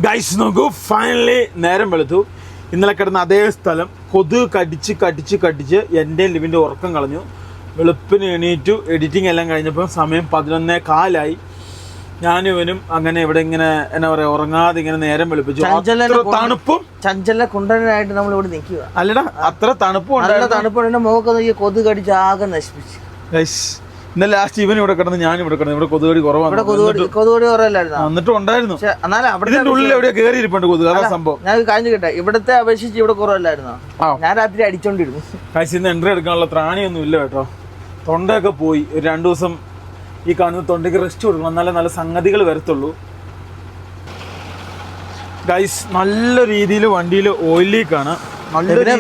Guys നോക്കൂ, finally നേരം വെളുത്തു. ഇന്നലെ കിടന്ന അതേ സ്ഥലം കൊതുക് കടിച്ച് എൻ്റെ ലിവിൻ്റെ ഉറക്കം കളഞ്ഞു. വെളുപ്പിന് എണീറ്റു. എഡിറ്റിംഗ് എല്ലാം കഴിഞ്ഞപ്പോൾ സമയം 11:15. ഞാനും ഇവനും അങ്ങനെ ഇവിടെ ഇങ്ങനെ എന്നാ പറയാ ഉറങ്ങാതെ ഇങ്ങനെ നേരം വെളുപ്പിച്ചു. തണുപ്പും ചഞ്ചല കുണ്ടനായിട്ട് നമ്മൾ ഇവിടെ നിൽക്കുക. അല്ലടാ, അത്ര തണുപ്പും തണുപ്പുണ്ട്. മുഖത്ത് കൊതുക് കടിച്ച് ആകെ നശിപ്പിച്ചു. ഇന്നലെ ലാസ്റ്റ് ഇവൻ ഇവിടെ കിടന്ന്, ഞാൻ ഇവിടെ കിടന്നു. ഇവിടെ കൊതുകടി കുറവാണ്. കൊതുകടി കുറവല്ലായിരുന്നു, എന്നിട്ടും ഉണ്ടായിരുന്നു. എന്നാലും അവിടെ ഉള്ളിൽ എവിടെയോ കയറി ഇരിപ്പുണ്ട് കൊതുക്. അതാ സംഭവം. ഞാൻ കാഞ്ഞു കേട്ടെ, ഇവിടത്തെ അപേക്ഷിച്ച് ഇവിടെ കുറവല്ലായിരുന്നു. ഞാൻ രാത്രി അടിച്ചോണ്ടിരുന്നു. കാശ് ഇന്ന് എൻട്രി എടുക്കാനുള്ള ത്രാണിയൊന്നും ഇല്ല കേട്ടോ. തൊണ്ടയൊക്കെ പോയി. ഒരു 2 ദിവസം ഈ കാണുന്ന തൊണ്ടയ്ക്ക് റെസ്റ്റ് കൊടുക്കണം, എന്നാലേ നല്ല സംഗതികൾ വരത്തുള്ളൂ. ഗൈസ് നല്ല രീതിയിൽ വണ്ടിയിൽ ഓയിൽ ലീക്കാണ്.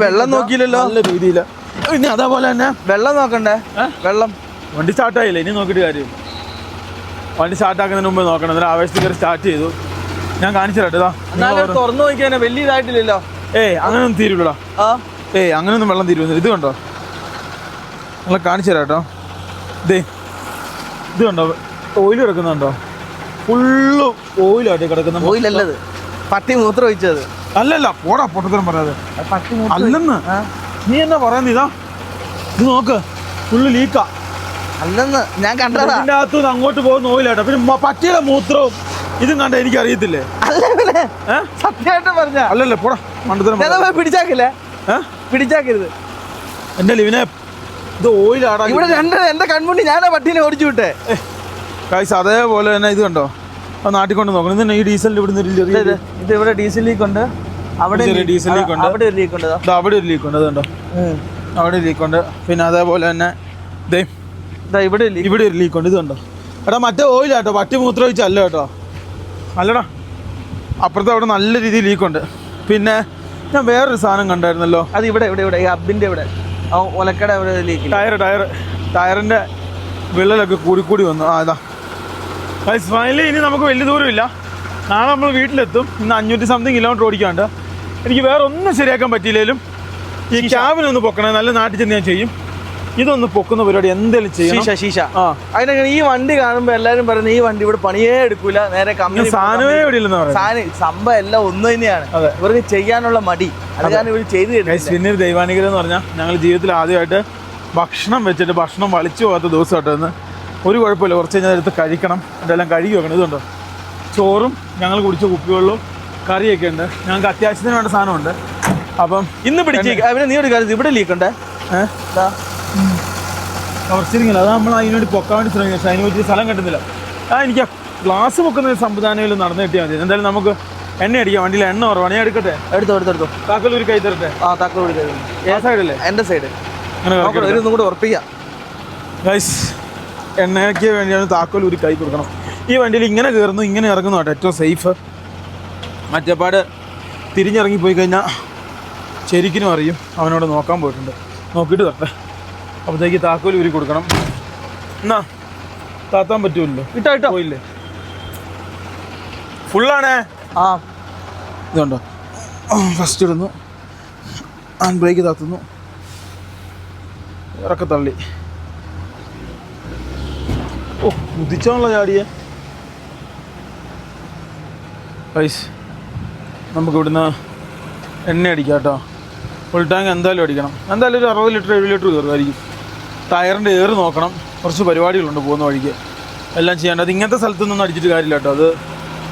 വെള്ളം നോക്കിയില്ലല്ലോ. നല്ല രീതിയിൽ. ഇനി അതേപോലെ തന്നെ വെള്ളം നോക്കണ്ടേ? വെള്ളം വണ്ടി സ്റ്റാർട്ടായില്ല, ഇനി നോക്കിയിട്ട് കാര്യം. വണ്ടി സ്റ്റാർട്ടാക്കുന്നതിന് മുമ്പ് നോക്കണം. എന്നാലും ആവേശത്തിൽ സ്റ്റാർട്ട് ചെയ്തു. ഞാൻ കാണിച്ചു തരട്ടെ. തുറന്നു നോക്കിയാൽ വലിയ ഇതായിട്ടില്ലല്ലോ. അങ്ങനെയൊന്നും തീരുവില്ലടാ. അങ്ങനെയൊന്നും വെള്ളം തീരുന്നില്ല. ഇത് കണ്ടോ, നിങ്ങൾ കാണിച്ചു തരാം കേട്ടോ. ഇത് കണ്ടോ, ഓയിൽ കിടക്കുന്നുണ്ടോ? ഫുള്ള് ഓയിലായിട്ട് കിടക്കുന്ന. ഓയിലല്ലത്, പട്ടി മൂത്രം ഒഴിച്ചത്. അല്ലല്ല, പോടാ പൊട്ടത്തരം പറയാതെ. അല്ലെന്ന് നീ എന്നാ പറയുന്നത്? ഇത് നോക്ക്, ഫുള്ള് ലീക്കാ. അല്ലെന്ന് ഞാൻ കണ്ടതാ. ഇതിന്റെ അകത്തുനിന്ന് അങ്ങോട്ട് പോകുന്ന ഓയിലാട്ടോ. പിന്നെ പട്ടിയുടെ മൂത്രവും ഇതും കണ്ട എനിക്ക് അറിയത്തില്ലേ? സത്യമായിട്ട് പറഞ്ഞ അല്ലല്ലേ, പോടാ മണ്ടത്തരം. പിടിച്ചാക്കില്ലേ? പിടിച്ചാക്കരുത് എന്റെ ലിവിനെ. ഇത് ഓയിലാടാ. ഇവിടെ എന്റെ കൺമുണ്ടി ഞാനാ പട്ടീനെ ഓടിച്ചു വിട്ടേ. കായ്സ് അതേപോലെ തന്നെ ഇത് കണ്ടോ, അത് നാട്ടിൽ കൊണ്ട് നോക്കണം. ഇത് ഈ ഡീസലിൽ ഇവിടെ ഇത് ഇവിടെ ഡീസൽ ലീക്ക് ഉണ്ട്. അവിടെ ഡീസൽ ലീക്ക് ഉണ്ട്. അവിടെ ഒരു ലീക്ക് ഉണ്ട്. അവിടെ ഒരു ലീക്ക് ഉണ്ട്. അതുണ്ടോ, അവിടെ ലീക്ക് ഉണ്ട്. പിന്നെ അതേപോലെ തന്നെ ഇവിടെ ഒരു ലീക്ക് ഉണ്ട്. ഇത് കണ്ടോ. എടാ മറ്റേ ഓയിലാട്ടോ, പട്ടി മൂത്രം ഒഴിച്ചല്ല കേട്ടോ. അല്ലടാ, അപ്പുറത്തെ അവിടെ നല്ല രീതിയിൽ ലീക്കുണ്ട്. പിന്നെ ഞാൻ വേറൊരു സാധനം കണ്ടായിരുന്നല്ലോ. അത് ഇവിടെ ഈ അബിന്റെ ഇവിടെ ഒലക്കട ലീക്ക്. ടയറിന്റെ വിള്ളലൊക്കെ കൂടി വന്നു. ഇതാ ഫൈനലി. ഇനി നമുക്ക് വലിയ ദൂരമില്ല. നാളെ നമ്മൾ വീട്ടിലെത്തും. ഇന്ന് 500 സംതിങ് കിലോമീറ്റർ ഓടിക്കാണ്ട്. എനിക്ക് വേറെ ഒന്നും ശരിയാക്കാൻ പറ്റിയില്ലേലും ഈ ക്യാബിനൊന്ന് പൊക്കണേ. നല്ല നാട്ടിൽ ചെന്ന് ഞാൻ ചെയ്യും. ഇതൊന്ന് പൊക്കുന്ന പരിപാടി എന്തെങ്കിലും ചെയ്യണം. അതിനങ്ങനെ ഈ വണ്ടി കാണുമ്പോൾ എല്ലാവരും പറയുന്നത് ഈ വണ്ടി ഇവിടെ പണിയേ എടുക്കൂല, നേരെ കമ്പനി സാധനമേ ഇവിടെ ഇല്ലെന്ന് പറയാം. സംഭവം എല്ലാം ഒന്ന് തന്നെയാണ്. ഇവർക്ക് ചെയ്യാനുള്ള മടി. അത് കാരണം ഇവർ ചെയ്ത് പിന്നെ ദൈവാനുഗ്രഹം എന്ന് പറഞ്ഞാൽ ഞങ്ങൾ ജീവിതത്തിൽ ആദ്യമായിട്ട് ഭക്ഷണം വെച്ചിട്ട് ഭക്ഷണം വളിച്ചു പോകാത്ത ദിവസമായിട്ടെന്ന്. ഒരു കുഴപ്പമില്ല, കുറച്ച് കഴിഞ്ഞാൽ എടുത്ത് കഴിക്കണം. ഇതെല്ലാം കഴുകി വെക്കണം. ഇതുണ്ടോ, ചോറും ഞങ്ങൾ കുടിച്ച കുപ്പിവെള്ളവും കറിയൊക്കെ ഉണ്ട്. ഞങ്ങൾക്ക് അത്യാവശ്യത്തിന് വേണ്ട സാധനമുണ്ട്. അപ്പം ഇന്ന് പിടിച്ച് നീ ഒരു കാര്യം, ഇവിടെ ലീക്കുണ്ടേ? കുറച്ചിരിക്കില്ല. അത് നമ്മൾ അതിനുവേണ്ടി പൊക്കാൻ വേണ്ടി ശ്രമിക്കുക. പക്ഷേ അതിന് പറ്റിയ സ്ഥലം കിട്ടുന്നില്ല. എനിക്ക് ഗ്ലാസ് പൊക്കുന്ന സംവിധാനങ്ങളിൽ നടന്നു കിട്ടിയാൽ മതി. എന്തായാലും നമുക്ക് എണ്ണ അടിക്കാം. വണ്ടിയിൽ എണ്ണ കുറവാണ്. ഞാൻ എടുക്കട്ടെ? എടുത്തോ. താക്കോൽ ഒരു കൈ തരട്ടെ? താക്കോൽ ഒരു കൈ. ആ സൈഡല്ലേ? എൻ്റെ സൈഡ്. അങ്ങനെ കൂടെ ഉറപ്പിക്കാം. ഗൈസ്, എണ്ണയ്ക്ക് വേണ്ടിയാണ് താക്കോൽ ഒരു കൈ കൊടുക്കണം. ഈ വണ്ടിയിൽ ഇങ്ങനെ കയറുന്നു ഇങ്ങനെ ഇറങ്ങുന്നു കേട്ടോ ഏറ്റവും സേഫ്. മറ്റേപ്പാട് തിരിഞ്ഞിറങ്ങിപ്പോയി കഴിഞ്ഞാൽ ശരിക്കും അറിയും. അവനോട് നോക്കാൻ പോയിട്ടുണ്ട്. നോക്കിയിട്ട് തട്ടെ. അപ്പോഴത്തേക്ക് താക്കോൽ ഊരി കൊടുക്കണം. എന്നാ താത്താൻ പറ്റുമല്ലോ. ഇട്ടോ പോയില്ലേ? ഫുള്ളാണേ. ഇതുണ്ടോ, ഫസ്റ്റ് ഇടുന്നു, ഹാൻഡ് ബ്രേക്ക് താത്തുന്നു, ഇറക്കെ തള്ളി. കുതിച്ചാണല്ലോ ചാടിയേ. പൈസ് നമുക്ക് ഇവിടുന്ന് എണ്ണ അടിക്കാം കേട്ടോ. ഫുൾ ടാങ്ക് എന്തായാലും അടിക്കണം. എന്തായാലും ഒരു 60 ലിറ്റർ 70 ലിറ്റർ കയറുമായിരിക്കും. ടയറിൻ്റെ എയർ നോക്കണം. കുറച്ച് പരിപാടികളുണ്ട് പോകുന്ന വഴിക്ക്. എല്ലാം ചെയ്യേണ്ടത്. ഇങ്ങനത്തെ സ്ഥലത്തൊന്നും അടിച്ചിട്ട് കാര്യമില്ല കേട്ടോ. അത്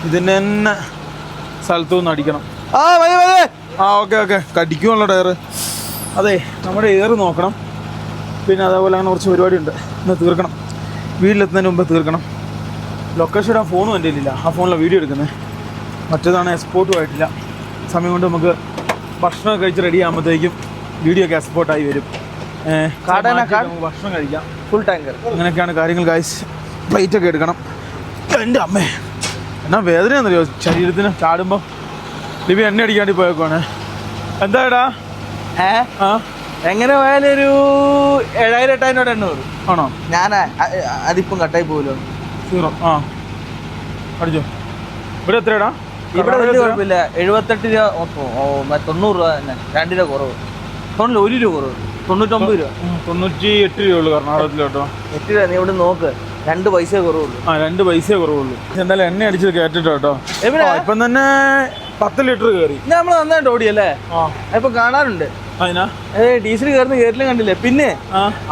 ഇതിൻ്റെ തന്നെ സ്ഥലത്തുനിന്ന് അടിക്കണം. ഓക്കെ കടിക്കുമല്ലോ ടയർ. അതെ, നമ്മുടെ എയർ നോക്കണം. പിന്നെ അതേപോലെ അങ്ങനെ കുറച്ച് പരിപാടിയുണ്ട്. ഇന്ന് തീർക്കണം. വീട്ടിലെത്തുന്നതിന് മുമ്പ് തീർക്കണം. ലൊക്കേഷൻ ആ ഫോണും എൻ്റെ കയ്യിലില്ല. ആ ഫോണിലാണ് വീഡിയോ എടുക്കുന്നത്. മറ്റേതാണ് എക്സ്പോർട്ടും ആയിട്ടില്ല. സമയം കൊണ്ട് നമുക്ക് ഭക്ഷണമൊക്കെ കഴിച്ച് റെഡി ആകുമ്പോഴത്തേക്കും വീഡിയോ ഒക്കെ എക്സ്പോർട്ടായി വരും. ഭക്ഷണം കഴിക്കാം. Full tanker. അങ്ങനെയൊക്കെയാണ് കാര്യങ്ങൾ. ഗൈസ്, പ്ലേറ്റൊക്കെ എടുക്കണം. എൻ്റെ അമ്മേ, എന്നാ വേദനയാണെന്നറിയോ ശരീരത്തിന് ചാടുമ്പോൾ. ലിവി എണ്ണ അടിക്കാണ്ടി പോയേക്കുവാണ്. എന്താടാ? എങ്ങനെ പോയാലും ഒരു 7000-8000 ആണോ? ഞാൻ അതിപ്പം കട്ടായി പോകല്ലോ. 0 അടിച്ചോ. ഇവിടെ എത്രയാടാ? ഇവിടെ വലിയ കുഴപ്പമില്ല. 78 രൂപ, 90 രൂപ തന്നെ. 2 രൂപ കുറവ്. 1 രൂപ കുറവ്. 99 രൂപ. 98 രൂപയുള്ളൂ കർണാടകത്തിൽ കേട്ടോ. 8 രൂപ. നീ ഇവിടെ നോക്ക്. 2 പൈസ കുറവുള്ളൂ. 2 പൈസയെ കുറവുള്ളൂ. എന്തായാലും എണ്ണ അടിച്ചത് കേട്ടിട്ടോ കേട്ടോ. ഇപ്പം തന്നെ 10 ലിറ്റർ കയറി. നമ്മൾ നന്നായിട്ട് ഓടിയല്ലേ? ഇപ്പൊ കാണാറുണ്ട്. അതിനാ ഡീസൽ കയറുന്ന കയറിലും കണ്ടില്ലേ. പിന്നെ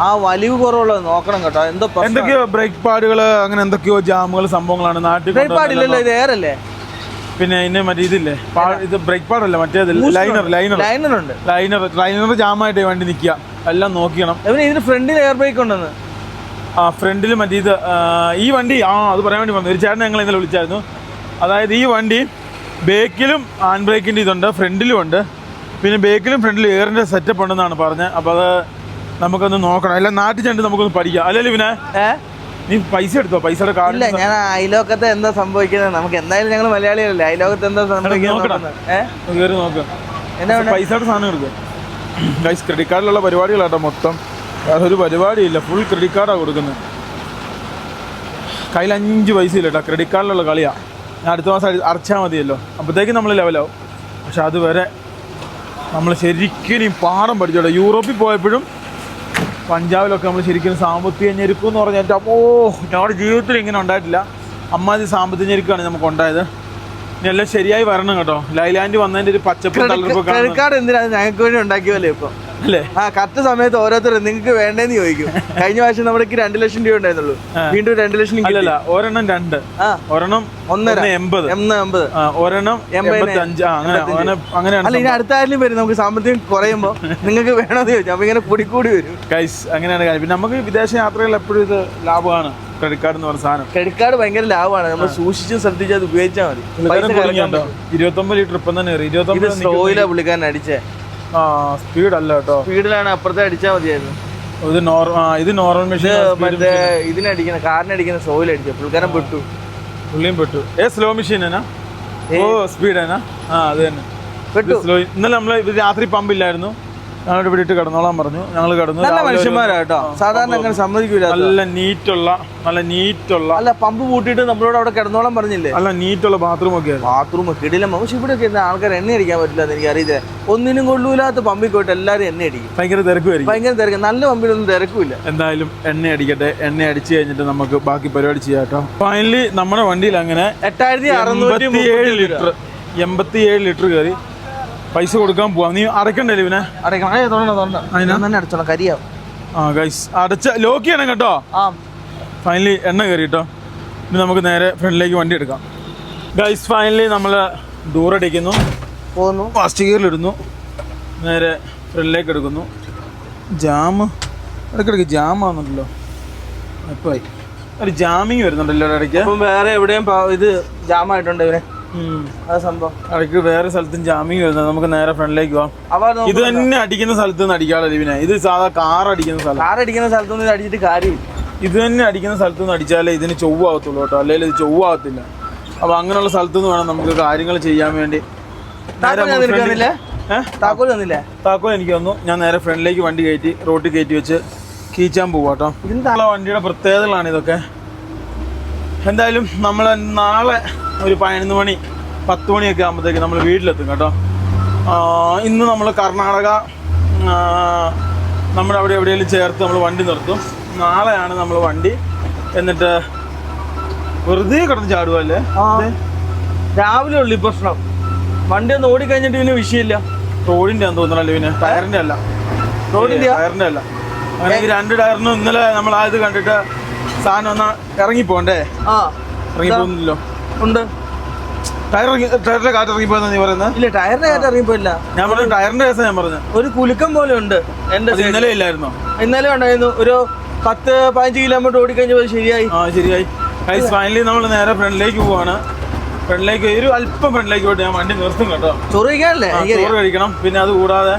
ആ വലിവ് കുറവുള്ളത് നോക്കണം കേട്ടോ. എന്തൊക്കെയോ ബ്രേക്ക് പാഡുകൾ അങ്ങനെ എന്തൊക്കെയോ ജാമുകൾ സംഭവങ്ങളാണ് നാട്ടിൽ. ബ്രേക്ക് പാഡില്ലല്ലോ, ഇത് എയറല്ലേ. പിന്നെ ഇതിന് മറ്റേ ഇതില്ലേ, ഇത് ബ്രേക്ക് പാഡല്ല, മറ്റേത് ലൈനർ ജാമായിട്ട് വണ്ടി നിൽക്കുക. എല്ലാം നോക്കണം. ഇതിന് ഫ്രണ്ടിൽ എയർ ബ്രേക്ക് ഉണ്ടെന്ന്. ഫ്രണ്ടിൽ മറ്റേ ഇത് ഈ വണ്ടി അത് പറയാൻ വേണ്ടി വന്നു. ഒരു ചേട്ടൻ ഞങ്ങൾ ഇന്നലെ വിളിച്ചായിരുന്നു. അതായത് ഈ വണ്ടി ബേക്കിലും ഹാൻഡ് ബ്രേക്കിൻ്റെ ഇതുണ്ട്, ഫ്രണ്ടിലും ഉണ്ട്. പിന്നെ ബേക്കിലും ഫ്രണ്ടിലും എയറിൻ്റെ സെറ്റപ്പ് ഉണ്ടെന്നാണ് പറഞ്ഞത്. അപ്പോൾ അത് നമുക്കൊന്ന് നോക്കണം. എല്ലാം നാട്ടിൽ ചെന്നിട്ട് നമുക്കൊന്ന് പഠിക്കാം. അല്ലല്ലോ പിന്നെ നീ പൈസ എടുത്തോ? പൈസയുടെ കാർഡില്ല. ഞാൻ അയലോക്കത്തെ എന്താ സംഭവിക്കുന്നത്, നമുക്ക് എന്തായാലും ഞങ്ങൾ മലയാളികളല്ലേ, അയലോകത്ത് എന്താ സംഭവിക്കുന്നത് കയറി നോക്കാം. പൈസയുടെ സാധനം എടുക്കുക. ഗൈസ് ക്രെഡിറ്റ് കാർഡിലുള്ള പരിപാടികളാട്ടോ മൊത്തം. വേറെ ഒരു പരിപാടിയില്ല, ഫുൾ ക്രെഡിറ്റ് കാർഡാണ് കൊടുക്കുന്നത്. കയ്യിൽ 5 പൈസ ഇല്ല കേട്ടോ. ക്രെഡിറ്റ് കാർഡിലുള്ള കളിയാണ്. ഞാൻ അടുത്ത മാസം അടച്ചാൽ മതിയല്ലോ, അപ്പോഴത്തേക്കും നമ്മൾ ലെവലാവും. പക്ഷെ അതുവരെ നമ്മൾ ശരിക്കും പാഠം പഠിച്ചോട്ടെ. യൂറോപ്പിൽ പോയപ്പോഴും പഞ്ചാബിലൊക്കെ നമ്മൾ ശരിക്കും സാമ്പത്തിക ഞെരുക്കം എന്ന് പറഞ്ഞാൽ ഞങ്ങളുടെ ജീവിതത്തിൽ ഇങ്ങനെ ഉണ്ടായിട്ടില്ല. അമ്മാതി സാമ്പത്തിക ഞെരുക്കാണ് നമുക്ക് ഉണ്ടായത്. ഇനി എല്ലാം ശരിയായി വരണം കേട്ടോ. ലൈലാൻഡ് വന്നതിൻ്റെ ഒരു പച്ചപ്പ് തളർപ്പൊക്കെ. ക്രെഡിറ്റ് കാർഡ് എന്തിനാണ് ഞങ്ങൾക്ക് വേണ്ടി ഉണ്ടാക്കിയല്ലേ ഇപ്പം അല്ലേ? കറക്റ്റ് സമയത്ത് ഓരോരുത്തർ നിങ്ങൾക്ക് വേണ്ടേന്ന് ചോദിക്കും. കഴിഞ്ഞ പ്രാവശ്യം നമ്മുടെ 2 ലക്ഷം രൂപ ഉണ്ടായിരുന്നുള്ളൂ, വീണ്ടും 2 ലക്ഷം. അല്ലല്ല, ഒരെണ്ണം 2, ഒരെണ്ണം 1.80, ഒരെണ്ണം 85. അങ്ങനെയാണ്. അല്ല, ഇനി അടുത്ത ആരിലും വരും. നമുക്ക് സാമ്പത്തികം കുറയുമ്പോൾ നിങ്ങൾക്ക് വേണമെന്ന് ചോദിച്ചു, അപ്പൊ ഇങ്ങനെ കൂടി വരും. ഗൈസ് അങ്ങനെയാണ് കാര്യം. പിന്നെ നമുക്ക് വിദേശ യാത്രകൾ എപ്പോഴും ഇത് ലാഭമാണ്. ക്രെഡിറ്റ് കാർഡ് എന്ന് പറഞ്ഞ സാധനം, ക്രെഡിറ്റ് കാർഡ് ഭയങ്കര ലാഭമാണ്. നമ്മൾ സൂക്ഷിച്ചും ശ്രദ്ധിച്ച് അത് ഉപയോഗിച്ചാൽ മതി. 29 ലിറ്റർ ഇപ്പം തന്നെ 29 സ്ലോയിലാ പുള്ളിക്കാരൻ അടിച്ചേ. സ്പീഡ് അല്ല കേട്ടോ, സ്പീഡിലാണ്. അപ്പുറത്തെ അടിച്ചാൽ മതിയായിരുന്നു. ഇത് നോർമൽ മെഷീൻ. മറ്റേ ഇതിനടിക്കുന്ന കാറിനടിക്കുന്ന സ്ലോയിൽ അടിച്ച പുള്ളിക്കാരൻ പെട്ടു. പുള്ളിയും പെട്ടു. സ്ലോ മെഷീൻ സ്പീഡ് അത് തന്നെ പെട്ടു. ഇന്നലെ നമ്മള് രാത്രി പമ്പില്ലായിരുന്നു, ഞങ്ങൾ ഇവിടെ ഇട്ട് കിടന്നോളാൻ പറഞ്ഞു. ഞങ്ങൾ കിടന്നു. നല്ല മനുഷ്യന്മാരാട്ടോ, സാധാരണ അങ്ങനെ സമ്മതിക്കൂല. നല്ല നീറ്റുള്ള അല്ല, പമ്പ് പൂട്ടിയിട്ട് നമ്മളോട് അവിടെ കിടന്നോളാൻ പറഞ്ഞില്ലേ? നല്ല നീറ്റുള്ള ബാത്റൂം ഒക്കെ. ബാത്റൂം കിടിലം. പക്ഷെ ഇവിടെ ഒക്കെ ആൾക്കാർ എണ്ണ അടിക്കാൻ പറ്റില്ല എന്ന് എനിക്ക് അറിയില്ല. ഒന്നിനും കൊള്ളൂലാത്ത പമ്പിൽ പോയിട്ട് എല്ലാവരും എണ്ണ അടിക്കും. ഭയങ്കര തിരക്കുമായിരിക്കും. ഭയങ്കര തിരക്ക്. നല്ല പമ്പിലൊന്നും തിരക്കില്ല. എന്തായാലും എണ്ണ അടിക്കട്ടെ. എണ്ണ അടിച്ചു കഴിഞ്ഞിട്ട് നമുക്ക് ബാക്കി പരിപാടി ചെയ്യാം കേട്ടോ. ഫൈനലി നമ്മുടെ വണ്ടിയിൽ അങ്ങനെ 8687 ലിറ്റർ 87 ലിറ്റർ കയറി. പൈസ കൊടുക്കാൻ പോവാം. നീ അടയ്ക്കണ്ടേ ഇവനെ? അടച്ചോളാം, കരിയാവും. ഗൈസ് അടച്ച ലോക്ക് ചെയ്യണം കേട്ടോ. ഫൈനലി എണ്ണ കയറി കേട്ടോ. ഇനി നമുക്ക് നേരെ ഫ്രണ്ടിലേക്ക് വണ്ടി എടുക്കാം. ഗൈസ് ഫൈനലി നമ്മൾ ദൂരടിക്കുന്നു, പോകുന്നു, ഫാസ്റ്റ് ഗിയറിലിടുന്നു, നേരെ ഫ്രണ്ടിലേക്ക് എടുക്കുന്നു. ഇടയ്ക്കിടയ്ക്ക് ജാം ആവുന്നുണ്ടല്ലോ. എപ്പോയി ഒരു ജാമിങ് വരുന്നുണ്ടല്ലോ ഇടയ്ക്ക്. വേറെ എവിടെയും ഇത് ജാമായിട്ടുണ്ട് ഇവനെ. സംഭവം ഇടയ്ക്ക് വേറെ സ്ഥലത്തും ജാമിങ് വരുന്നത്. നമുക്ക് നേരെ ഫ്രണ്ടിലേക്ക് പോവാം. ഇത് തന്നെ അടിക്കുന്ന സ്ഥലത്ത് നിന്ന് അടിക്കാതെ ഇവനെ. ഇത് സാധാ കാർ അടിക്കുന്ന സ്ഥലത്തൊന്നും അടിച്ചിട്ട് കാര്യമില്ല. ഇത് തന്നെ അടിക്കുന്ന സ്ഥലത്തു നിന്ന് അടിച്ചാലേ ഇതിന് ചൊവ്വാകത്തുള്ളൂ കേട്ടോ, അല്ലെങ്കിൽ ഇത് ചൊവ്വാകത്തില്ല. അപ്പൊ അങ്ങനെയുള്ള സ്ഥലത്തു നിന്ന് വേണം നമുക്ക് കാര്യങ്ങൾ ചെയ്യാൻ വേണ്ടി. താക്കോൽ എനിക്ക് വന്നു. ഞാൻ നേരെ ഫ്രണ്ടിലേക്ക് വണ്ടി കയറ്റി റോട്ടിൽ കയറ്റി വെച്ച് കീച്ചാൻ പോവാ കേട്ടോ. ഇതിൻ്റെ വണ്ടിയുടെ പ്രത്യേകതകളാണ് ഇതൊക്കെ. എന്തായാലും നമ്മൾ നാളെ ഒരു 11 മണി 10 മണിയൊക്കെ ആകുമ്പോഴത്തേക്ക് നമ്മൾ വീട്ടിലെത്തും കേട്ടോ. ഇന്ന് നമ്മൾ കർണാടക നമ്മുടെ അവിടെ എവിടെയെങ്കിലും ചേർത്ത് നമ്മൾ വണ്ടി നിർത്തും. നാളെയാണ് നമ്മൾ വണ്ടി. എന്നിട്ട് വെറുതെ കിടന്ന് ചാടുവല്ലേ. രാവിലെ ഉള്ളു ഈ പ്രശ്നം. വണ്ടി ഒന്ന് ഓടിക്കഴിഞ്ഞിട്ട് പിന്നെ വിഷയമില്ല. റോഡിൻ്റെ ആണെന്ന് തോന്നണല്ലോ പിന്നെ, ടയറിൻ്റെ അല്ല. ടയറിൻ്റെ അല്ല. അങ്ങനെ 2 ടയറിനും ഇന്നലെ നമ്മൾ ആയത് കണ്ടിട്ട് സാധനം ഒന്ന് ഇറങ്ങിപ്പോണ്ടേ. ഇറങ്ങിപ്പോന്നില്ലല്ലോ. ഉണ്ട് ടയറിന്റെ കാറ്റ് ഇറങ്ങിപ്പോയെന്നാ നീ പറയുന്നത്? ഇല്ല, ടയറിന്റെ കാറ്റ് ഇറങ്ങിപ്പോയില്ല. ഞാൻ പറഞ്ഞു ടയറിന്റെ കേസാ ഞാൻ പറഞ്ഞു. ഒരു കുലുക്കം പോലെ ഉണ്ട്. എന്റെ ഇന്നലെ ഇല്ലായിരുന്നോ? ഇന്നലെ ഉണ്ടായിരുന്നു. ഒരു 10-15 കിലോമീറ്റർ ഓടിക്കഴിഞ്ഞപ്പോൾ ശരിയായി. ശരിയായി. ഫൈനലി നമ്മൾ നേരെ ഫ്രണ്ടിലേക്ക് പോവാണ്. ഫ്രണ്ടിലേക്ക് ഒരു അല്പം ഫ്രണ്ടിലേക്ക് പോയിട്ട് ഞാൻ വണ്ടി നിർത്തും കേട്ടോ. ചോറ് കഴിക്കാനല്ലേ? ചോറ് കഴിക്കണം. പിന്നെ അത് കൂടാതെ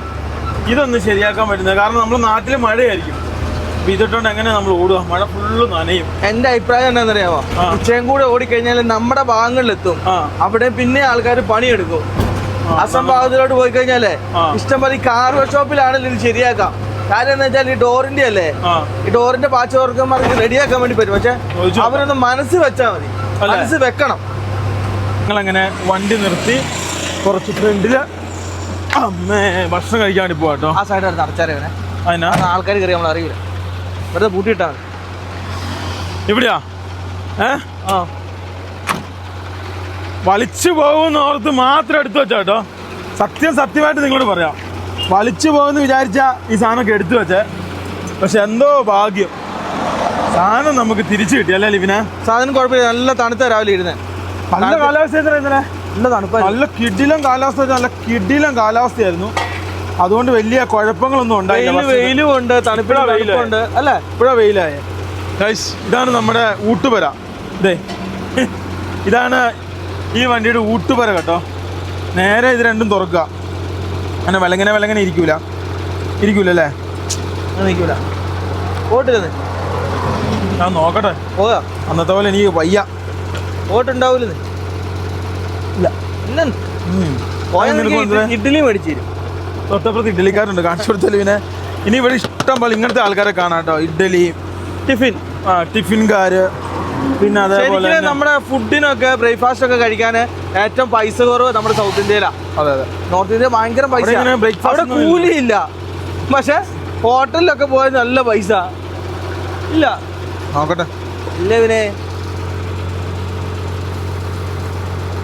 ഇതൊന്ന് ശരിയാക്കാൻ പറ്റുന്നത് കാരണം നമ്മുടെ നാട്ടിൽ മഴയായിരിക്കും. അപ്പൊ ഇതിട്ടോണ്ട് എങ്ങനെ നമ്മൾ ഓടുക? മഴ ഫുള്ള് നനയും. എന്റെ അഭിപ്രായം എന്താണെന്നറിയാമോ? ഉച്ചയും കൂടെ ഓടിക്കഴിഞ്ഞാൽ നമ്മുടെ ഭാഗങ്ങളിലെത്തും. അവിടെ പിന്നെ ആൾക്കാർ പണിയെടുക്കും. അസംഭാവത്തിലോട്ട് പോയി കഴിഞ്ഞാലേ ഇഷ്ടംപോലെ ഈ കാർ വർക്ക്ഷോപ്പിലാണെങ്കിലും ഇത് ശരിയാക്കാം. കാര്യം എന്താ വെച്ചാൽ ഈ ഡോറിന്റെ അല്ലേ, ഈ ഡോറിന്റെ പാച്ച് വർക്കന്മാർക്ക് റെഡിയാക്കാൻ വേണ്ടി പറ്റും. പക്ഷെ അവരൊന്ന് മനസ്സ് വെച്ചാൽ മതി, മനസ്സ് വെക്കണം. ഞങ്ങളങ്ങനെ വണ്ടി നിർത്തി കുറച്ച് ഫ്രണ്ടില് ഭക്ഷണം കഴിക്കാൻ വേണ്ടി പോവാട്ടോ. ആ സൈഡ് അടച്ചാരേ ആൾക്കാർ കയറി നമ്മൾ അറിയില്ല, വെറുതെ പൂട്ടിയിട്ടാണ്. ഇവിടെയാ വലിച്ചു പോകുന്ന ഓർത്ത് മാത്രം എടുത്തു വെച്ചാട്ടോ. സത്യമായിട്ട് നിങ്ങളോട് പറയാം, വലിച്ചു പോകുമെന്ന് വിചാരിച്ച ഈ സാധനമൊക്കെ എടുത്തു വെച്ചേ. പക്ഷെ എന്തോ ഭാഗ്യം സാധനം നമുക്ക് തിരിച്ചു കിട്ടി അല്ലേ ലിവിനെ? സാധനം കുഴപ്പമില്ല, നല്ല തണുത്ത രാവിലെ ഇരുന്നേ. നല്ല കാലാവസ്ഥ നല്ല തണുപ്പ്, നല്ല കിടിലം കാലാവസ്ഥയായിരുന്നു. അതുകൊണ്ട് വലിയ കുഴപ്പങ്ങളൊന്നും ഉണ്ടായില്ല. വെയിലും ഉണ്ട്, തണുപ്പിന് വെയിലുണ്ട് അല്ലേ? ഇപ്പോഴാ വെയിലായ. ഇതാണ് നമ്മുടെ ഊട്ടുപുര. ഇതാണ് ഈ വണ്ടിയുടെ ഊട്ടുപുര കേട്ടോ. നേരെ ഇത് രണ്ടും തുറക്കുക. അങ്ങനെ വിലങ്ങനെ ഇരിക്കൂലല്ലേ? നിൽക്കൂല. ഓട്ടില്ല, ഞാൻ നോക്കട്ടെ. പോകാ അന്നത്തെ പോലെ എനിക്ക് വയ്യ. ഓട്ടുണ്ടാവൂല. ഇഡ്ഡലി മേടിച്ചു തരും. തൊട്ടപ്പുറത്ത് ഇഡ്ഡലിക്കാരുണ്ട്, കാണിച്ചു കൊടുത്തല്ലോ ഇവനെ. ഇനി ഇവിടെ ഇഷ്ടം പോലെ ഇങ്ങനത്തെ ആൾക്കാരെ കാണാം കേട്ടോ. ഇഡ്ഡലി, ടിഫിൻകാര്, പിന്നെ അതേപോലെ നമ്മുടെ ഫുഡിനൊക്കെ ബ്രേക്ക്ഫാസ്റ്റ് ഒക്കെ കഴിക്കാൻ ഏറ്റവും പൈസ കുറവ് നമ്മുടെ സൗത്ത് ഇന്ത്യയിലാണ്. അതെ. നോർത്ത് ഇന്ത്യ ഭയങ്കര പൈസ, അവിടെ കൂലിയില്ല. പക്ഷെ ഹോട്ടലിലൊക്കെ പോയത് നല്ല പൈസ ഇല്ല. നോക്കട്ടെ ഇല്ല ഇവനെ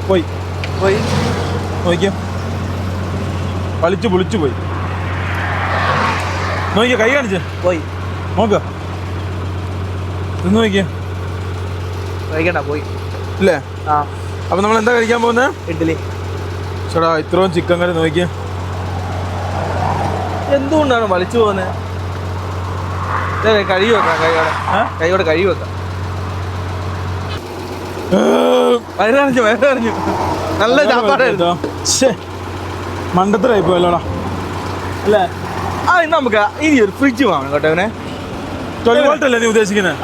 പോയി നോക്കിയോ, പൊളിച്ചു പോയി. നോക്കിയോ, കൈ കാണിച്ചേ പോയി. നോക്ക നോക്കിയോ, കഴിക്കണ്ട പോയി ഇല്ലേ? അപ്പൊ നമ്മൾ എന്താ കഴിക്കാൻ പോകുന്നത്? ഇഡ്ഡലി. ചേട്ടാ ഇത്രയും ചിക്കൻ കറി നോക്കിയേ. എന്തുകൊണ്ടാണ് വലിച്ചു പോകുന്നത്? കഴുകി വെക്കാം, കൈയോടെ കഴുകി വെക്കാം. വയറിഞ്ഞു നല്ല ചാപ്പാടായിരുന്നു. മണ്ടത്തരായി പോയല്ലോടാ അല്ലേ? നമുക്ക് ഇനി ഒരു ഫ്രിഡ്ജ് വാങ്ങണം കേട്ടോ. ഇവനെ 12 വോൾട്ട് അല്ലേ നീ ഉദ്ദേശിക്കുന്നത്?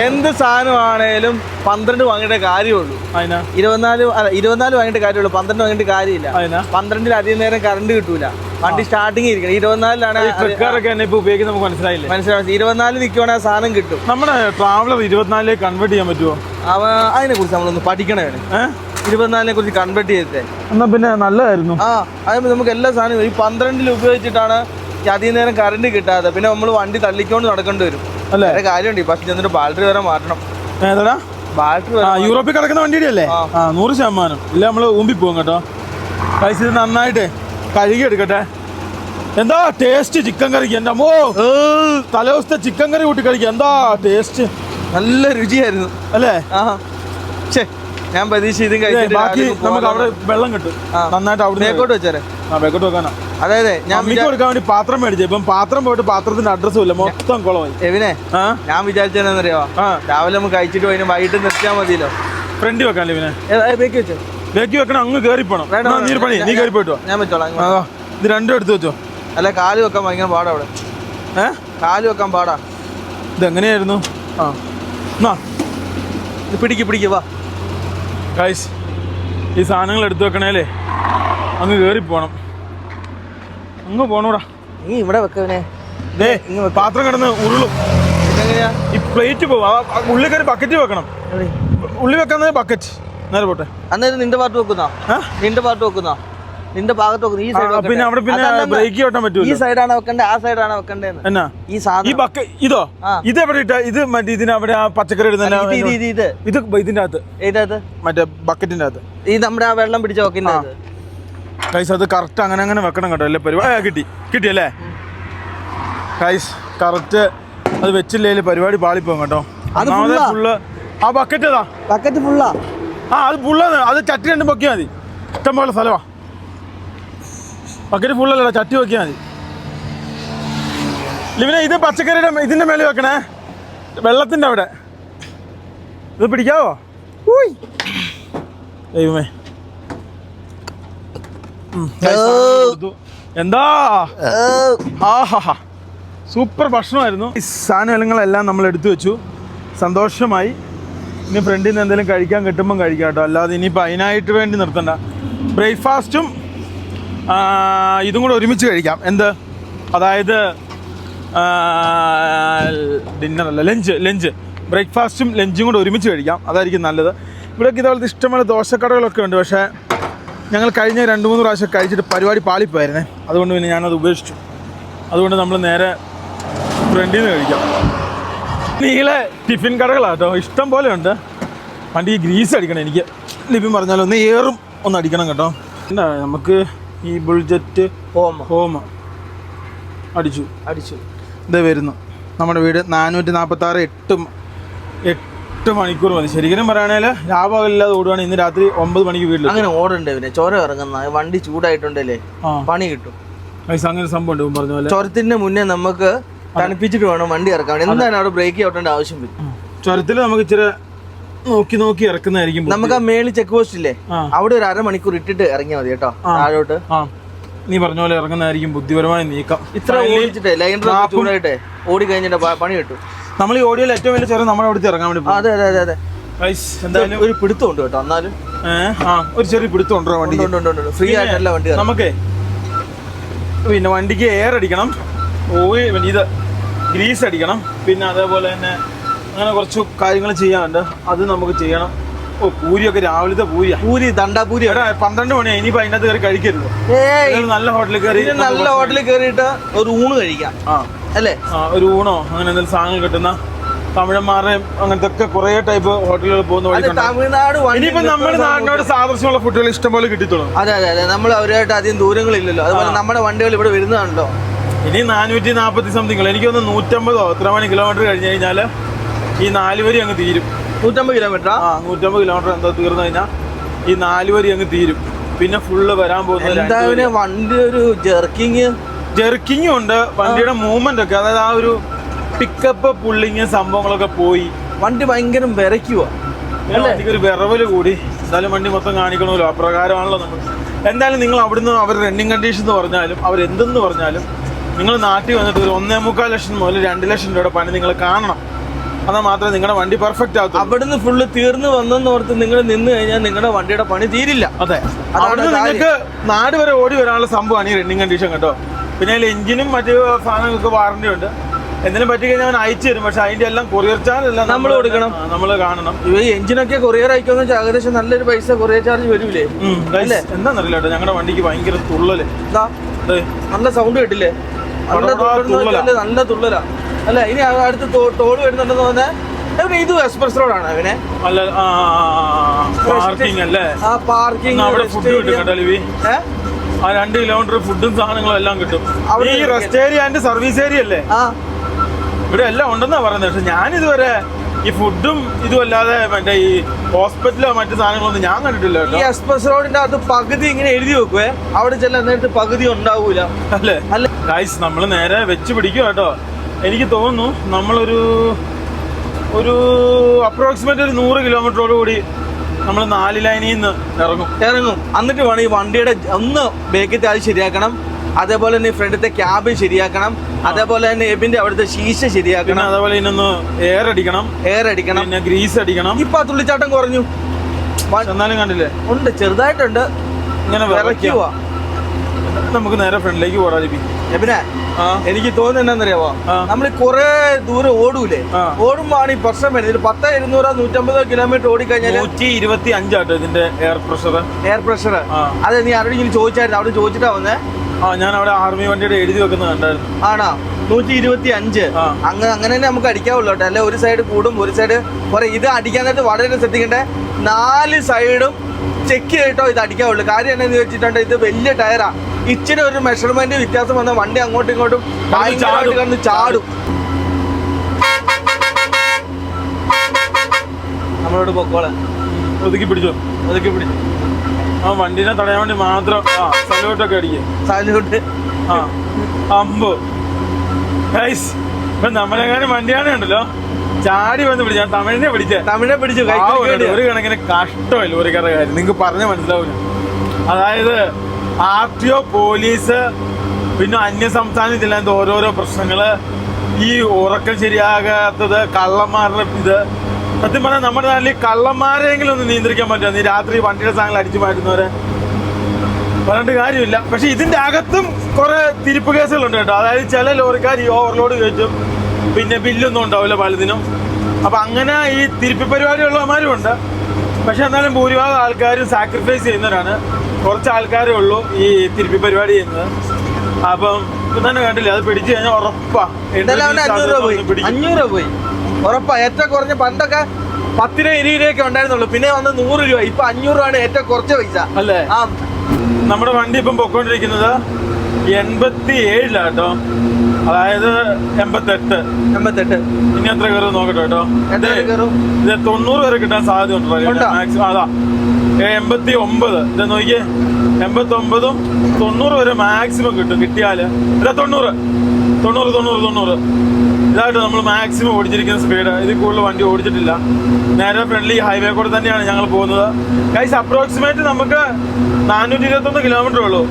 എന്ത് സാധനമാണേലും 12 വാങ്ങിയിട്ടേ കാര്യമുള്ളൂ. 24 വാങ്ങിയിട്ട് കാര്യമുള്ളൂ, 12 വാങ്ങിയിട്ട് കാര്യമില്ല. 12 അധികം നേരം കറണ്ട് കിട്ടൂല. വണ്ടി സ്റ്റാർട്ടിങ് ഇരിക്കണം. 24 മനസ്സിലായി. 24 നിൽക്കുവാണെങ്കിൽ സാധനം കിട്ടും. നമ്മുടെ ട്രാവലർ 24 കൺവേർട്ട് ചെയ്യാൻ പറ്റുമോ? അതിനെ കുറിച്ച് നമ്മളൊന്ന് പഠിക്കണേ. 24 കുറിച്ച് കൺവേർട്ട് ചെയ്തേ എന്നാ പിന്നെ നല്ലതായിരുന്നു. അത് നമുക്ക് എല്ലാ സാധനവും ഈ 12 ഉപയോഗിച്ചിട്ടാണ് അധികം നേരം കറണ്ട് കിട്ടാതെ. പിന്നെ നമ്മൾ വണ്ടി തള്ളിക്കൊണ്ട് നടക്കേണ്ടി വരും അല്ലേ? കാര്യമുണ്ട്. ഈ പക്ഷെ ചെന്നിട്ട് ബാറ്ററി വരെ മാറ്റണം. ബാറ്ററി യൂറോപ്പിൽ കിടക്കുന്ന വണ്ടിയുടെ അല്ലേ? 100%. ഇല്ല നമ്മള് ഊമ്പി പോകും കേട്ടോ. പൈസ ഇത് നന്നായിട്ട് കഴുകി എടുക്കട്ടെ. എന്താ ടേസ്റ്റ് ചിക്കൻ കറിക്ക്! എൻ്റെ അമ്മോ, തലേദിവസത്തെ ചിക്കൻ കറി കൂട്ടി കഴിക്കുക. എന്താ ടേസ്റ്റ്! നല്ല രുചിയായിരുന്നു അല്ലേ? ഞാൻ പ്രതീക്ഷ ഇതും കഴിച്ചിട്ട് ബാക്കി നമുക്ക് അവിടെ വെള്ളം കിട്ടും നന്നായിട്ട്. അവിടെ ബേക്കോട്ട് വെച്ചാലേ ബേക്കോട്ട് വെക്കാനാ. അതായത് ഞാൻ അമ്മയ്ക്ക് കൊടുക്കാൻ വേണ്ടി പാത്രം മേടിച്ചു. ഇപ്പം പാത്രം പോയിട്ട് പാത്രത്തിന്റെ അഡ്രസ്സും ഇല്ല, മൊത്തം കുളമായി. എവിനെ ഞാൻ വിചാരിച്ചെന്നറിയോ, രാവിലെ നമുക്ക് കഴിച്ചിട്ട് പോയി വൈകിട്ട് നിർത്തിയാൽ മതിയല്ലോ. ഫ്രണ്ട് വെക്കാനല്ലേ ഇവനെ? ബേക്കി വെച്ചോ. ബേക്കി വെക്കണം, അങ്ങ് കയറി പോണം. നീ കയറി പോയിട്ടോ. ഞാൻ വെച്ചോളാം. ഇത് രണ്ടും എടുത്ത് വെച്ചോ. അല്ല, കാല് വെക്കാൻ ഭയങ്കര പാടാ അവിടെ. കാല് വെക്കാൻ പാടാ. ഇതെങ്ങനെയായിരുന്നു? പിടിക്ക് വാ ഗൈസ്. ഈ സാധനങ്ങൾ എടുത്തു വെക്കണേലേ അങ്ങ് കയറി പോണം. അങ്ങ് പോണോടാ. നീ ഇവിടെ വെക്കവനെ. പാത്രം കിടന്ന് ഉരുളും. എങ്ങനെയാ ഈ പ്ലേറ്റ് പോവാ? ഉള്ളി കയറി ബക്കറ്റ് വെക്കണം. ഉള്ളി വെക്കാൻ ബക്കറ്റ് നേരെ പോട്ടെ. അന്നേരം നിന്റെ പാർട്ട് വെക്കുന്ന നിന്റെ ഭാഗത്ത് വെക്കുന്ന ഈ സൈഡ്. പിന്നെ അവിടെ പിന്നെ ബ്രേക്ക് ഓട്ടാൻ പറ്റൂല. ഈ സൈഡാണ് വെക്കണ്ടേ ആ സൈഡാണ് വെക്കണ്ടേന്ന്? എന്നാ ഈ സാധനം ഇതോ? ഇത് എവിടെ ഇട്ട? ഇത് മറ്റേ ഇതിനവിടെ ആ പച്ചക്കറി ഇടുന്ന ഇത് ഇതിന്റെ അകത്ത്. ഏതകത്ത്? മറ്റേ ബക്കറ്റിന്റെ അകത്ത്. ഈ നമ്മുടെ ആ വെള്ളം പിടിച്ച വെക്കുന്ന ഗൈസ്. അത് കറക്റ്റ് അങ്ങനെ വെക്കണം കേട്ടോ. അല്ലേ പരിപാടി കിട്ടിയല്ലേ ഗൈസ്? കറക്റ്റ് അത് വെച്ചില്ലേ പരിപാടി പാളിപ്പോകും കേട്ടോ. ഫുള്ള് ആ ബക്കറ്റ് ഏതാ? ബക്കറ്റ് ഫുള്ളാ. അത് ഫുള്ളാണ്. അത് ചട്ടി രണ്ടും പൊക്കിയാൽ മതി. ഇഷ്ടം പോലെ സ്ഥലമാ. ബക്കറ്റ് ഫുള്ളല്ല, ചട്ടി വെക്കിയാൽ മതി. ലിവിനെ ഇത് പച്ചക്കറിയുടെ ഇതിന്റെ മേലെ വെക്കണേ, വെള്ളത്തിന്റെ അവിടെ. ഇത് പിടിക്കാവോ? ദൈവമേ, എന്താ സൂപ്പർ ഭക്ഷണമായിരുന്നു. ഈ സാധനങ്ങളെല്ലാം നമ്മൾ എടുത്തു വെച്ചു. സന്തോഷമായി. ഇനി ഫ്രണ്ടിൽ നിന്ന് എന്തെങ്കിലും കഴിക്കാൻ കിട്ടുമ്പം കഴിക്കാം കേട്ടോ. അല്ലാതെ ഇനിയിപ്പോൾ അതിനായിട്ട് വേണ്ടി നിർത്തണ്ട. ബ്രേക്ക്ഫാസ്റ്റും ഇതും കൂടെ ഒരുമിച്ച് കഴിക്കാം. എന്ത്? അതായത് ഡിന്നറല്ല, ലഞ്ച്. ബ്രേക്ക്ഫാസ്റ്റും ലഞ്ചും കൂടെ ഒരുമിച്ച് കഴിക്കാം. അതായിരിക്കും നല്ലത്. ഇവിടെയൊക്കെ ഇതുപോലത്തെ ഇഷ്ടംപോലെ ദോശക്കടകളൊക്കെ ഉണ്ട്. പക്ഷേ ഞങ്ങൾ കഴിഞ്ഞ 2-3 പ്രാവശ്യം കഴിച്ചിട്ട് പരിപാടി പാളിപ്പോയിരുന്നേ. അതുകൊണ്ട് പിന്നെ ഞാനത് ഉപേക്ഷിച്ചു. അതുകൊണ്ട് നമ്മൾ നേരെ ഫ്രണ്ടിൽ നിന്ന് കഴിക്കാം. നീളെ ടിഫിൻ കടകളാട്ടോ ഇഷ്ടം പോലെ ഉണ്ട്. വണ്ടി ഗ്രീസ് അടിക്കണം എനിക്ക്. ലിപിൻ പറഞ്ഞാലും ഒന്ന് ഏറും ഒന്ന് അടിക്കണം കേട്ടോ. എന്താ നമുക്ക് ഈ ബുൾജെറ്റ് ഹോം അടിച്ചു ഇതേ വരുന്നു. നമ്മുടെ വീട് 446 8 മണിക്കൂർ മതി. ശരിക്കും പറയുകയാണെങ്കിൽ ലാഭമില്ലാതെ ഓടുകയാണ്. ഇന്ന് രാത്രി 9 മണിക്ക് വീട്ടിൽ അങ്ങനെ ഓടണ്ടേ? പിന്നെ ചോര ഇറങ്ങുന്ന വണ്ടി ചൂടായിട്ടുണ്ടല്ലേ പണി കിട്ടും. അങ്ങനെ സംഭവം ഉണ്ട് പറഞ്ഞ പോലെ. ചുരത്തിന്റെ മുന്നേ നമുക്ക് തണുപ്പിച്ചിട്ട് വേണം വണ്ടി ഇറക്കാൻ. എന്തായാലും അവിടെ ബ്രേക്ക് ഔട്ടേണ്ട ആവശ്യം വരും. ചുരത്തിൽ നമുക്ക് ഇച്ചിരി നോക്കി ഇറക്കുന്നതായിരിക്കും. നമുക്ക് ആ മേളിൽ ചെക്ക് പോസ്റ്റ് ഇല്ലേ, അവിടെ ഒരു അരമണിക്കൂർ ഇട്ടിട്ട് ഇറങ്ങിയാൽ മതി കേട്ടോ താഴോട്ട്. നീ പറഞ്ഞ പോലെ ഇറങ്ങുന്നതായിരിക്കും ബുദ്ധിപരമായ നീക്കം. ഇത്ര ഓടിച്ചിട്ടേ ലൈൻ ചൂടായിട്ടെ ഓടി കഴിഞ്ഞിട്ട് പണി കിട്ടും. നമ്മൾ ഈ ഓടിയോയിൽ ഏറ്റവും വലിയ ചുരം നമ്മുടെ അവിടുത്തെ ഇറങ്ങാൻ വേണ്ടി. അതെ എന്തായാലും ഒരു പിടുത്തം ഉണ്ട് കേട്ടോ. എന്നാലും ഒരു ചെറിയ പിടുത്തം ഉണ്ടോ വണ്ടി? ഫ്രീ ആയിട്ടല്ല വണ്ടി. നമുക്കേ പിന്നെ വണ്ടിക്ക് എയർ അടിക്കണം, ഇത് ഗ്രീസ് അടിക്കണം, പിന്നെ അതേപോലെ തന്നെ അങ്ങനെ കുറച്ച് കാര്യങ്ങൾ ചെയ്യാനുണ്ട്. അത് നമുക്ക് ചെയ്യണം. പൂരിയൊക്കെ രാവിലത്തെ പൂരി തണ്ടാപൂരി 12 മണിയായി. ഇനിയിപ്പോ അതിനകത്ത് കയറി കഴിക്കരുത്. നല്ല ഹോട്ടലിൽ കയറിയിട്ട് ഒരു ഊണ് കഴിക്കാം അല്ലേ? ഒരു ഊണോ അങ്ങനെ എന്തെങ്കിലും സാധനങ്ങൾ കിട്ടുന്ന തമിഴന്മാരുടെ അങ്ങനത്തെ ഒക്കെ കുറെ ടൈപ്പ് ഹോട്ടലുകൾ പോകുന്ന വഴി. തമിഴ്നാട് ഇനിയിപ്പോ നമ്മുടെ നാടിനോട് സാദൃശ്യമുള്ള ഫുഡുകൾ ഇഷ്ടംപോലെ കിട്ടിത്തോളും. അതെ നമ്മൾ അവരുമായിട്ട് അധികം ദൂരങ്ങളില്ലല്ലോ. അതുപോലെ നമ്മുടെ വണ്ടികൾ ഇവിടെ വരുന്നതാണല്ലോ. ഇനി 440 സംതിങ്, എനിക്കൊന്ന് 150 എത്ര മണി കിലോമീറ്റർ കഴിഞ്ഞ് കഴിഞ്ഞാല് ഈ 4 വരി അങ്ങ് തീരും. 150 കിലോമീറ്റർ 150 കിലോമീറ്റർ എന്താ തീർന്നു കഴിഞ്ഞാൽ ഈ 4 വരി അങ്ങ് തീരും. പിന്നെ ഫുള്ള് വരാൻ പോകുന്നത് വണ്ടി ഒരു ജെർക്കിങ്ങും ഉണ്ട്. വണ്ടിയുടെ മൂവ്മെന്റ് ഒക്കെ, അതായത് ആ ഒരു പിക്കപ്പ് പുള്ളിങ് സംഭവങ്ങളൊക്കെ പോയി വണ്ടി ഭയങ്കര വിറയ്ക്കുക. വണ്ടിക്ക് ഒരു വിറവല് കൂടി. എന്തായാലും വണ്ടി മൊത്തം കാണിക്കണമല്ലോ, അപ്രകാരമാണല്ലോ നമ്മൾ. എന്തായാലും നിങ്ങൾ അവിടുന്ന് അവർ റണ്ണിങ് കണ്ടീഷൻ എന്ന് പറഞ്ഞാലും അവരെന്തെന്ന് പറഞ്ഞാലും നിങ്ങൾ നാട്ടിൽ വന്നിട്ട് ഒരു 1.25 ലക്ഷം മുതൽ 2 ലക്ഷം രൂപയുടെ പണി നിങ്ങൾ കാണണം. എന്നാൽ മാത്രമേ നിങ്ങളുടെ വണ്ടി പെർഫെക്റ്റ് ആകൂ. അവിടുന്ന് ഫുള്ള് തീർന്നു വന്നെന്ന് ഓർത്ത് നിങ്ങൾ നിന്ന് കഴിഞ്ഞാൽ നിങ്ങളുടെ വണ്ടിയുടെ പണി തീരില്ല. അതെ, അവിടുന്ന് നിങ്ങൾക്ക് നാട് വരെ ഓടി വരാനുള്ള സംഭവമാണ് ഈ റണ്ണിങ് കണ്ടീഷൻ കേട്ടോ. പിന്നെ അതിൽ എഞ്ചിനും മറ്റു സാധനങ്ങൾക്ക് വാറണ്ടി ഉണ്ട്. എന്തിനും പറ്റി കഴിഞ്ഞാൽ അവൻ അയച്ചു തരും. പക്ഷെ അതിന്റെ എല്ലാം കൊറിയർ ചാർജ് എല്ലാം നമ്മൾ കൊടുക്കണം, നമ്മൾ കാണണം. ഈ എഞ്ചിനൊക്കെ കൊറിയർ അയക്കുമെന്ന് വെച്ചാൽ ഏകദേശം നല്ലൊരു പൈസ കൊറിയർ ചാർജ് വരൂലേ? എന്താന്നറിയില്ല കേട്ടോ. ഞങ്ങളുടെ വണ്ടിക്ക് ഭയങ്കര തുള്ളല്, നല്ല സൗണ്ട് കേട്ടില്ലേ? നല്ല തുള്ളലാ അല്ലെ? ഇനി അടുത്ത് തോട് വരുന്നുണ്ടെന്ന് തോന്നുന്നത് ഇത് എക്സ്പ്രസ് റോഡാണ് അവനെ. പാർക്കിംഗ് അവിടെ ഫുഡ് കിട്ടും കേട്ടോ ലിവി. 2 കിലോമീറ്റർ ഫുഡും സാധനങ്ങളും എല്ലാം കിട്ടും. ഈ rest area and service area അല്ലേ? ഇവിടെ എല്ലാം ഉണ്ടെന്നാ പറയുന്നത്. പക്ഷെ ഞാനിതുവരെ ഈ ഫുഡും ഇതും അല്ലാതെ മറ്റേ ഈ ഹോസ്പിറ്റലോ മറ്റു സാധനങ്ങളൊന്നും ഞാൻ കണ്ടിട്ടില്ല കേട്ടോ. ഈ എക്സ്പ്രസ് റോഡിന്റെ അത് പകുതി ഇങ്ങനെ എഴുതി വെക്കുവേ, അവിടെ ചെല്ലാൻ നേരത്തെ പകുതി ഉണ്ടാവൂല അല്ലേ? ഗൈസ് നമ്മൾ നേരെ വെച്ച് പിടിക്കും കേട്ടോ. എനിക്ക് തോന്നുന്നു നമ്മളൊരു അപ്രോക്സിമേറ്റ് ഒരു 100 കിലോമീറ്ററോട് കൂടി നമ്മൾ 4 ലൈനിൽ നിന്ന് ഇറങ്ങും. എന്നിട്ട് വേണം ഈ വണ്ടിയുടെ ഒന്ന് ബേക്കത്തെ അത് ശരിയാക്കണം, അതേപോലെ തന്നെ ഫ്രണ്ടിലത്തെ ക്യാബ് ശരിയാക്കണം, അതേപോലെ തന്നെ എബിന്റെ അവിടുത്തെ ശീശ ശരിയാക്കണം, അതേപോലെ ഇതിനൊന്ന് എയർ അടിക്കണം, പിന്നെ ഗ്രീസ് അടിക്കണം. ഇപ്പൊ ആ തുള്ളിച്ചാട്ടം കുറഞ്ഞു. എന്നാലും കണ്ടില്ലേ ഉണ്ട്, ചെറുതായിട്ടുണ്ട്. ഇങ്ങനെ വിറയ്ക്കുക. നമുക്ക് നേരെ ഫ്രണ്ടിലേക്ക് പോരാതിരിക്കും. എബിനെ എനിക്ക് തോന്നുന്നത് എന്താണെന്നറിയാവോ, നമ്മൾ കുറെ ദൂരം ഓടൂലേ, ഓടുമ്പോഴാണ് ഈ പ്രശ്നം വരുന്നത്. 10, 200, 150 കിലോമീറ്റർ ഓടിക്കഴിഞ്ഞാൽ 125 ആട്ടോ ഇതിന്റെ എയർ പ്രഷർ. അതെ, നീ ആരോടെങ്കിലും ചോദിച്ചായിരുന്നു? അവിടെ ചോദിച്ചിട്ടാ വന്നേ? ഞാൻ അവിടെ ആർമി വണ്ടിയുടെ എഴുതി വെക്കുന്നത് കണ്ടായിരുന്നു. ആണോ? 125. അങ്ങനെ തന്നെ നമുക്ക് അടിക്കാവുള്ളൂ കേട്ടോ. അല്ലെ ഒരു സൈഡ് കൂടും, ഒരു സൈഡ് കുറെ. ഇത് അടിക്കാൻ നേരത്ത് വളരെ ശ്രദ്ധിക്കണ്ടേ, 4 സൈഡും ചെക്ക് ചെയ്തിട്ടോ ഇത് അടിക്കാവുള്ളൂ. കാര്യം എന്നാന്ന് വെച്ചിട്ടുണ്ട്, ഇത് വലിയ ടയറാ. ഇച്ചിരി ഒരു മെഷർമെന്റ് വ്യത്യാസം വന്ന വണ്ടി അങ്ങോട്ടും ഇങ്ങോട്ടും കിടന്ന് ചാടും. നമ്മളോട് പൊക്കോളെ ഒതുക്കി പിടിച്ചു. ആ വണ്ടിനെ തടയാൻ വേണ്ടി മാത്രം സല്യൂട്ടൊക്കെ അടിക്കും. സല്യൂട്ട് അമ്പോ ഗൈസ്. ഇപ്പൊ നമ്മളെങ്ങാനും വണ്ടിയാണെ ഉണ്ടല്ലോ ചാടി വന്ന് പിടിച്ചു. തമിഴിനെ പിടിച്ചു. ഒരു കണക്കിന് കഷ്ടമല്ല ഒരു കാര്യം, നിങ്ങൾക്ക് പറഞ്ഞ മനസ്സിലാവില്ല. അതായത് RTO, പോലീസ്, പിന്നെ അന്യ സംസ്ഥാനത്തില്ലാത്ത ഓരോരോ പ്രശ്നങ്ങള്, ഈ ഉറക്കം ശരിയാകാത്തത്, കള്ളന്മാരുടെ ഇത്. സത്യം പറഞ്ഞാൽ നമ്മുടെ നാട്ടിൽ കള്ളന്മാരെങ്കിലും ഒന്ന് നിയന്ത്രിക്കാൻ പറ്റുമോ? നീ രാത്രി വണ്ടിയുടെ സാധനങ്ങൾ അടിച്ചു മാറ്റുന്നവരെ പറഞ്ഞിട്ട് കാര്യമില്ല. പക്ഷെ ഇതിന്റെ അകത്തും കുറെ തിരിപ്പ് കേസുകളുണ്ട് കേട്ടോ. അതായത് ചില ലോറിക്കാർ ഈ ഓവർലോഡ് കഴിച്ചും പിന്നെ ബില്ലൊന്നും ഉണ്ടാവില്ല പലതിനും. അപ്പൊ അങ്ങനെ ഈ തിരിപ്പി പരിപാടിയുള്ളവന്മാരും ഉണ്ട്. പക്ഷെ എന്നാലും ഭൂരിഭാഗം ആൾക്കാരും സാക്രിഫൈസ് ചെയ്യുന്നവരാണ്. കുറച്ച് ആൾക്കാരേ ഉള്ളൂ ഈ തിരിപ്പി പരിപാടി ചെയ്യുന്നത്. അപ്പം ഇപ്പൊ തന്നെ കണ്ടില്ലേ, അത് പിടിച്ചു കഴിഞ്ഞാൽ ഉറപ്പാ 500 രൂപ പോയി. ഉറപ്പാ. ഏറ്റവും കുറഞ്ഞ പണ്ടൊക്കെ 10 രൂപ 20 രൂപയൊക്കെ ഉണ്ടായിരുന്നുള്ളൂ, പിന്നെ വന്ന് 100 രൂപ, ഇപ്പൊ 500 രൂപയാണ് ഏറ്റവും കുറച്ച പൈസ അല്ലേ? ആ, നമ്മുടെ വണ്ടി ഇപ്പം പൊക്കോണ്ടിരിക്കുന്നത് 87 അതായത് 88. ഇനി എത്ര കയറും നോക്കട്ടെ കേട്ടോ. ഇത് 90 വരെ കിട്ടാൻ സാധ്യത ഉണ്ടോ മാക്സിമം? അതാ 89. ഇത് നോക്കിയേ, 89ഉം 90 വരെ മാക്സിമം കിട്ടും. കിട്ടിയാല് ഇതാ 90. ഇതായിട്ട് നമ്മൾ മാക്സിമം ഓടിച്ചിരിക്കുന്ന സ്പീഡ്. ഇതിൽ കൂടുതൽ വണ്ടി ഓടിച്ചിട്ടില്ല. നേരെ ഫ്രണ്ട്ലി ഹൈവേ കൂടെ തന്നെയാണ് ഞങ്ങൾ പോകുന്നത്. ഗൈസ് അപ്രോക്സിമേറ്റ് നമുക്ക് 421 കിലോമീറ്റർ ഉള്ളൂ.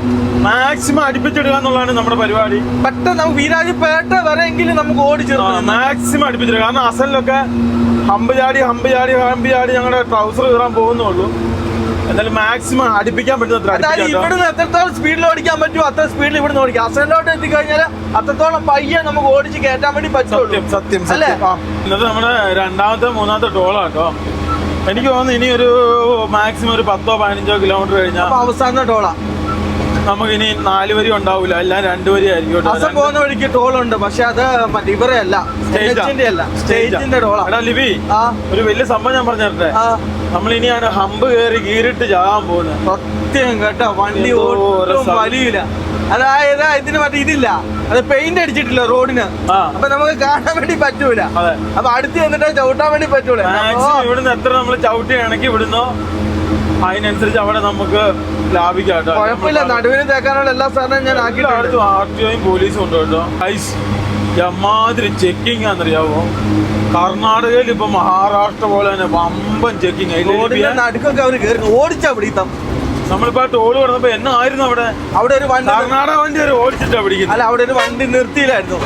മാക്സിമം അടുപ്പിച്ചിടുക എന്നുള്ളതാണ് നമ്മുടെ പരിപാടി. പെട്ടെന്ന് നമുക്ക് വീരാജ്പേട്ട വരെയെങ്കിലും നമുക്ക് ഓടിച്ചിടാം. മാക്സിമം അടുപ്പിച്ചിടുക. കാരണം അസലിലൊക്കെ ഹമ്പ് ചാടി ഞങ്ങളുടെ ട്രൗസർ കയറാൻ പോകുന്നുള്ളൂ. എന്നാലും മാക്സിമം അടുപ്പിക്കാൻ പറ്റുന്ന ഇവിടുന്ന് എത്രത്തോളം സ്പീഡിൽ ഓടിക്കാൻ പറ്റുമോ അത്ര സ്പീഡിൽ ഇവിടുന്ന് ഓടിക്കാം. അസലിലോട്ട് എത്തിക്കഴിഞ്ഞാൽ അത്രത്തോളം പയ്യെ നമുക്ക് ഓടിച്ച് കയറ്റാൻ വേണ്ടി പറ്റും. സത്യം അല്ലേ? ഇന്നത്തെ നമ്മുടെ 2ാമത്തെ 3ാമത്തെ ടോളാട്ടോ. എനിക്ക് തോന്നുന്നു ഇനി ഒരു മാക്സിമം ഒരു 10-15 കിലോമീറ്റർ കഴിഞ്ഞാൽ അവസാന ടോളാ. നമുക്കിനി 4 വരി ഉണ്ടാവില്ല, എല്ലാം 2 വരി ആയിരിക്കും. അസം പോകുന്ന വഴിക്ക് ടോളുണ്ട്, പക്ഷെ അത് ഇവരെ അല്ല, സ്റ്റേജിന്റെ ടോളാ. എടാ ലിബി, ഒരു വലിയ സംഭവം ഞാൻ പറഞ്ഞു തരട്ടെ. നമ്മളിനിയാണ് ഹമ്പ് കയറി ഗീറിട്ട് ചാകാൻ പോകുന്നത്. സത്യം കേട്ടോ, വണ്ടി ഒട്ടും വലിയില്ല. അതായത് ഇതിന് മറ്റേ ഇതില്ല, അത് പെയിന്റ് അടിച്ചിട്ടില്ല റോഡിന്. അപ്പൊ നമുക്ക് കാണാൻ വേണ്ടി പറ്റൂല. അപ്പൊ അടുത്ത് വന്നിട്ട് ചവിട്ടാൻ വേണ്ടി പറ്റൂല. ഇവിടുന്ന് എത്ര നമ്മൾ ചവിട്ടി ഇണക്കി വിടുന്നോ അതിനനുസരിച്ച് അവിടെ നമുക്ക് ലാഭിക്കാം. കുഴപ്പമില്ല, നടുവിന് തേക്കാനുള്ള എല്ലാ സാധനവും ഞാൻ ആക്കി. ആർടിഒയും പോലീസും ഉണ്ട് കേട്ടോ. എമാതിരി ചെക്കിങ് ആണെന്നറിയാവോ? കർണാടകയിൽ ഇപ്പൊ മഹാരാഷ്ട്ര പോലെ തന്നെ വമ്പൻ ചെക്കിങ്. നടുക്കൊക്കെ അവര് കയറി ഓടിച്ചാ പിടിത്തം. നമ്മളിപ്പോ ടോള് കിടന്നപ്പോ എന്നായിരുന്നു അവിടെ ഒരു വണ്ടി, കർണാടക വണ്ടി വരെ ഓടിച്ചിട്ടാ പിടിക്കുന്നത്. അല്ല, അവിടെ ഒരു വണ്ടി നിർത്തിയില്ലായിരുന്നു.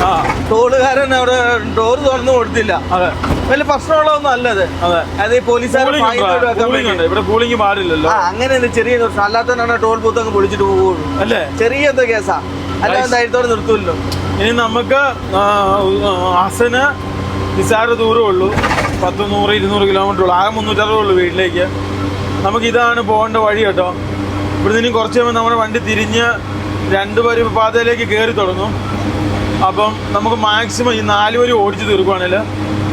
ടോളുകാരൻ അവിടെ ഡോറ് തുറന്നു കൊടുത്തില്ല. അതെ, വലിയ പ്രശ്നമുള്ളതൊന്നും അല്ലത്. അതെ, പോലീസുകാർ ഇവിടെ കൂളിംഗ് പാടില്ലല്ലോ. അങ്ങനെ ചെറിയ അല്ലാത്തവനാണ് ടോൾ ബൂത്ത് അങ്ങ് പൊളിച്ചിട്ട് പോകുള്ളൂ അല്ലേ? ചെറിയ എന്തോ കേസാ, അല്ല ധൈര്യത്തോടെ നിർത്തൂല്ലോ. ഇനി നമുക്ക് ഹസന് നിസാര ദൂരമേ ഉള്ളൂ, 100-200 കിലോമീറ്റർ ഉള്ളൂ. ആകെ 360 ഉള്ളൂ വീട്ടിലേക്ക്. നമുക്ക് ഇതാണ് പോകേണ്ട വഴി കേട്ടോ. ഇവിടുന്ന് ഇനി കുറച്ച് കഴിയുമ്പോൾ നമ്മുടെ വണ്ടി തിരിഞ്ഞ് 2 വരി പാതയിലേക്ക് കയറി തുടങ്ങും. അപ്പം നമുക്ക് മാക്സിമം ഈ 4 വരി ഓടിച്ച് തീർക്കുവാണെങ്കിൽ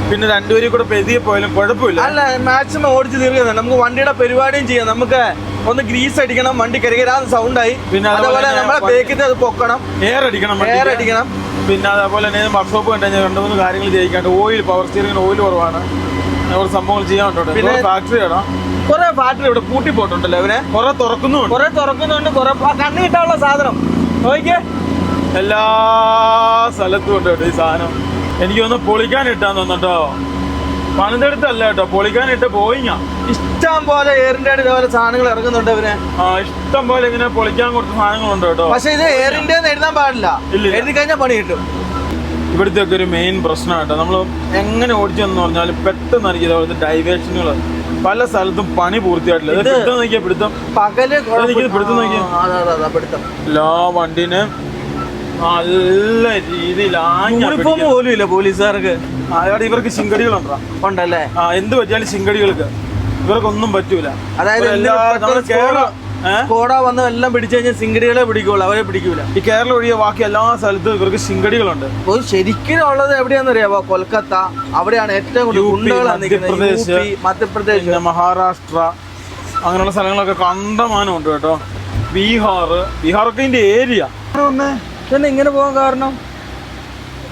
പിന്നെ 2 വരി കൂടെ പെതിയെ പോയാലും കുഴപ്പമില്ല. അല്ല, മാക്സിമം ഓടിച്ച് തീർക്കുന്നത് നമുക്ക് വണ്ടിയുടെ പരിപാടിയും ചെയ്യാം. നമുക്ക് ഒന്ന് ഗ്രീസ് അടിക്കണം, വണ്ടി കരകരാന്ന് സൗണ്ടായി. പിന്നെ അതുപോലെ നമ്മളെ ബ്രേക്കിന്റെ അത് പൊക്കണം, എയർ അടിക്കണം. പിന്നെ അതേപോലെ തന്നെ വർക്ക്ഷോപ്പ് കണ്ടുകഴിഞ്ഞാൽ 2-3 കാര്യങ്ങൾ ചെയ്യിക്കാണ്ട്. ഓയിൽ, പവർ സ്റ്റിയറിംഗിന് ഓയിൽ കുറവാണ്. കുറച്ച് സംഭവങ്ങൾ ചെയ്യാൻ പറ്റും. പിന്നെ ഫാക്ടറിയാണോ, കുറെ ഫാക്ടറി ഇവിടെ പൂട്ടി പോയിട്ടുണ്ടല്ലോ. അവരെ കുറെ തുറക്കുന്നുണ്ട്. കുറെ കണ്ണു കിട്ടാനുള്ള സാധനം നോക്കിയേ എല്ലാ സ്ഥലത്തും ഉണ്ട് കേട്ടോ ഈ സാധനം. എനിക്ക് ഒന്ന് പൊളിക്കാൻ ഇട്ടാന്ന് തോന്നുട്ടോ. പണിതെടുത്തല്ല കേട്ടോ, പൊളിക്കാൻ ഇട്ട് പോയിങ്ങ. ഇഷ്ടം പോലെ എയർ ഇന്ത്യ ഇതേപോലെ സാധനങ്ങൾ ഇറങ്ങുന്നുണ്ട് അവര്. ഇഷ്ടം പോലെ ഇങ്ങനെ പൊളിക്കാൻ കൊടുത്ത സാധനങ്ങളുണ്ട് കേട്ടോ. പക്ഷെ ഇത് എയർ ഇന്ത്യ എഴുതാൻ പാടില്ല, എഴുതി കഴിഞ്ഞാൽ പണി കിട്ടും. ഇവിടുത്തെ ഒക്കെ ഒരു മെയിൻ പ്രശ്നം കേട്ടോ. നമ്മൾ എങ്ങനെ ഓടിച്ചെന്ന് പറഞ്ഞാൽ പെട്ടെന്ന് അറിയില്ല ഡൈവേഷനുകൾ പല സ്ഥലത്തും പണി പൂർത്തിയായിട്ടില്ല. പിടുത്തം നോക്കിയാ പിടുത്തം പകല് പിടുത്തം നോക്കിയാ എല്ലാ വണ്ടിന് നല്ല രീതിയിൽ യൂണിഫോം പോലും ഇല്ല പോലീസുകാർക്ക്. അവിടെ ഇവർക്ക് ശിങ്കടികളുണ്ടോ? ഉണ്ടല്ലേ? എന്ത് പറ്റിയാലും ശിങ്കടികൾക്ക് ഇവർക്കൊന്നും പറ്റൂല. അതായത് കോട വന്ന് എല്ലാം പിടിച്ചു കഴിഞ്ഞാൽ സിംഗടികളെ പിടിക്കുള്ളൂ, അവരെ പിടിക്കൂല. ഈ കേരളം ഒഴികെ ബാക്കി എല്ലാ സ്ഥലത്തും ഇവർക്ക് ശിങ്കടികളുണ്ട്. ശരിക്കും ഉള്ളത് എവിടെയാണെന്നറിയാമോ? കൊൽക്കത്ത, അവിടെയാണ് ഏറ്റവും കൂടുതൽ. മധ്യപ്രദേശ്, മഹാരാഷ്ട്ര അങ്ങനെയുള്ള സ്ഥലങ്ങളൊക്കെ കണ്ടമാനം ഉണ്ട് കേട്ടോ. ബീഹാറൊക്കെ ഇതിന്റെ ഏരിയ. പിന്നെ ഇങ്ങനെ പോകാൻ കാരണം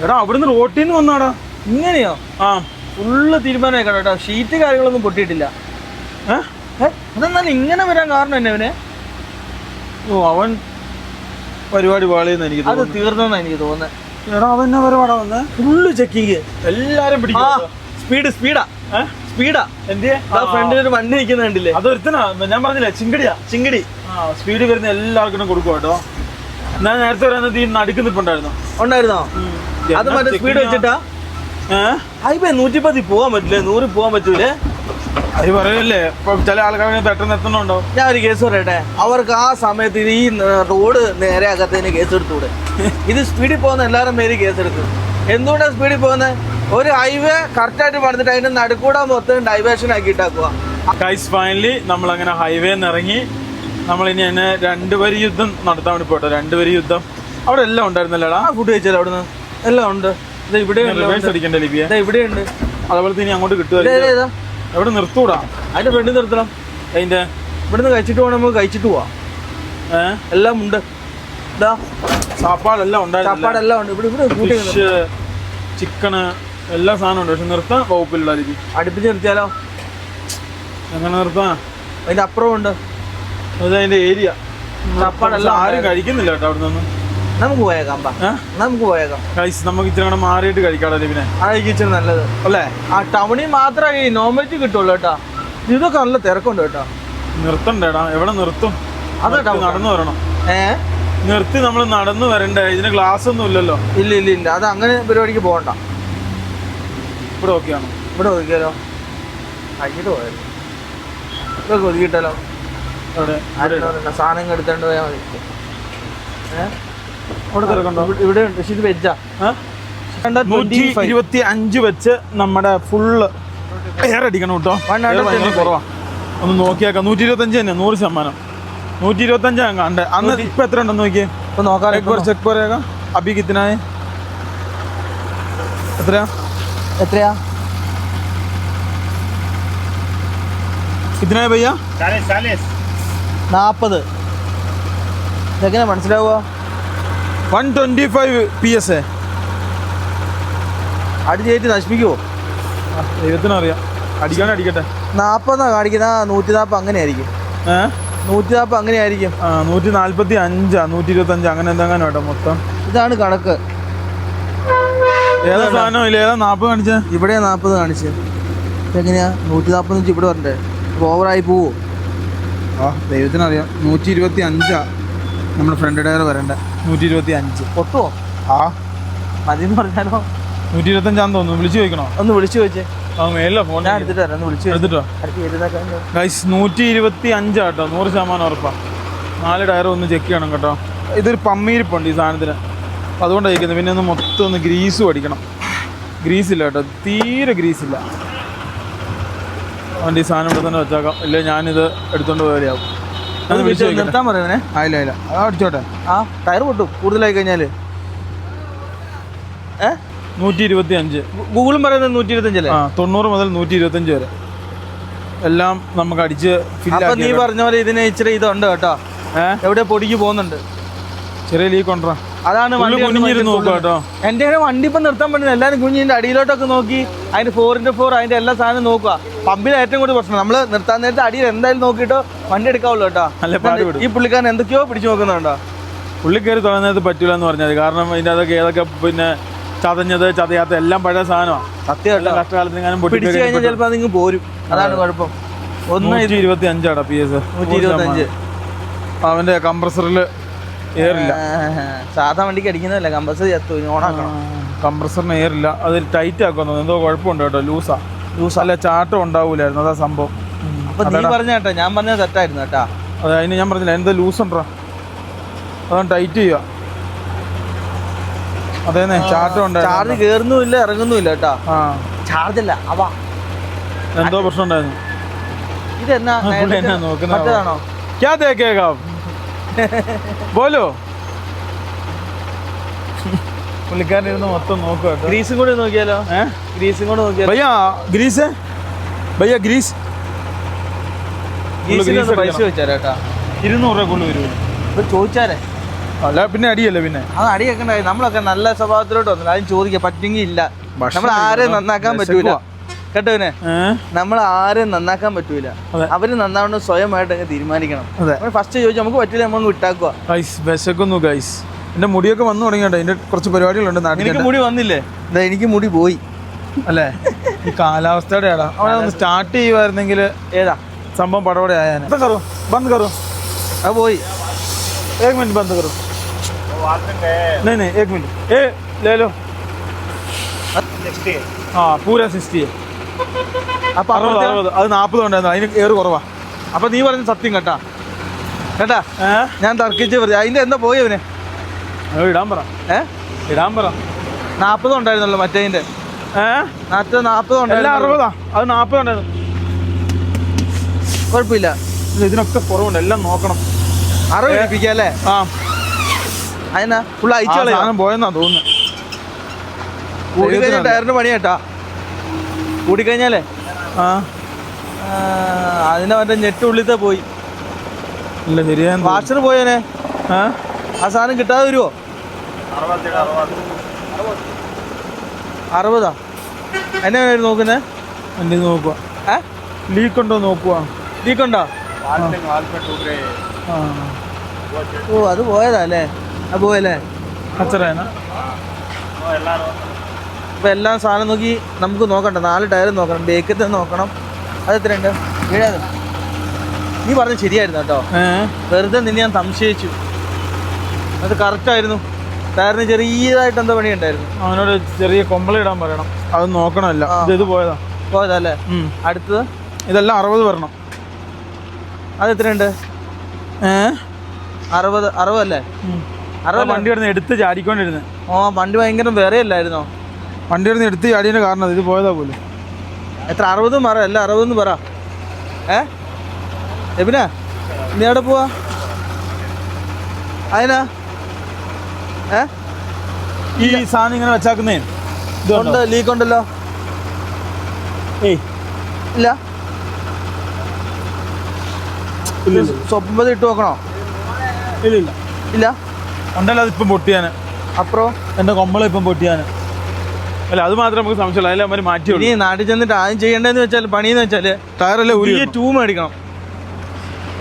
എടാ അവിടുന്ന് റോട്ടിൽ നിന്ന് വന്നാടാ. ഇങ്ങനെയോ? ഫുള്ള് തീരുമാനമായി കേട്ടോ. ഷീറ്റ് കാര്യങ്ങളൊന്നും പൊട്ടിയിട്ടില്ല. അതെന്നാലും ഇങ്ങനെ വരാൻ കാരണം തന്നെ അവനെ. അവൻ പരിപാടി പാളിയെന്ന് എനിക്ക് അത് തീർന്നെന്നാ എനിക്ക് തോന്നുന്നത്. എടാ അവൻ പരിപാടാ വന്ന് ഫുള്ള് ചെക്കിങ്, എല്ലാരും സ്പീഡാ ഫ്രണ്ടിലൊരു വണ്ടി നിൽക്കുന്ന കണ്ടില്ലേ? അതൊരുത്തനാ ഞാൻ പറഞ്ഞില്ലേ, ചിങ്കടി സ്പീഡ് വരുന്ന എല്ലാവർക്കും കൊടുക്കും കേട്ടോ. ഞാൻ നേരത്തെ പറയുന്നത് ഈ നടുക്ക് നിൽപ്പുണ്ടായിരുന്നോ? അത് മറ്റേ സ്പീഡ് വെച്ചിട്ടാ. 110 പോവാൻ പറ്റില്ലേ? 100 പോവാൻ പറ്റൂലേ? അത് പറയല്ലേ, ഇപ്പൊ ചില ആൾക്കാരെ പെട്ടെന്ന് എത്തണുണ്ടോ? ഞാൻ ഒരു കേസ് പറയട്ടെ, അവർക്ക് ആ സമയത്ത് ഈ റോഡ് നേരെ അകത്തതിന് കേസ് എടുത്തൂടെ? ഇത് സ്പീഡിൽ പോകുന്ന എല്ലാവരും പേര് കേസെടുക്കും. എന്തുകൊണ്ടാണ് സ്പീഡിൽ പോകുന്നത്? ഒരു ഹൈവേ കറക്റ്റായിട്ട് പറഞ്ഞിട്ട് അതിന്റെ നടുക്കൂടെ മൊത്തം ഡൈവേഷൻ ആക്കിയിട്ടാക്കുക. ഫൈനലി നമ്മളങ്ങനെ ഹൈവേന്ന് ഇറങ്ങി. നമ്മളിനി തന്നെ 2 വരി യുദ്ധം നടത്താൻ വേണ്ടി പോട്ടോ. 2 വരി യുദ്ധം അവിടെ എല്ലാം ഉണ്ടായിരുന്നല്ലേടാ? ഫുഡ് കഴിച്ചാലോ? അവിടുന്ന് എല്ലാം ഉണ്ട്. ഇവിടെ അടിക്കണ്ടേ ലിബിയ? ഇവിടെയുണ്ട്. അതേപോലെ തന്നെ അങ്ങോട്ട് കിട്ടുക. ഏതാ എവിടെ നിർത്തൂടാ? അതിന്റെ ഫ്രണ്ടിൽ നിർത്തണം. അതിന്റെ ഇവിടുന്ന് കഴിച്ചിട്ട് പോകണം, നമുക്ക് കഴിച്ചിട്ട് പോവാം. എല്ലാം ഉണ്ട്, സാപ്പാടെല്ലാം ഉണ്ടായിരുന്നു. സാപ്പാടെല്ലാം ഉണ്ട്. ഇവിടെ ഫിഷ്, ചിക്കന്, എല്ലാ സാധനവും ഉണ്ട്. പക്ഷെ നിർത്താൻ വകുപ്പില്ലായിരിക്കും. അടുപ്പിച്ച് നിർത്തിയാലോ? എങ്ങനെ നിർത്താൻ? അതിന്റെ അപ്പുറം ഉണ്ട്, അത് അതിന്റെ ഏരിയ. സാപ്പാടെല്ലാം ആരും കഴിക്കുന്നില്ല കേട്ടോ അവിടെ നിന്ന്. നമുക്ക് പോയേക്കാം, നമുക്ക് പോയേക്കാം. നമുക്ക് ഇച്ചിരി കൂടെ മാറിയിട്ട് കഴിക്കാടോ പിന്നെ. അതായിരിക്കും ഇച്ചിരി നല്ലത് അല്ലേ? ആ ടൗണിൽ മാത്രമേ ഈ നോൺ വെജ് കിട്ടുള്ളൂ കേട്ടോ. ഇതൊക്കെ നല്ല തിരക്കുണ്ട് കേട്ടോ. നിർത്തണ്ടേടാ, എവിടെ നിർത്തും? അതാ നടന്നു വരണം. നിർത്തി നമ്മൾ നടന്നു വരണ്ടേ? ഇതിന് ഗ്ലാസ് ഒന്നും ഇല്ലല്ലോ. ഇല്ല ഇല്ല ഇല്ല, അത് അങ്ങനെ പരിപാടിക്ക് പോകണ്ട. ഇവിടെ ഓക്കെയാണോ? ഇവിടെ ഒതുക്കിയാലോ? കഴിച്ചിട്ട് പോയാലോ? ഇതൊക്കെ ഒതുക്കിയിട്ടാലോ? സാധനങ്ങൾ എടുത്തോണ്ട് പോയാൽ മതി. അവിടെ തിരക്കുണ്ടോ? ഇവിടെ ഉണ്ട്. പക്ഷെ ഇത് വെജാ. 125 വെച്ച് നമ്മുടെ ഫുള്ള് എയർ അടിക്കണം കേട്ടോ. കുറവാ, ഒന്ന് നോക്കിയാക്കാം. 125 തന്നെ, 100%. 125 കണ്ടേ അന്ന്. ഇപ്പൊ എത്ര ഉണ്ടെന്ന് നോക്കിയേ. ഇപ്പൊ നോക്കാം, ചെക്ക് പറയാ. അഭി കിത്തനായ എത്രയാ? എത്രയാ? കിത്തനായ ഭയ്യ? 40. ഇതെങ്ങനെ മനസ്സിലാവുക? 125 PS. അടി ചെയ്തിട്ട് നശിപ്പിക്കുവോ? ദൈവത്തിനറിയാം. അടിക്കാനേ അടിക്കട്ടെ. 40 കാണിക്കുന്ന 140 അങ്ങനെ ആയിരിക്കും. 140 അങ്ങനെ ആയിരിക്കും. 145, 125 അങ്ങനെ എന്തെങ്കിലും കേട്ടോ മൊത്തം. ഇതാണ് കണക്ക്. ഏതാ സാധനം? ഇല്ല, ഏതാ 40 കാണിച്ചേ? ഇവിടെ 40 കാണിച്ച്. എങ്ങനെയാ 140 വെച്ച് ഇവിടെ വരണ്ടേ? ഓവറായി പോവോ? ദൈവത്തിനറിയാം. 125 നമ്മുടെ ഫ്രണ്ട് ടയർ വരണ്ട. 125 പൊട്ടുവോ? മതിന്ന് പറഞ്ഞാലോ? 125 തോന്നുന്നു. വിളിച്ചു ചോദിക്കണോ? ഒന്ന് വിളിച്ചു ചോദിച്ചേ. മേലോ ഫോൺ ഞാൻ എടുത്തിട്ട് വരാം. ഒന്ന് വിളിച്ചു എടുത്തിട്ടോ. 125 കേട്ടോ, 100% ഉറപ്പാ. 4 ടയർ ഒന്ന് ചെക്ക് ചെയ്യണം കേട്ടോ. ഇതൊരു പമ്മീരിപ്പുണ്ട് ഈ സാധനത്തിന്, അതുകൊണ്ടാണ് ഇരിക്കുന്നത്. പിന്നെ ഒന്ന് മൊത്തം ഒന്ന് ഗ്രീസും അടിക്കണം. ഗ്രീസില്ല കേട്ടോ, തീരെ ഗ്രീസില്ല. അതുകൊണ്ട് ഈ സാധനം ഇവിടെ തന്നെ വെച്ചേക്കാം. ഇല്ല ഞാനിത് എടുത്തോണ്ട് പോയാലാവും. നിർത്താൻ പറയുന്നേ. ആയില്ല ഇല്ല, അതാ അടിച്ചോട്ടെ. ടയർ പൊട്ടും കൂടുതലായി കഴിഞ്ഞാൽ. 125. ഗൂഗിളും പറയുന്നത് 125 അല്ലേ? 90 മുതൽ 125 വരെ എല്ലാം നമുക്ക് അടിച്ച്. അപ്പൊ നീ പറഞ്ഞ പോലെ ഇതിന് ഇച്ചിരി ഇതുണ്ട് കേട്ടോ. എവിടെ പൊടിക്ക് പോകുന്നുണ്ട്, ചെറിയ ലീക്ക് കൊണ്ടാ. അതാണ് നോക്കുക കേട്ടോ. എന്റെ വണ്ടി ഇപ്പം നിർത്താൻ പറ്റുന്നത്. എല്ലാവരും കുഞ്ഞിന്റെ അടിയിലോട്ടൊക്കെ നോക്കി അതിന്റെ 4x4 അതിന്റെ എല്ലാ സാധനം നോക്കുക. പമ്പിൽ ഏറ്റവും കൂടുതൽ പ്രശ്നം. നമ്മള് നിർത്താൻ നേരത്തെ അടിയിൽ എന്തായാലും നോക്കിയിട്ടോ വണ്ടി എടുക്കാവുള്ളൂ കേട്ടോ. ഈ പുള്ളിക്കാരൻ എന്തൊക്കെയോ പിടിച്ചു നോക്കുന്നുണ്ടോ? പുള്ളി കയറി തുടങ്ങുന്നത് പറ്റൂല എന്ന് പറഞ്ഞത്. കാരണം ഇതിന്റെ അതൊക്കെ ഏതൊക്കെ പിന്നെ ചതഞ്ഞത് ചതയാത്ത എല്ലാം പഴയ സാധനമാണ്. സത്യം കഷ്ടകാലത്തിനെങ്ങാനും പിടിച്ചു കഴിഞ്ഞാൽ ചിലപ്പോൾ അതിങ്ങ് പോരും. അതാണ് കുഴപ്പം. 125 PS. 125. അവന്റെ കംപ്രസറിൽ എയറില്ല. സാധാ വണ്ടിക്ക് അടിക്കുന്നതല്ല, കംപ്രസർ ഓണാക്കണം. കംപ്രസറിന് എയറില്ല. അത് ടൈറ്റ് ആക്കുന്നു. എന്തോ കുഴപ്പമുണ്ട് കേട്ടോ. ലൂസാ അല്ല, ചാട്ടം ഉണ്ടാവൂലായിരുന്നു. അതാ സംഭവം. അപ്പൊ നീ പറഞ്ഞ കേട്ടോ, ഞാൻ പറഞ്ഞത് തെറ്റായിരുന്നു കേട്ടാ. അതെ, അതിന് ഞാൻ പറഞ്ഞില്ല. എന്താ ലൂസ് ഉണ്ടോ, അതാണ് ടൈറ്റ് ചെയ്യുക. അതേന്നെ, ചാട്ടം ഉണ്ട്. ചാർജ് കേറുന്നുമില്ല ഇറങ്ങുന്നുമില്ല കേട്ടാ. ചാർജ് അല്ല, അവ എന്തോ പ്രശ്നം ഉണ്ടായിരുന്നു. ഇതെന്നാ മറ്റേതാണോ? ക്യാ ദേഖേഗാ ബോലോ? പുള്ളിക്കാരൻ ഇരുന്ന് മൊത്തം നോക്കുക. ഗ്രീസും കൂടെ നോക്കിയാലോ? ഗ്രീസും കൂടെ നോക്കിയാലോ? ഭയ്യ ഗ്രീസ്, ഭയ്യ ഗ്രീസ്. പൈസ വെച്ചാലേട്ടാ. 200 രൂപ കൊണ്ട് വരുമോ? ഇപ്പൊ ചോദിച്ചാലേ. അല്ല പിന്നെ അടിയല്ലേ. പിന്നെ അത് അടിയൊക്കെ ഉണ്ടായി. നമ്മളൊക്കെ നല്ല സ്വഭാവത്തിലോട്ട് വന്നില്ല. അതിന് ചോദിക്കാം പറ്റുമെങ്കിൽ ഇല്ല. നമ്മൾ ആരെയും നന്നാക്കാൻ പറ്റൂല കേട്ടോ. നമ്മൾ ആരെയും നന്നാക്കാൻ പറ്റൂല. അവര് നന്നാവണം സ്വയമായിട്ട് അങ്ങ് തീരുമാനിക്കണം. ഫസ്റ്റ് ചോദിച്ചാൽ നമുക്ക് പറ്റില്ല, നമ്മൾ വിട്ടാക്കുക. വിശക്കുന്നു ഗൈസ്. എന്റെ മുടിയൊക്കെ വന്നു തുടങ്ങിയോട്ടെ. എന്റെ കുറച്ച് പരിപാടികളുണ്ട് നാട്ടിൽ. എനിക്ക് മുടി വന്നില്ലേ? എനിക്ക് മുടി പോയി അല്ലേ? ഈ കാലാവസ്ഥയുടെ ആടാ. അവിടെ ഒന്ന് സ്റ്റാർട്ട് ചെയ്യുമായിരുന്നെങ്കിൽ ഏതാ സംഭവം പടപടെ ആയാനെ. ബന്ദ് കറോ. അത് പോയി. 1 मिनट बंद करो. नहीं 1 मिनट. ए ले लो. 60. हाँ पूरा 60 है. അപ്പൊ 60 അത് 40 ഉണ്ടായിരുന്നു. അതിന് എയർ കുറവാ. അപ്പൊ നീ പറഞ്ഞ സത്യം കേട്ടാ. ഞാൻ തർക്കിച്ച് പറഞ്ഞു. അതിന്റെ എന്താ പോയി അവന്? ഇടാൻ പറ. ഇടാൻ പറ. 40 ഉണ്ടായിരുന്നല്ലോ മറ്റേതിന്റെ. 40 ഉണ്ടായിരുന്നു. 60. അത് 40 ഉണ്ടായിരുന്നു. കുഴപ്പമില്ല. ഇതിനൊക്കെ കുറവുണ്ട്. എല്ലാം നോക്കണം. 60 ഇടിപ്പിക്കല്ലേ? അതിനാ ഫുൾ അയച്ചു പോയെന്നാ തോന്നുന്നു. ടയറിന് പണി കേട്ടാ. കൂടിക്കഴിഞ്ഞാലേ ആ അതിനെ മറ്റേ ഞെട്ടുള്ളിത്തെ പോയി. ഇല്ല ശരിയാ. വാഷർ പോയേനെ. ആ സാധനം കിട്ടാതെ വരുമോ? 60 എന്നെ നോക്കുന്നേ? എൻ്റെ നോക്കുക. ലീക്ക് ഉണ്ടോ നോക്കുക. ലീക്ക് ഉണ്ടോ? ആ ഓ അത് പോയതാ അല്ലേ? അത് പോയല്ലേ? കച്ചറേന. അപ്പം എല്ലാം സാധനം നോക്കി നമുക്ക് നോക്കണ്ട. 4 ടയർ നോക്കണം, ബേക്കത്തെ നോക്കണം. അത് എത്രയുണ്ട്? 7. നീ പറഞ്ഞത് ശരിയായിരുന്നു കേട്ടോ. വെറുതെ നിന്നെ ഞാൻ സംശയിച്ചു. അത് കറക്റ്റായിരുന്നു. ടയറിന് ചെറിയതായിട്ട് എന്താ പണി ഉണ്ടായിരുന്നു. അവനോട് ചെറിയ കൊമ്പളിടാൻ പറയണം. അത് നോക്കണമല്ല. ഇത് പോയതല്ലേ? അടുത്തത് ഇതെല്ലാം 60 വരണം. അത് എത്രയുണ്ട്? 60 അല്ലേ? 60 വണ്ടി കിടന്ന് എടുത്ത് ചാടിക്കൊണ്ടിരുന്നത്. വണ്ടി ഭയങ്കര വേറെ അല്ലായിരുന്നോ? വണ്ടി കിടന്ന് എടുത്ത് ചാടിയതിൻ്റെ കാരണം ഇത് പോയതാ പോലും. എത്ര? 60 പറ. അല്ല 60 പറ. എബിനാ നീ എവിടെ പോവാ? അതിനാ ഈ സാധനം ഇങ്ങനെ വെച്ചാക്കുന്നേ ഉണ്ട്. ലീക്ക് ഉണ്ടല്ലോ. ഏയ് ഇല്ല. സ്വപ്നം ഇട്ട് നോക്കണോ? ഇല്ല ഇല്ല ഉണ്ടല്ലോ. അതിപ്പം പൊട്ടിയാന്. അപ്പുറോ എൻ്റെ കൊമ്പള ഇപ്പം പൊട്ടിയാന്. അല്ല അത് മാത്രമേ നമുക്ക് സംശയമുള്ളൂ. അതിൽ അവർ മാറ്റി. ഇനി നാട്ടിൽ ചെന്നിട്ട് ആദ്യം ചെയ്യേണ്ടതെന്ന് വെച്ചാൽ പണിയെന്ന് വെച്ചാൽ ടയറല്ലേ പുതിയ ട്യൂബ് മേടിക്കണം.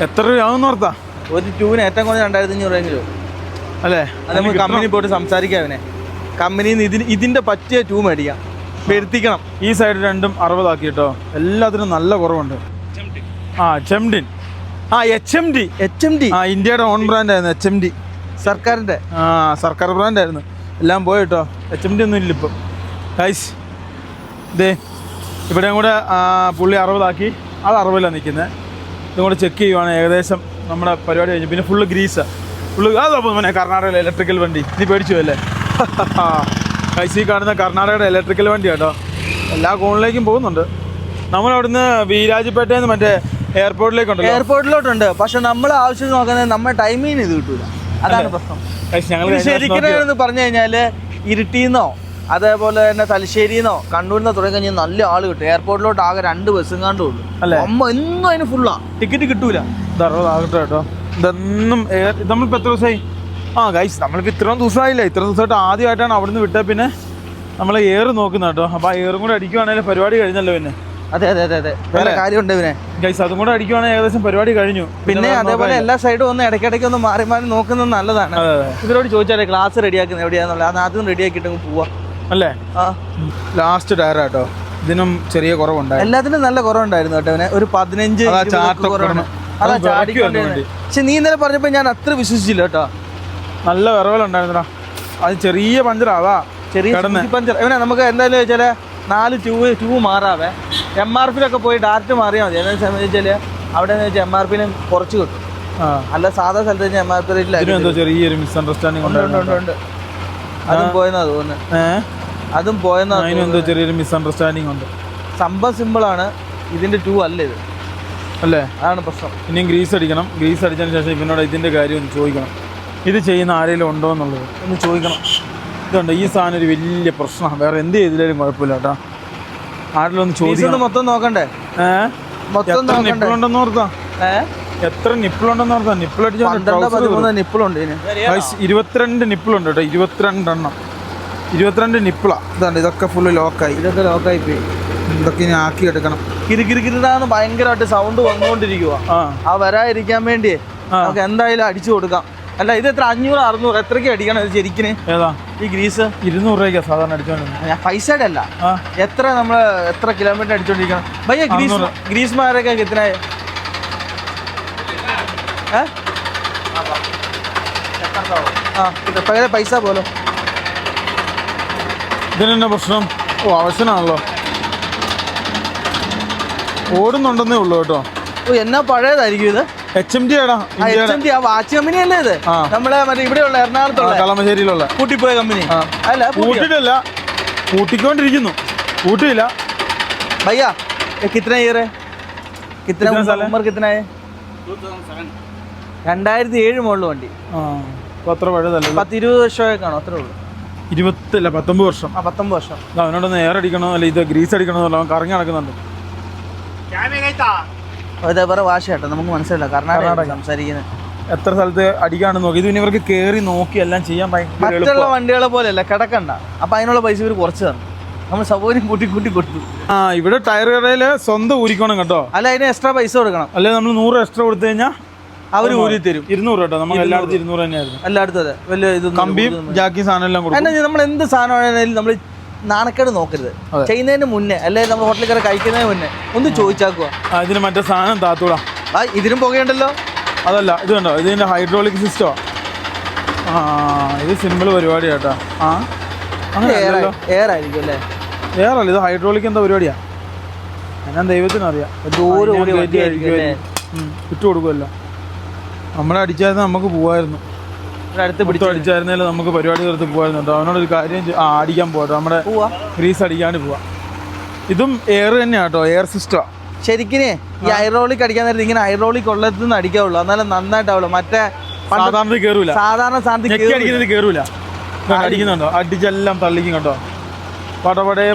എത്ര രൂപയാവുന്ന ഓർത്താ? ഒരു ട്യൂബിന് ഏറ്റവും കുറഞ്ഞ 2500 രൂപയെങ്കിലും അല്ലേ? അത് നമുക്ക് കമ്പനി പോയിട്ട് സംസാരിക്കാം. അവനെ കമ്പനിയിൽ നിന്ന് ഇതിൻ്റെ പറ്റിയ ട്യൂബ് മേടിക്കാം, വരുത്തിക്കണം. ഈ സൈഡ് രണ്ടും 60 ആക്കി കേട്ടോ. എല്ലാത്തിനും നല്ല കുറവുണ്ട്. ചെംഡിൻ. HMD. ഇന്ത്യയുടെ ഓൺ ബ്രാൻഡായിരുന്നു HMD. സർക്കാരിൻ്റെ സർക്കാർ ബ്രാൻഡായിരുന്നു. എല്ലാം പോയി കേട്ടോ. HMD ഒന്നും ഇല്ല ഇപ്പം. ഗൈസ് ഇതേ ഇവിടെയും കൂടെ പുള്ളി 60 ആക്കി. അത് 60ലാണ് നിൽക്കുന്നത്. ഇതും കൂടെ ചെക്ക് ചെയ്യുവാണ്. ഏകദേശം നമ്മുടെ പരിപാടി കഴിഞ്ഞു. പിന്നെ ഫുള്ള് ഗ്രീസ്. ഫുള്ള് അതപ്പോൾ പിന്നെ കർണാടകയിലെ ഇലക്ട്രിക്കൽ വണ്ടി. നീ പേടിച്ചു അല്ലേ? ഗൈസ് ഈ കാണുന്ന കർണാടകയുടെ ഇലക്ട്രിക്കൽ വണ്ടി കേട്ടോ. എല്ലാ കോണിലേക്കും പോകുന്നുണ്ട്. നമ്മളവിടുന്ന് വീരാജ്പേട്ടയിൽ നിന്ന് മറ്റേ എയർപോർട്ടിലോട്ടുണ്ട്. പക്ഷെ നമ്മൾ ആവശ്യം നോക്കുന്നത് നമ്മുടെ ടൈമിന് ഇത് കിട്ടൂല. അതാണ് പ്രശ്നം. ശരിക്കും പറഞ്ഞു കഴിഞ്ഞാൽ ഇരിട്ടിന്നോ അതേപോലെ തന്നെ തലശ്ശേരിന്നോ കണ്ണൂരിന്നോ തുടങ്ങി കഴിഞ്ഞാൽ നല്ല ആൾ കിട്ടും. എയർപോർട്ടിലോട്ട് ആകെ 2 ബസ്സും കണ്ടു ഉള്ളൂ. അമ്മ എന്നും അതിന് ഫുള്ളാ. ടിക്കറ്റ് കിട്ടൂല. 60 ആകട്ടെ കേട്ടോ. ഇതൊന്നും നമ്മളിപ്പോൾ എത്ര ദിവസമായി? ഗൈസ് നമ്മളിപ്പോൾ ഇത്രയും ദിവസമായില്ല. ഇത്ര ദിവസമായിട്ട് ആദ്യമായിട്ടാണ് അവിടുന്ന് വിട്ടത്. പിന്നെ നമ്മൾ എയർ നോക്കുന്നത് കേട്ടോ. അപ്പോൾ ആ എയറും കൂടെ അടിക്കുവാണെങ്കിൽ പരിപാടി കഴിഞ്ഞല്ലോ. പിന്നെ അതെ വേറെ കാര്യമുണ്ട് ഇവനെ. ഗൈസ് അതും കൂടെ അടിക്കുവാണെങ്കിൽ ഏകദേശം പരിപാടി കഴിഞ്ഞു. പിന്നെ അതേപോലെ എല്ലാ സൈഡും ഒന്ന് ഇടയ്ക്കിടയ്ക്ക് ഒന്ന് മാറി നോക്കുന്നത് നല്ലതാണ്. ഇവരോട് ചോദിച്ചാലേ ക്ലാസ് റെഡിയാക്കുന്നത് എവിടെയാണെന്നുള്ളത്. അത് ആദ്യം റെഡിയാക്കിയിട്ട് പോവാ അല്ലേ? ലാസ്റ്റ് ടയർ കേട്ടോ. ഇതിനും ചെറിയ കുറവുണ്ടായിരുന്നു. എല്ലാത്തിനും നല്ല കുറവുണ്ടായിരുന്നു കേട്ടോ. അവനെ ഒരു 15 പക്ഷെ നീ ഇന്നലെ പറഞ്ഞപ്പോൾ ഞാൻ അത്ര വിശ്വസിച്ചില്ല കേട്ടോ. നല്ല വിറവലുണ്ടായിരുന്നടാ. അത് ചെറിയ പഞ്ചറാ. ചെറിയ പഞ്ചർ. ഇവനെ നമുക്ക് എന്തായാലും വെച്ചാൽ 4 ട്യൂബ് മാറാവേ. MRPയിലൊക്കെ പോയി ഡയറക്റ്റ് മാറിയാൽ മതി. എന്താണെന്ന് സംബന്ധിച്ചാൽ അവിടെ നിന്ന് വെച്ചാൽ MRPയിലും കുറച്ച് കിട്ടും. അല്ല സാധാ സ്ഥലത്ത് വെച്ചാൽ MRP റേറ്റിൽ ചെറിയൊരു മിസ്അണ്ടർസ്റ്റാൻഡിങ് ഉണ്ട്. അതും പോയെന്നാ തോന്നുന്നത്. അതിനെന്തോ ചെറിയൊരു മിസ്അണ്ടർസ്റ്റാൻഡിങ് ഉണ്ട്. സംഭവം സിമ്പിളാണ്. ഇതിൻ്റെ ട്യൂബ് അല്ല ഇത് അല്ലേ? അതാണ് പ്രശ്നം. ഇനിയും ഗ്രീസ് അടിക്കണം. ഗ്രീസ് അടിച്ചതിന് ശേഷം ഇവനോട് ഇതിൻ്റെ കാര്യം ഒന്ന് ചോദിക്കണം. ഇത് ചെയ്യുന്ന ആരെങ്കിലും ഉണ്ടോ എന്നുള്ളത് ഒന്ന് ചോദിക്കണം. ഇതുണ്ട് ഈ സാധനം ഒരു വലിയ പ്രശ്നമാണ്. വേറെ എന്ത് ചെയ്തില്ലേലും കുഴപ്പമില്ല കേട്ടോ. ആരിലൊന്ന് ചോദിക്കണം. മൊത്തം നോക്കണ്ടേ? എത്ര നിപ്പിളുണ്ടെന്ന് ഓർത്താ? എത്ര നിപ്പിളുണ്ടെന്ന് ഓർത്താ? നിപ്പിളടിച്ച നിപ്പിളുണ്ട്. 22 നിപ്പിളുണ്ട് കേട്ടോ. 22 എണ്ണം. 22 നിപ്പിളാ. ഇതുണ്ട്. ഇതൊക്കെ ഫുള്ള് ലോക്കായി. ലോക്കായി പോയി. ഇതൊക്കെ ഇനി ആക്കി എടുക്കണം. കിരികിരിക്കിരിടാന്ന് ഭയങ്കരമായിട്ട് സൗണ്ട് വന്നുകൊണ്ടിരിക്കുക. ആ വരാതിരിക്കാൻ വേണ്ടി നമുക്ക് എന്തായാലും അടിച്ചു കൊടുക്കാം. അല്ല ഇത് എത്ര? 500 600 എത്രയ്ക്ക് അടിക്കണം ഇത് ശരിക്കിന്? ഏതാ ഈ ഗ്രീസ്? 200 രൂപയ്ക്കാണ് സാധാരണ അടിച്ചോണ്ടിരുന്നത്. പൈസയുടെ അല്ല, എത്ര നമ്മൾ എത്ര കിലോമീറ്റർ അടിച്ചോണ്ടിരിക്കണം ഭയ്യ? ഗ്രീസ് മാരൊക്കെ കിത്തനായ പൈസ പോലോ. ഇതിനെന്നാ പ്രശ്നം? ആവശ്യമാണല്ലോ. ഓടുന്നുണ്ടെന്നേ ഉള്ളൂ കേട്ടോ. എന്നാ പഴയതായിരിക്കും ഇത്. HMD ആടാ. വാച്ച് കമ്പനി അല്ലേ ഇത്? നമ്മളെ മറ്റേ ഇവിടെയുള്ള എറണാകുളത്തുള്ള കളമശ്ശേരിയിലുള്ള പൂട്ടിപ്പോയ കമ്പനി അല്ല? പൂട്ടിട്ടല്ല, പൂട്ടിക്കൊണ്ടിരിക്കുന്നു. പൂട്ടിയില്ല ഭയ്യ. കിतना ईयर है? कितना उम्र कितना है? 2007 മുകളിൽ വണ്ടി. അത്ര പഴയതല്ല. 10-20 വർഷമൊക്കെ കാണും. അത്രേ ഉള്ളൂ. 19 വർഷം. 19 വർഷം. അവനോടൊന്ന് എയർ അടിക്കണോ അല്ല ഇത് ഗ്രീസ് അടിക്കണോ എന്നല്ല, അവൻ കറങ്ങി നടക്കുന്നുണ്ട്. വേറെ ഭാഷ കേട്ടോ, നമുക്ക് മനസ്സിലായില്ല. കർണാടക സംസാരിക്കുന്നത്. എത്ര സ്ഥലത്ത് അടിക്കാണ്ട് നോക്കി. ഇത് പിന്നെ ഇവർക്ക് കയറി നോക്കി എല്ലാം ചെയ്യാൻ ഭയങ്കര മറ്റുള്ള വണ്ടികളെ പോലെയല്ല, കിടക്കണ്ട. അപ്പം അതിനുള്ള പൈസ ഇവർ കുറച്ച് തന്നു, നമ്മൾ സൗകര്യം കൂട്ടി കൊടുത്തു. ഇവിടെ ടയർ കടയിൽ സ്വന്തം ഊരിക്കണം കേട്ടോ, അല്ല അതിന് എക്സ്ട്രാ പൈസ കൊടുക്കണം. അല്ലെ നമ്മൾ 100 എക്സ്ട്രാ കൊടുത്തു കഴിഞ്ഞാൽ അവർ ഊരി തരും. 200 കേട്ടോ, നമ്മൾ എല്ലായിടത്തും 200 തന്നെയായിരുന്നു. എല്ലായിടത്തും അതെ. വലിയ ഇത് കമ്പിയും ജാക്കി സാധനം എല്ലാം കൊടുക്കും. എന്നാൽ നമ്മൾ എന്ത് സാധനമാണെങ്കിലും നമ്മൾ നാണക്കേട് നോക്കരുത്. ചെയ്യുന്നതിന് മുന്നേ അല്ലെങ്കിൽ നമ്മൾ ഹോട്ടലിൽ കയറി കഴിക്കുന്നതിന് മുന്നേ ഒന്ന് ചോദിച്ചാക്കുക. ഇതിന് മറ്റേ സാധനം താത്തൂടാ. ഇതിനും പുകയുണ്ടല്ലോ. അതല്ല ഇത് കണ്ടോ, ഇതിൻ്റെ ഹൈഡ്രോളിക് സിസ്റ്റമാണ്. ഇത് സിമ്പിൾ പരിപാടി കേട്ടോ. അങ്ങനെ എയർ ആയിരിക്കും അല്ലേ? എയർ അല്ല, ഇത് ഹൈഡ്രോളിക് എന്താ പരിപാടിയാണ്, ഞാൻ ദൈവത്തിനറിയാം. ഇട്ട് കൊടുക്കുമല്ലോ. നമ്മളെ അടിച്ചായിരുന്നു നമുക്ക് പോവായിരുന്നു, അടുത്ത് പിടിച്ച് അടിച്ചായിരുന്നേലും നമുക്ക് പരിപാടി തീർത്ത് പോകായിരുന്നു കേട്ടോ. അവനോടൊരു കാര്യം അടിക്കാൻ പോകട്ടോ, നമ്മുടെ ഗ്രീസ് അടിക്കാണ്ട് പോവാം. ഇതും എയർ തന്നെയാണ് കേട്ടോ, എയർ സിസ്റ്റമാണ് ശരിക്കിനെ. ഈ ഹൈഡ്രോളിക് അടിക്കാൻ നേരത്തെ ഇങ്ങനെ ഹൈഡ്രോളിക് ഉള്ളതിൽ നിന്ന് അടിക്കാവുള്ളൂ, എന്നാലും നന്നായിട്ടാവുള്ളൂ. മറ്റേ സാധാരണ കയറൂല, സാധാരണ സാധനത്തിൽ അടിക്കുന്നത് കയറൂല. അടിക്കുന്നുണ്ടോ, അടിച്ചെല്ലാം തള്ളിക്കും കേട്ടോ. പടപടേ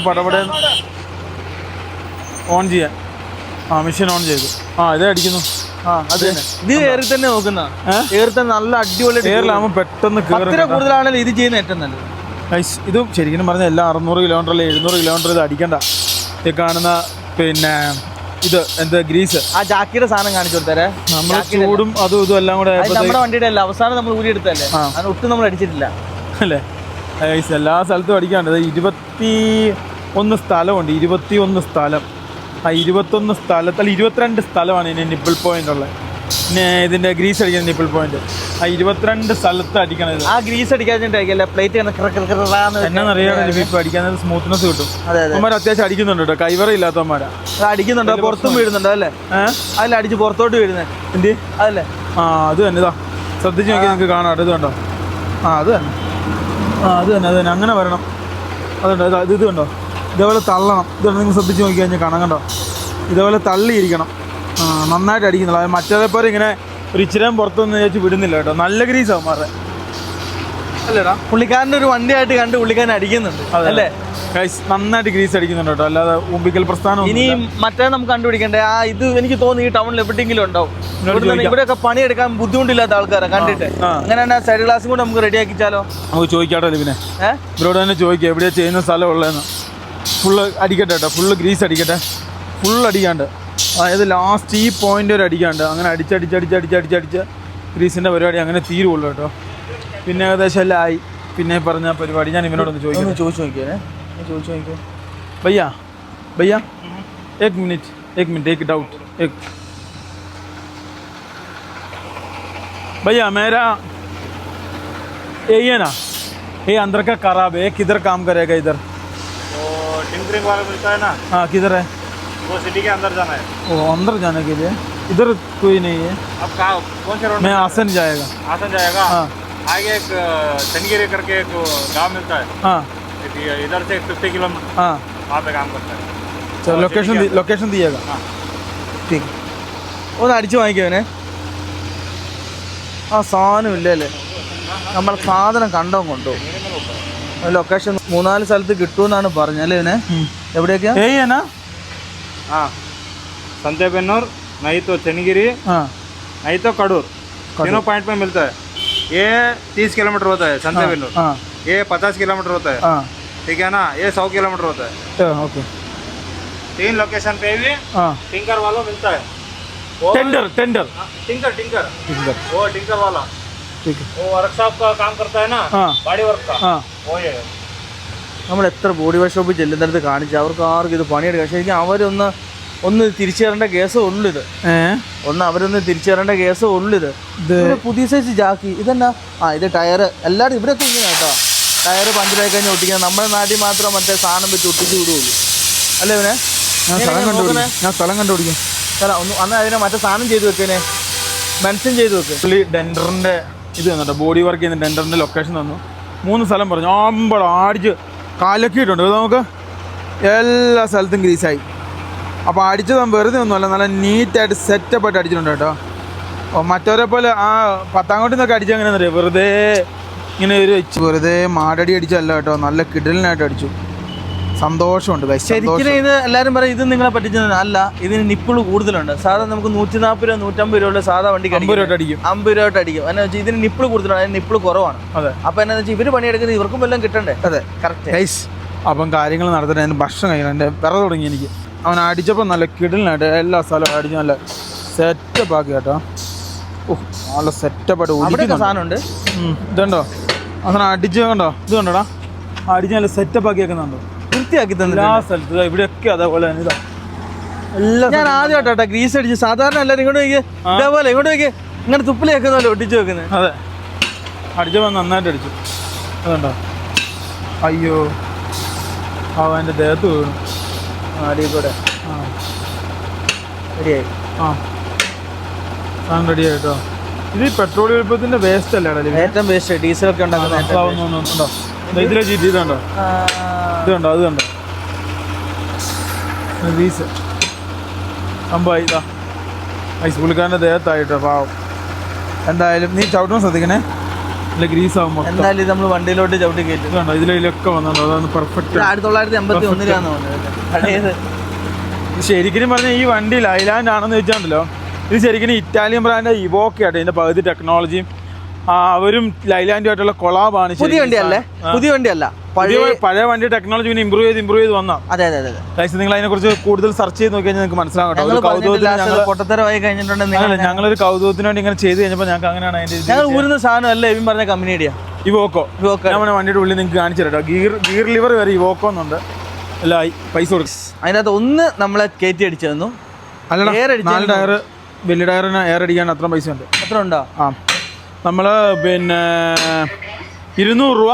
ഓൺ ചെയ്യാൻ. മെഷീൻ ഓൺ ചെയ്തു. ഇതേ അടിക്കുന്നു. അത് തന്നെ. ഇത് എയറിൽ തന്നെ നോക്കുന്ന എയർ തന്നെ നല്ല അടിപൊളി. എയറിലാകുമ്പോൾ പെട്ടെന്ന് കൂടുതലാണെങ്കിൽ ഇത് ചെയ്യുന്ന ഏറ്റവും നല്ലത്. ഇത് ശരിക്കും പറഞ്ഞാൽ എല്ലാം 600 കിലോമീറ്റർ അല്ലെ 700 കിലോമീറ്റർ ഇത് അടിക്കണ്ട. ഈ കാണുന്ന പിന്നെ ഇത് എന്താ ഗ്രീസ്, ആ ജാക്കിയുടെ സാധനം കാണിച്ചു കൊടുത്തേ. നമ്മൾ ചൂടും അതും ഇതും എല്ലാം കൂടെ നമ്മുടെ വണ്ടിയുടെ അല്ല, അവസാനം നമ്മൾ ഊരി എടുത്തല്ലേ, അത് ഒട്ടും നമ്മൾ അടിച്ചിട്ടില്ല അല്ലേ. എല്ലാ സ്ഥലത്തും അടിക്കാണ്ട്. 21 സ്ഥലമുണ്ട്, 21 സ്ഥലം. 21 സ്ഥലത്ത് അല്ല 22 സ്ഥലമാണ് ഇതിന് നിപ്പിൾ പോയിന്റ് ഉള്ളത്. പിന്നെ ഇതിന്റെ ഗ്രീസ് അടിക്കുന്ന നിപ്പിൾ പോയിന്റ് 22 സ്ഥലത്ത് അടിക്കണം. ഇത് ആ ഗ്രീസ് അടിക്കാതില്ലേ പ്ലേറ്റ് എന്നറിയാം. ഇപ്പൊ അടിക്കാൻ സ്മൂത്ത്നെസ് കിട്ടും. അവന്മാർ അത്യാവശ്യം അടിക്കുന്നുണ്ട് കേട്ടോ, കൈവറ ഇല്ലാത്തവന്മാരാ. അടിക്കുന്നുണ്ടോ, പുറത്തും വീഴുന്നുണ്ടോ അല്ലേ? അതിൽ അടിച്ച് പുറത്തോട്ട് വീഴുന്നത് എന്ത് അതല്ലേ? അത് തന്നെ. ഇതാ ശ്രദ്ധിച്ച് നോക്കി നിങ്ങൾക്ക് കാണാം. ഇത് കണ്ടോ, അത് തന്നെ അത് തന്നെ അങ്ങനെ വരണം. അതുണ്ടോ, ഇത് കണ്ടോ, ഇതേപോലെ തള്ളണം. ഇതുകൊണ്ട് നിങ്ങൾ ശ്രദ്ധിച്ച് നോക്കി കഴിഞ്ഞാൽ കാണാം കണ്ടോ, ഇതേപോലെ തള്ളിയിരിക്കണം. നന്നായിട്ട് അടിക്കുന്നില്ല. അത് മറ്റേപോലെ ഇങ്ങനെ ഒരു ഇച്ചിരം പുറത്തൊന്നും ചേച്ചി വിടുന്നില്ല കേട്ടോ. നല്ല ഗ്രീസാവും മാറേ അല്ലേടാ. പുള്ളിക്കാരൻ്റെ ഒരു വണ്ടിയായിട്ട് കണ്ട് പുള്ളിക്കാരൻ അടിക്കുന്നുണ്ട് അല്ലേ? നന്നായിട്ട് ഗ്രീസ് അടിക്കുന്നുണ്ട് കേട്ടോ, അല്ലാതെ ഊമ്പിക്കൽ പ്രസ്ഥാനം. ഇനി മറ്റേ നമുക്ക് കണ്ടുപിടിക്കണ്ടേ. ഇത് എനിക്ക് തോന്നുന്നു ഈ ടൗണിൽ എവിടെയെങ്കിലും ഉണ്ടാവും. ഇവിടെയൊക്കെ പണിയെടുക്കാൻ ബുദ്ധിമുട്ടില്ലാത്ത ആൾക്കാരെ കണ്ടിട്ട് അങ്ങനെ സൈഡ് ഗ്ലാസും കൂടെ നമുക്ക് റെഡി ആക്കിച്ചാലോ? നമുക്ക് ചോദിക്കാട്ടോ പിന്നെ ഇവരോട് തന്നെ ചോദിക്കാം എവിടെയാ ചെയ്യുന്ന സ്ഥലം ഉള്ളതെന്ന്. ഫുള്ള് അടിക്കട്ടെ കേട്ടോ, ഫുള്ള് ഗ്രീസ് അടിക്കട്ടെ, ഫുള്ള് അടിക്കാണ്ട്. അതായത് ലാസ്റ്റ് ഈ പോയിന്റ് വരെ അടിക്കാണ്ട്. അങ്ങനെ അടിച്ച് ഗ്രീസിൻ്റെ പരിപാടി അങ്ങനെ തീരുള്ളൂ കേട്ടോ. പിന്നെ ഏകദേശം എല്ലാം ആയി. പിന്നെ പറഞ്ഞ പരിപാടി ഞാൻ ഇവനോടൊന്ന് ചോദിച്ചു നോക്കിയേ. भैया एक मिनट एक डाउट भैया मेरा यही है ना, ये अंदर का खराब है, किधर काम करेगा इधर? वो टिंकरिंग वाला मिलता है ना। किधर है वो? सिटी के अंदर जाना है। वो अंदर जाने के लिए इधर कोई नहीं है। अब कहाँ कौन से रोड? मैं आसन जाएगा। आगे एक चंदगिरी करके एक गांव मिलता है। इधर से 50 किलोमीटर वहाँ पे काम करता है। चलो लोकेशन दिएगा। ठीक ഒന്ന് അടിച്ചു വാങ്ങിക്കവനെ. സാധനം ഇല്ലല്ലേ, നമ്മൾ സാധനം കണ്ടോ കൊണ്ടോ. ലൊക്കേഷൻ 3-4 സ്ഥലത്ത് കിട്ടുമെന്നാണ് പറഞ്ഞല്ലേ ഇവനെ. എവിടെയൊക്കെയാ? संतेबेन्नूर, नहीं तो चंदगिरी, नहीं तो कड़ूर, तीनों पॉइंट पे मिलता है। ये 30 किलोमीटर होता है संतेबेन्नूर, ये 50 किलोमीटर होता है, ठीक है ना। ये 100 किलोमीटर होता है। ओके, 3 लोकेशन पे भी टिंकर वाला मिलता है। टेंडर टिंकर वो टिंकर वाला, ठीक है। वो वर्कशॉप का काम करता है ना, बॉडी वर्क का, वो ये നമ്മൾ എത്ര ബോഡി വാഷ് ഷോപ്പിൽ ചെല്ലുന്നിടത്ത് കാണിച്ചു അവർക്ക് ആർക്കും ഇത് പണിയെടുക്കാം. ശരിക്കും അവരൊന്ന് തിരിച്ചു തരേണ്ട കേസേ ഉള്ളൂ ഇത്. അവരൊന്ന് തിരിച്ചു തരേണ്ട കേസേ ഉള്ളൂ ഇത്. പുതിയ സൈസ് ജാക്കി ഇതെന്നാ? ഇത് ടയർ എല്ലാവരും ഇവിടെയൊക്കെ ഇങ്ങനെ കേട്ടോ. ടയർ പഞ്ചറായി കഴിഞ്ഞ് ഒട്ടിക്കാൻ നമ്മുടെ നാട്ടിൽ മാത്രം മറ്റേ സാധനം വെച്ച് ഒട്ടിച്ച് വിടുള്ളൂ അല്ലേ ഇവനെ? ഞാൻ സ്ഥലം കണ്ടുപിടിക്കും. അന്ന് അതിനെ മറ്റേ സാധനം ചെയ്ത് വെക്കേനെ, മെൻഷൻ ചെയ്ത് വെക്ക്. പുള്ളി ഡെൻഡറിൻ്റെ ഇത് തന്നിട്ട് ബോഡി വർക്ക് ചെയ്യുന്ന ഡെൻഡറിൻ്റെ ലൊക്കേഷൻ തന്നു. 3 സ്ഥലം പറഞ്ഞു. ആമ്പടം അടിച്ച് കലക്കിയിട്ടുണ്ട്. നമുക്ക് എല്ലാ സ്ഥലത്തും ഗ്രീസായി. അപ്പോൾ അടിച്ചത് വെറുതെ ഒന്നുമല്ല, നല്ല നീറ്റായിട്ട് സെറ്റപ്പായിട്ട് അടിച്ചിട്ടുണ്ട് കേട്ടോ. മറ്റവരെ പോലെ ആ 10 അങ്ങോട്ടിൽ നിന്നൊക്കെ അടിച്ചെങ്ങനെയാണെന്ന് അറിയാം, വെറുതെ ഇങ്ങനെ ഒരു വെറുതെ മാടടി അടിച്ചല്ല കേട്ടോ, നല്ല കിടലിനായിട്ട് അടിച്ചു. സന്തോഷമുണ്ട്. ശരിക്കും ഇത് എല്ലാവരും പറയും ഇത് നിങ്ങളെ പറ്റിച്ചത് അല്ല, ഇതിന് നിപ്പിള് കൂടുതലുണ്ട്. സാധാരണ നമുക്ക് 140 രൂപ 150 രൂപ സാധാ വണ്ടി 50 രൂപ അടിക്കും. 50 രൂപ അടിക്കും. എന്നാ വെച്ചാൽ ഇതിന് നിപ്പിള് കൂടുതലാണ്, അതിന് നിപ്പിള് കുറവാണ്. അതെ. അപ്പൊ എന്നാ വെച്ചാൽ ഇവര് പണിയെടുക്കുന്നത് ഇവർക്കും വല്ലതും കിട്ടണ്ടേ? അതെ, കറക്റ്റ്. അപ്പം കാര്യങ്ങൾ നടത്തട്ടെ. അതിന് ഭക്ഷണം കഴിക്കണം. എൻ്റെ വിറ തുടങ്ങി എനിക്ക്. അവൻ അടിച്ചപ്പോൾ നല്ല കിടലിനായിട്ട് എല്ലാ സ്ഥലവും അടിച്ച് നല്ല സെറ്റപ്പ് ആക്കി കേട്ടോ. നല്ല സെറ്റപ്പായിട്ട് സാധനമുണ്ട്. ഇതുണ്ടോ അങ്ങനെ അടിച്ച് കണ്ടോ, ഇത് കണ്ടോടാ അടിച്ച് നല്ല സെറ്റപ്പ് ആക്കി വെക്കുന്നുണ്ടോ, വൃത്തിയാക്കി തന്നെ എല്ലാ സ്ഥലത്തും. ഇവിടെയൊക്കെ അതേപോലെ തന്നെ ഇതാ എല്ലാ. ഞാൻ ആദ്യമായിട്ടോ ഗ്രീസ് അടിച്ച്. സാധാരണ എല്ലാവരും ഇങ്ങോട്ട് നോക്കിയേ, ഇതേപോലെ ഇങ്ങോട്ട് നോക്കിയേ, ഇങ്ങനെ തുപ്പിൽ വെക്കുന്നല്ലോ ഒട്ടിച്ച് വെക്കുന്നത്. അതെ, അടിച്ചപ്പോൾ നന്നായിട്ട് അടിച്ചു. അതുണ്ടോ, അയ്യോ അവൻ്റെ ദേഹത്ത് വീണു. അടിയിൽക്കൂടെ റെഡിയായി. സാധനം റെഡിയായി കേട്ടോ. ഇത് പെട്രോൾ എളുപ്പത്തിൻ്റെ വേസ്റ്റ് അല്ലേ? ഏറ്റവും വേസ്റ്റ് ഡീസലൊക്കെ ഉണ്ടാക്കുന്നുണ്ടോ? ഇതിലെ ചീറ്റ് ഇതുണ്ടോ, ഇതുണ്ടോ, അത് കണ്ടോ ഗ്രീസ് സംഭവം ഇതാ ഐസ് പുള്ളിക്കാരൻ്റെ ദേഹത്തായിട്ടോ പാവം. എന്തായാലും നീ ചവിട്ടണം ശ്രദ്ധിക്കണേ, അല്ല ഗ്രീസ് ആകുമ്പോൾ. എന്തായാലും ഇത് നമ്മൾ വണ്ടിയിലോട്ട് ചവിട്ടി കയറ്റും. ഇതുണ്ടോ ഇതിലൊക്കെ വന്നുണ്ടോ, അതാണ് പെർഫെക്റ്റ്. 1981 ശരിക്കും പറഞ്ഞാൽ ഈ വണ്ടി ലൈലാൻഡ് ആണെന്ന് വെച്ചാണ്ടല്ലോ, ഇത് ശരിക്കും ഇറ്റാലിയൻ ബ്രാൻഡ് ഇവോക്കയാട്ടോ. ഇതിൻ്റെ പകുതി ടെക്നോളജിയും അവരും ലൈലാൻഡുമായിട്ടുള്ള കൊളാബാണ്. പുതിയ വണ്ടിയല്ലേ? പുതിയ വണ്ടിയല്ല, പഴയ വണ്ടി ടെക്നോളജി പിന്നെ ഇമ്പ്രൂവ് ചെയ്ത് വന്നാ. അതെ അതെ അതെ. നിങ്ങൾ അതിനെ കുറിച്ച് കൂടുതൽ സെർച്ച് ചെയ്ത് നോക്കി കഴിഞ്ഞാൽ നിങ്ങൾക്ക് മനസ്സിലാകട്ടോ. പൊട്ടത്തരമായി കഴിഞ്ഞിട്ടുണ്ടെങ്കിൽ ഞങ്ങളൊരു കൗതുകത്തിന് വേണ്ടി ഇങ്ങനെ ചെയ്ത് കഴിഞ്ഞപ്പോൾ ഞങ്ങൾക്ക് അങ്ങനെയാണ് അതിന്റെ ഞങ്ങൾ ഊരുന്ന സാധനം അല്ല ഇവൻ പറഞ്ഞ കമ്പനിയുടെ ഇവോക്കോ. ഞാൻ വണ്ടിയുടെ ഉള്ളിൽ നിങ്ങൾക്ക് കാണിച്ചു തരട്ടോ. ഗിയർ ലിവർ വരെ ഇവോക്കോ എന്നുണ്ട്. എല്ലാം പൈസ കൊടുക്കും. അതിനകത്ത് ഒന്ന് നമ്മളെ കയറ്റി അടിച്ചു തന്നു. അല്ല, 4 ടയർ വലിയ ടയറിന് എയർ അടിക്കാൻ അത്ര പൈസ ഉണ്ട്. എത്ര ഉണ്ടോ? നമ്മൾ പിന്നെ 200 രൂപ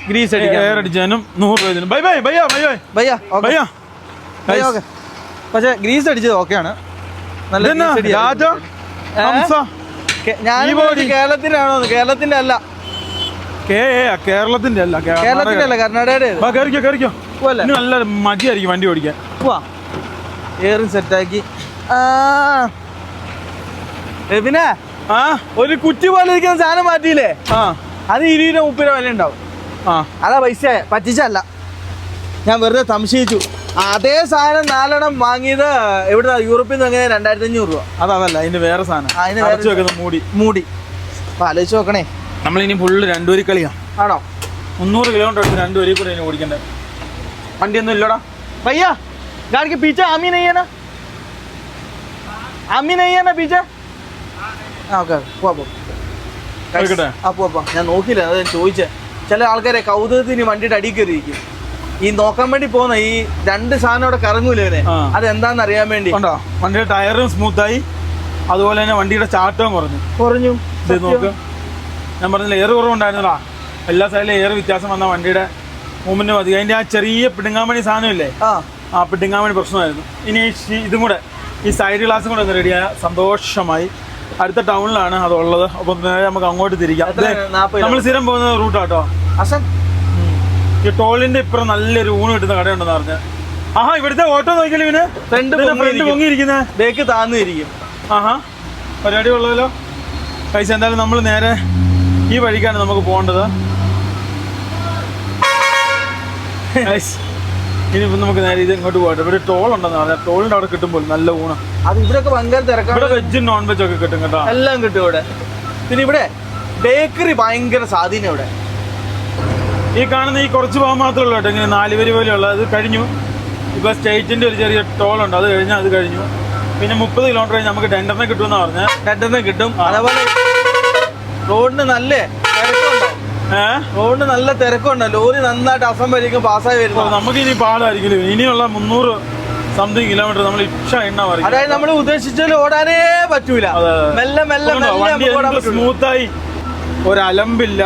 ഗ്രീസ് അടിക്കാൻ, എയർ അടിച്ചാനും 100 രൂപ. ബൈ ബൈ ബയ്യാ ബയ്യാ ബയ്യാ ബയ്യാ. പക്ഷെ ഗ്രീസ് അടിച്ചത് ഓക്കെയാണ്. രാജ ഞാൻ കേരളത്തിലാണോ? കേരളത്തിന്റെ അല്ല, കേരളത്തിന്റെ അല്ല, കർണാടകയുടെ. നല്ല മടിയായിരിക്കും വണ്ടി ഓടിക്കാൻ. എയറും സെറ്റാക്കി. പിന്നെ ഒരു കുറ്റി പോലെ ഇരിക്കുന്ന സാധനം മാറ്റിയില്ലേ, അത് 20 രൂപ 30 രൂപ വില ഉണ്ടാവും. അതാ പൈസ പറ്റിച്ചല്ല, ഞാൻ വെറുതെ സംശയിച്ചു. അതേ സാധനം 4 എണ്ണം വാങ്ങിയത് എവിടെ? യൂറോപ്പിൽ നിന്ന് അങ്ങനെ 2500 രൂപ. അതല്ല, അതിന്റെ വേറെ സാധനം മൂടി. അപ്പൊ ആലോചിച്ച് നോക്കണേ. നമ്മളിനി ഫുള്ള് 2 വരി കളിയാ. ആണോ? 300 കിലോമീറ്റർ എടുത്ത് 2 വരി കൂടെ ഓടിക്കണ്ടേ? വണ്ടിയൊന്നും ഇല്ലടാ भैया गाड़ी के पीछे आमी नहीं है ना? आमी नहीं है ना पीछे? ഞാൻ നോക്കില്ല, അത് ചോദിച്ചേ. ചില ആൾക്കാരെ കൗതുകത്തിന് വണ്ടിയുടെ അടി കയറിയിരിക്കും. ഈ നോക്കാൻ വേണ്ടി പോകുന്ന ഈ 2 സാധനം അവിടെ കറങ്ങൂലേ, അതെന്താന്ന് അറിയാൻ വേണ്ടി. വണ്ടിയുടെ ടയറും സ്മൂത്തായി, അതുപോലെ തന്നെ വണ്ടിയുടെ ചാട്ടവും കുറഞ്ഞു. നോക്ക്, ഞാൻ പറഞ്ഞില്ല എയർ കുറവുണ്ടായിരുന്നടാ. എല്ലാ സൈഡിലും എയർ വ്യത്യാസം വന്ന വണ്ടിയുടെ മൂവ്മെന്റ് മതി. അതിന്റെ ആ ചെറിയ പിടുങ്ങാമണി സാധനമില്ലേ, ആ പിടുങ്ങാമണി പ്രശ്നമായിരുന്നു. ഇനി ഇതും കൂടെ ഈ സൈഡ് ഗ്ലാസും കൂടെ ഒന്ന് റെഡിയായ സന്തോഷമായി. അടുത്ത ടൗണിലാണ് അതുള്ളത്. അപ്പം നേരെ നമുക്ക് അങ്ങോട്ട് തിരിക്കാം. നമ്മൾ സ്ഥിരം പോകുന്ന റൂട്ടാട്ടോ. ഈ ടോളിന്റെ ഇപ്പുറം നല്ലൊരു ഊണ് കിട്ടുന്ന കടയുണ്ടെന്ന് പറഞ്ഞ്. ആഹാ, ഇവിടുത്തെ ഓട്ടോ നോക്കിയാലും ഇവന് ഫ്രണ്ട് പൊങ്ങിയിരിക്കുന്നത്, ബേക്ക് താന്നിരിക്കും. ആഹാ, പരിപാടി ഉള്ളതല്ലോ പൈസ. എന്തായാലും നമ്മൾ നേരെ ഈ വഴിക്കാണ് നമുക്ക് പോകേണ്ടത്. ഇനിയിപ്പോൾ നമുക്ക് നേരെ ഇത് ഇങ്ങോട്ട് പോകട്ടെ. ഇവിടെ ടോൾ ഉണ്ടെന്ന് പറഞ്ഞാൽ ടോളിൻ്റെ അവിടെ കിട്ടുമ്പോൾ നല്ല ഊണ്. അത് ഇവിടെയൊക്കെ ഭയങ്കര തിരക്കാണ്. ഇവിടെ വെജും നോൺ വെജും ഒക്കെ കിട്ടും കേട്ടോ, എല്ലാം കിട്ടും ഇവിടെ. പിന്നെ ഇവിടെ ബേക്കറി ഭയങ്കര സ്വാധീനം ഇവിടെ. ഈ കാണുന്ന ഈ കുറച്ച് ഭാഗം മാത്രമേ ഉള്ളൂ കേട്ടോ, ഇങ്ങനെ 4 വരി പോലെയുള്ള. അത് കഴിഞ്ഞു. ഇപ്പോൾ സ്റ്റേറ്റിൻ്റെ ഒരു ചെറിയ ടോളുണ്ട്, അത് കഴിഞ്ഞാൽ അത് കഴിഞ്ഞു. പിന്നെ 30 കിലോമീറ്റർ കഴിഞ്ഞ് നമുക്ക് ടെൻഡറിനെ കിട്ടുമെന്നാണ് പറഞ്ഞത്. ടെൻഡറിനെ കിട്ടും. അതേപോലെ റോഡിന് നല്ല തിരക്കുണ്ടാവും. റോഡിന് നല്ല തിരക്കുണ്ട്. ലോറി നന്നായിട്ട് അസംഭരിക്കും പാസ്സായി വരുന്നത്. നമുക്ക് ഇനി പാടായിരിക്കും. ഇനിയുള്ള 300 സംതിങ് കിലോമീറ്റർ നമ്മൾ ഇക്ഷ എണ്ണ പറയും. അതായത് നമ്മൾ ഉദ്ദേശിച്ചാൽ ഓടാനേ പറ്റൂല. മെല്ലെ മെല്ലെ മെല്ലെ സ്മൂത്തായി, ഒരലമ്പില്ല.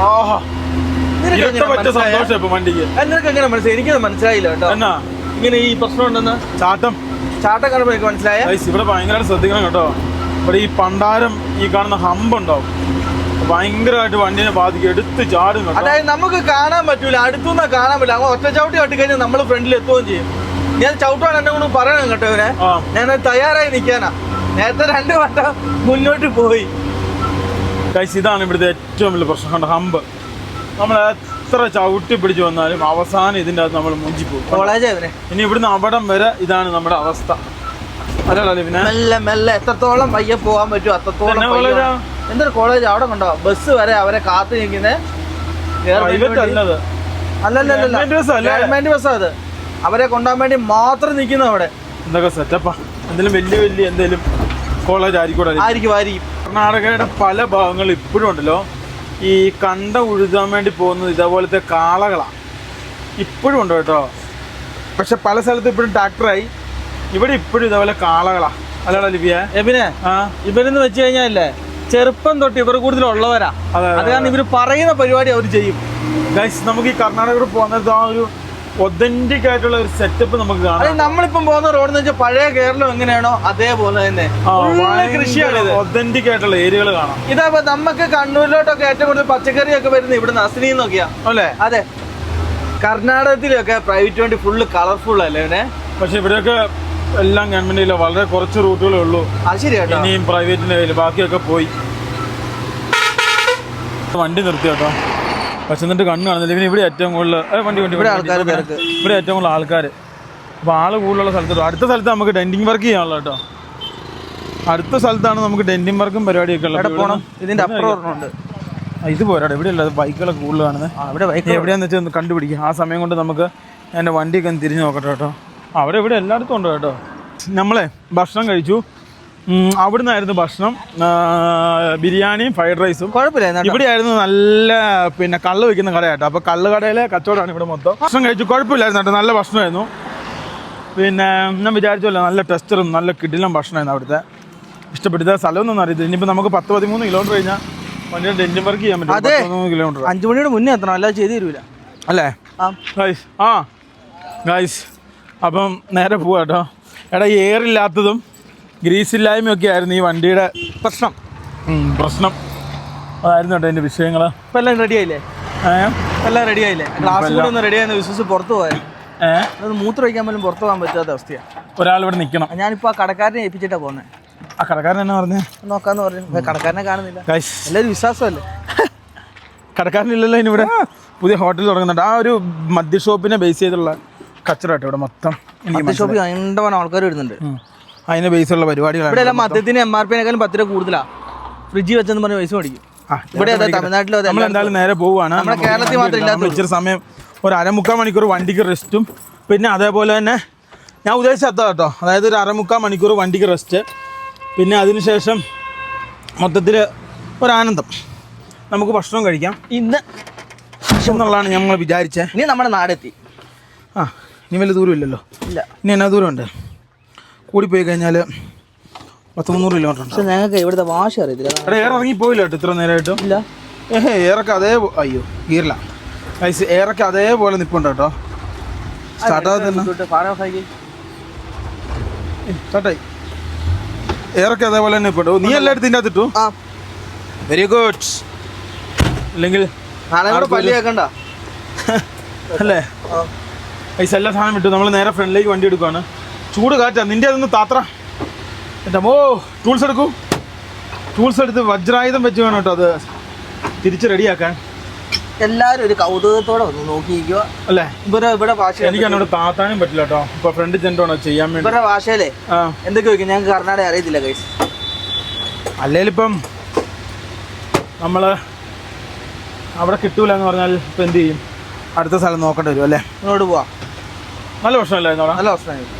ആഹാ, സന്തോഷം ഇപ്പൊ വണ്ടിക്ക്. നിനക്ക് എങ്ങനെ മനസ്സിലായി? എനിക്കത് മനസ്സിലായില്ല കേട്ടോ. എന്നാ ഇങ്ങനെ ഈ പ്രശ്നം ഉണ്ടെന്ന്? ചാട്ടം കാണുമ്പോൾ എനിക്ക് മനസ്സിലായ. ഇവിടെ ഭയങ്കരമായിട്ട് ശ്രദ്ധിക്കണം കേട്ടോ. ഇവിടെ ഈ പണ്ടാരം ഈ കാണുന്ന ഹമ്പ് ഉണ്ടാവും, ഭയങ്കരമായിട്ട് വണ്ടിനെ ബാധിക്കും. എടുത്ത് ചാടും. അതായത് നമുക്ക് കാണാൻ പറ്റൂല, അടുത്തുനിന്ന് കാണാൻ പറ്റില്ല. അങ്ങ് ഒറ്റ ചവിട്ടി കട്ടി കഴിഞ്ഞാൽ നമ്മൾ ഫ്രണ്ടിൽ എത്തുകയും ചെയ്യും. ഞാൻ ചവിട്ടാണ് എന്നെ കൊണ്ട് പറയണം കേട്ടോ ഇവനെ. ഞാൻ തയ്യാറായി നിൽക്കാനാ. നേരത്തെ 2 വട്ടം മുന്നോട്ട് പോയി. ഗൈസ് ഇതാണ് ഇവിടുത്തെ ഏറ്റവും വലിയ പ്രശ്നം. കണ്ട ഹമ്പ്, നമ്മൾ എത്ര ചവിട്ടി പിടിച്ച് വന്നാലും അവസാനം ഇതിൻ്റെ അകത്ത് നമ്മൾ മുഞ്ചിപ്പോകും. കോളേജ് ഇനി ഇവിടുന്ന് അവിടം വരെ ഇതാണ് നമ്മുടെ അവസ്ഥ. അല്ലല്ലോ പിന്നെ മെല്ലെ മെല്ലെ എത്രത്തോളം പയ്യെ പോകാൻ പറ്റും അത്രത്തോളം. എന്തൊരു കോളേജ് അവിടെ കൊണ്ടോ ബസ് വരെ അവരെ കാത്തു നിൽക്കുന്നത്. ഗവൺമെന്റ് ബസ്സാ അത്, അവരെ കൊണ്ടുപോകാൻ വേണ്ടി മാത്രം നിൽക്കുന്നു അവിടെ. എന്തൊക്കെ സെറ്റപ്പാ. എന്തെങ്കിലും വലിയ വലിയ എന്തെങ്കിലും കോളേജ് ആയിരിക്കും. കർണാടകയുടെ പല ഭാഗങ്ങളും ഇപ്പോഴും ഉണ്ടല്ലോ ഈ കണ്ട ഉഴുതാൻ വേണ്ടി പോകുന്നത് ഇതേപോലത്തെ കാളകളാണ്. ഇപ്പോഴും ഉണ്ട് കേട്ടോ. പക്ഷെ പല സ്ഥലത്തും ഇപ്പോഴും ട്രാക്ടറായി. ഇവിടെ ഇപ്പോഴും ഇതേപോലെ കാളകളാ. അല്ലടാ ലിപിയ എബിനെ, ഇവരെന്ന് വെച്ച് കഴിഞ്ഞാലേ ചെറുപ്പം തൊട്ട് ഇവർ കൂടുതലുള്ളവരാ. അത് കാരണം ഇവർ പറയുന്ന പരിപാടി അവർ ചെയ്യും. ഗൈസ് നമുക്ക് ഈ കർണാടകയിൽ പോകുന്നത് ആ ഒരു ഒതന്റിക് ആയിട്ടുള്ള ഒരു സെറ്റപ്പ് നമുക്ക് കാണാം. നമ്മളിപ്പം പോകുന്ന റോഡ് എന്ന് വെച്ചാൽ പഴയ കേരളം എങ്ങനെയാണോ അതേപോലെ തന്നെ കൃഷിയാണ്. ഒതന്റിക് ആയിട്ടുള്ള ഏരിയകൾ കാണാം. ഇതാ നമുക്ക് കണ്ണൂരിലോട്ടൊക്കെ ഏറ്റവും കൂടുതൽ പച്ചക്കറിയൊക്കെ വരുന്നത് ഇവിടുന്ന് അസ്നിന്നൊക്കെയാ അല്ലേ? അതെ. കർണാടകത്തിലൊക്കെ പ്രൈവറ്റ് വണ്ടി ഫുള്ള് കളർഫുൾ അല്ലേ ഇവനെ? പക്ഷെ ഇവിടെയൊക്കെ എല്ലാം ഗവൺമെന്റില്ല, വളരെ കുറച്ച് റൂട്ടുകളേ ഉള്ളൂ. അത് ശരിയാട്ടോ. ഇനിയും പ്രൈവറ്റിന്റെ കയ്യിൽ, ബാക്കിയൊക്കെ പോയി. വണ്ടി നിർത്തി കേട്ടോ. പക്ഷെ എന്നിട്ട് കണ്ണ് കാണുന്നില്ല. പിന്നെ ഇവിടെ ഏറ്റവും കൂടുതൽ ഇവിടെ ഏറ്റവും കൂടുതൽ ആൾക്കാർ. അപ്പോൾ ആൾ കൂടുതലുള്ള സ്ഥലത്തോട്ട് അടുത്ത സ്ഥലത്ത് നമുക്ക് ഡെന്റിങ് വർക്ക് ചെയ്യാനുള്ള കേട്ടോ. അടുത്ത സ്ഥലത്താണ് നമുക്ക് ഡെന്റിങ് വർക്കും പരിപാടിയൊക്കെ ഉള്ളത്. ഇതിന്റെ അപ്പുറം ഇത് പോരാടെ, ഇവിടെ അല്ല ബൈക്കുകളൊക്കെ കൂടുതൽ കാണുന്നത്. എവിടെയാന്ന് വെച്ചാൽ ഒന്ന് കണ്ടുപിടിക്കും. ആ സമയം കൊണ്ട് നമുക്ക് എൻ്റെ വണ്ടിയൊക്കെ ഒന്ന് തിരിഞ്ഞ് നോക്കട്ടെ കേട്ടോ. അവിടെ ഇവിടെ എല്ലായിടത്തും ഉണ്ട് കേട്ടോ. നമ്മളെ ഭക്ഷണം കഴിച്ചു. അവിടുന്നായിരുന്നു ഭക്ഷണം, ബിരിയാണിയും ഫ്രൈഡ് റൈസും. കുഴപ്പമില്ല. ഇവിടെ ആയിരുന്നു നല്ല പിന്നെ കള്ള് വെക്കുന്ന കടയാട്ടോ. അപ്പോൾ കള്ള് കടയിലെ കച്ചവടമാണ് ഇവിടെ മൊത്തം. ഭക്ഷണം കഴിച്ചു, കുഴപ്പമില്ലായിരുന്നു കേട്ടോ. നല്ല ഭക്ഷണമായിരുന്നു. പിന്നെ ഞാൻ വിചാരിച്ചല്ലോ നല്ല ടെസ്റ്ററും നല്ല കിടിലം ഭക്ഷണമായിരുന്നു അവിടുത്തെ. ഇഷ്ടപ്പെടുത്ത സ്ഥലമൊന്നും അറിയത്തില്ല. ഇനിയിപ്പോൾ നമുക്ക് 10-13 കിലോമീറ്റർ കഴിഞ്ഞാൽ വണ്ടിയുടെ ഡെന്റിങ് വർക്ക് ചെയ്യാൻ പറ്റും. 13 കിലോമീറ്റർ 5 മണിയുടെ മുന്നേ എത്തണം, അല്ലാതെ ചെയ്ത് തരൂല അല്ലേ ഗൈസ്? ഗൈസ് അപ്പം നേരെ പോവാ കേട്ടോ. എടാ എയറില്ലാത്തതും ഗ്രീസില്ലായ്മയൊക്കെ ആയിരുന്നു ഈ വണ്ടിയുടെ പ്രശ്നം. അതായിരുന്നു കേട്ടോ എൻ്റെ വിഷയങ്ങൾ. ഇപ്പം എല്ലാം റെഡി ആയില്ലേ? എല്ലാം റെഡി ആയില്ലേ? ക്ലാസ് കൂടെ ഒന്ന് റെഡി ആയെന്ന് വിശ്വസിച്ച് പുറത്ത് പോയാൽ അത് മൂത്രം ഒഴിക്കാൻ പോലും പുറത്ത് പോകാൻ പറ്റാത്ത അവസ്ഥയാണ്. ഒരാൾ ഇവിടെ നിൽക്കണം. ഞാനിപ്പോൾ ആ കടക്കാരനെ ഏൽപ്പിച്ചിട്ടാണ് പോകുന്നത്. ആ കടക്കാരൻ എന്നാ പറഞ്ഞേ? നോക്കാന്ന് പറഞ്ഞു. കടക്കാരനെ കാണുന്നില്ല. എല്ലാവരും വിശ്വാസമല്ലേ? കടക്കാരനില്ലല്ലോ ഇനി ഇവിടെ പുതിയ ഹോട്ടൽ തുടങ്ങുന്നുണ്ട്. ആ ഒരു മദ്യ ഷോപ്പിനെ ബേസ് ചെയ്തുള്ള കച്ചവടം ഇവിടെ മൊത്തം. ഷോപ്പിൽ കണ്ടവൻ ആൾക്കാർ വരുന്നുണ്ട്. അതിനെ ബേസുള്ള പരിപാടികളാണ്. ഇവിടെ എല്ലാം മദ്യത്തിന് MRP-നേക്കാളും 10 രൂപ കൂടുതലാണ്. ഫ്രിഡ്ജ് വെച്ചെന്ന് പറഞ്ഞ് പൈസ മേടിക്കും. ഇവിടെ തമിഴ്നാട്ടിലോ നമ്മൾ എന്തായാലും നേരെ പോവുകയാണ്. നമ്മുടെ കേരളത്തിൽ മാത്രം ഇല്ലാത്ത ഇച്ചിരി സമയം ഒരു 1/4 മണിക്കൂർ വണ്ടിക്ക് റെസ്റ്റും, പിന്നെ അതേപോലെ തന്നെ ഞാൻ ഉദ്ദേശിച്ച അതാ കേട്ടോ. അതായത് ഒരു 1/4 മണിക്കൂർ വണ്ടിക്ക് റെസ്റ്റ്, പിന്നെ അതിനുശേഷം മൊത്തത്തിൽ ഒരാനന്ദം. നമുക്ക് ഭക്ഷണം കഴിക്കാം ഇന്ന് എന്നുള്ളതാണ് ഞങ്ങൾ വിചാരിച്ചത്. ഇനി നമ്മുടെ നാടെത്തി. ഇനി വലിയ ദൂരമില്ലല്ലോ. ഇല്ല. ഇനി എന്നാ ദൂരമുണ്ട്? കൂടിപ്പോയി കഴിഞ്ഞാൽ 100-300 കിലോമീറ്റർ ഉണ്ട്. പക്ഷെ ഞങ്ങൾക്ക് ഇവിടുത്തെ ഭാഷ അറിയത്തില്ല. എയർ ഇറങ്ങി പോയില്ല കേട്ടോ ഇത്ര നേരമായിട്ടും. ഇല്ല. എയറൊക്കെ അയ്യോ ഗീറില്ല. എയറൊക്കെ അതേപോലെ നിൽപ്പുണ്ട് കേട്ടോ. സ്റ്റാർട്ടായി എയറൊക്കെ അതേപോലെ തന്നെ നിൽപ്പുണ്ട്. നീ എല്ലായിടത്തും ഇതിൻ്റെ അകത്തിട്ടു. Very good. അല്ലെങ്കിൽ പല്ലി കേൾക്കണ്ട അല്ലേ? പൈസ എല്ലാ സാധനം വിട്ടു. നമ്മൾ നേരെ ഫ്രണ്ടിലേക്ക് വണ്ടി എടുക്കുവാണ്. ചൂട് കാറ്റാ. നിൻ്റെ അതൊന്ന് താത്ര എൻ്റെ ടൂൾസ് എടുക്കൂ. ടൂൾസ് എടുത്ത് വജ്രായുധം വെച്ച് വേണം കേട്ടോ അത് തിരിച്ച് റെഡിയാക്കാൻ. എല്ലാവരും ഒരു കൗതുകത്തോടെ വന്ന് നോക്കിയിരിക്കുക അല്ലേ? ഇവിടെ ഭാഷ എനിക്ക് എന്നോട് താത്താനും പറ്റില്ല കേട്ടോ. ഇപ്പൊ ഫ്രണ്ട് ചെണ്ടോണോ ചെയ്യാൻ വേണ്ടി ഇവരുടെ ഭാഷയിലേ എന്തൊക്കെ വയ്ക്കും. ഞങ്ങൾക്ക് കർണാടക അറിയത്തില്ല ഗൈസ്. അല്ലേലിപ്പം നമ്മൾ അവിടെ കിട്ടൂല എന്ന് പറഞ്ഞാൽ ഇപ്പം എന്ത് ചെയ്യും? അടുത്ത സ്ഥലം നോക്കേണ്ടി വരും അല്ലേ? ഇങ്ങോട്ട് പോവാം. നല്ല ഭക്ഷണമല്ലായിരുന്നു അവിടെ. നല്ല ഭക്ഷണമായിരുന്നു.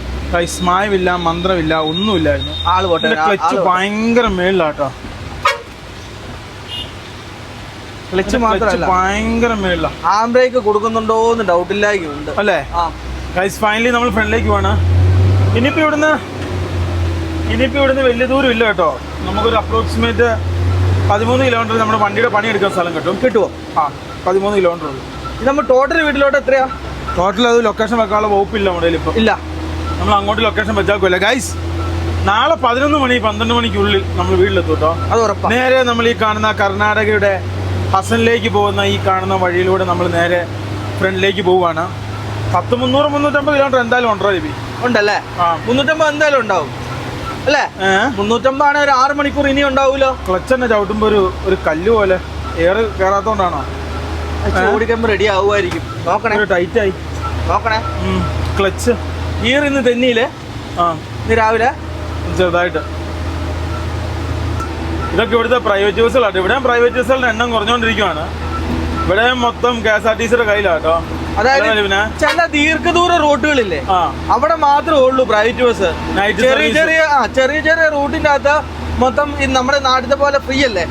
സ്മായമില്ല, മന്ത്രമില്ല, ഒന്നുമില്ലായിരുന്നു. ആള് പോട്ടെ. ക്ലച്ച് ഭയങ്കര മേളിലാട്ടോ. ക്ലച്ച് മാത്രമല്ല ഭയങ്കര മേളില. ഹാൻഡ് ബ്രേക്ക് കൊടുക്കുന്നുണ്ടോ എന്ന് ഡൗട്ടില്ലായിരിക്കുന്നുണ്ട് അല്ലേ? ഗൈസ് ഫൈനലി നമ്മൾ ഫ്രണ്ടിലേക്ക് പോവാണ്. ഇനിയിപ്പോൾ ഇവിടുന്ന് വലിയ ദൂരം ഇല്ല കേട്ടോ. നമുക്കൊരു അപ്രോക്സിമേറ്റ് 13 കിലോമീറ്റർ നമ്മുടെ വണ്ടിയുടെ പണിയെടുക്കാൻ സ്ഥലം കിട്ടുമോ? 13 കിലോമീറ്റർ ഉള്ളൂ. നമ്മൾ ടോട്ടൽ വീട്ടിലോട്ട് എത്രയാ? ടോട്ടൽ അത് ലൊക്കേഷൻ വെക്കാനുള്ള വകുപ്പില്ല നമ്മുടെ ഇപ്പം. ഇല്ല. നമ്മൾ അങ്ങോട്ട് ലൊക്കേഷൻ വെച്ചാൽ ഗൈസ് നാളെ 11 മണി 12 മണിക്കുള്ളിൽ നമ്മൾ വീട്ടിലെത്തും കേട്ടോ. അത് ഉറപ്പാണ്. നേരെ നമ്മൾ ഈ കാണുന്ന കർണാടകയുടെ ഹസനിലേക്ക് പോകുന്ന ഈ കാണുന്ന വഴിയിലൂടെ നമ്മൾ നേരെ ഫ്രണ്ടിലേക്ക് പോവുകയാണ്. 300-350 കിലോമീറ്റർ എന്തായാലും ഉണ്ടോ ലിപി? ഉണ്ടല്ലേ? 350 എന്തായാലും ഉണ്ടാവും. അല്ലേ? 350 ആണെങ്കിൽ ഒരു 6 മണിക്കൂർ ഇനി ഉണ്ടാവൂലോ. ക്ലച്ച് തന്നെ ചവിട്ടുമ്പോ ഒരു കല്ല് പോലെ എയർ കയറാത്തോണ്ടാണോ? ഓടിക്കുമ്പോ റെഡി ആവുമായിരിക്കും. നോക്കണേ, ടൈറ്റ് ആയി നോക്കണേ. ക്ലച്ച് ഗിയർ ഇന്ന് തെന്നിയില്ലേ? ഇന്ന് രാവിലെ ചെറുതായിട്ട്. ഇതൊക്കെ ഇവിടുത്തെ പ്രൈവറ്റ് ബസ്സുകളാട്ടോ. ഇവിടെ പ്രൈവറ്റ് ബസ്സുകളുടെ എണ്ണം കുറഞ്ഞുകൊണ്ടിരിക്കുവാണ്. ഇവിടെ മൊത്തം KSRTCയുടെ കയ്യിലാട്ടോ. അതായത് ചില ദീർഘദൂര റൂട്ടുകളില്ലേ, അവിടെ മാത്രമേ ഉള്ളൂ പ്രൈവറ്റ് ബസ്. ചെറിയ ചെറിയ റൂട്ടിന്റെ അകത്ത് മൊത്തം നമ്മുടെ നാട്ടിലെ പോലെ ഫ്രീ അല്ലേ,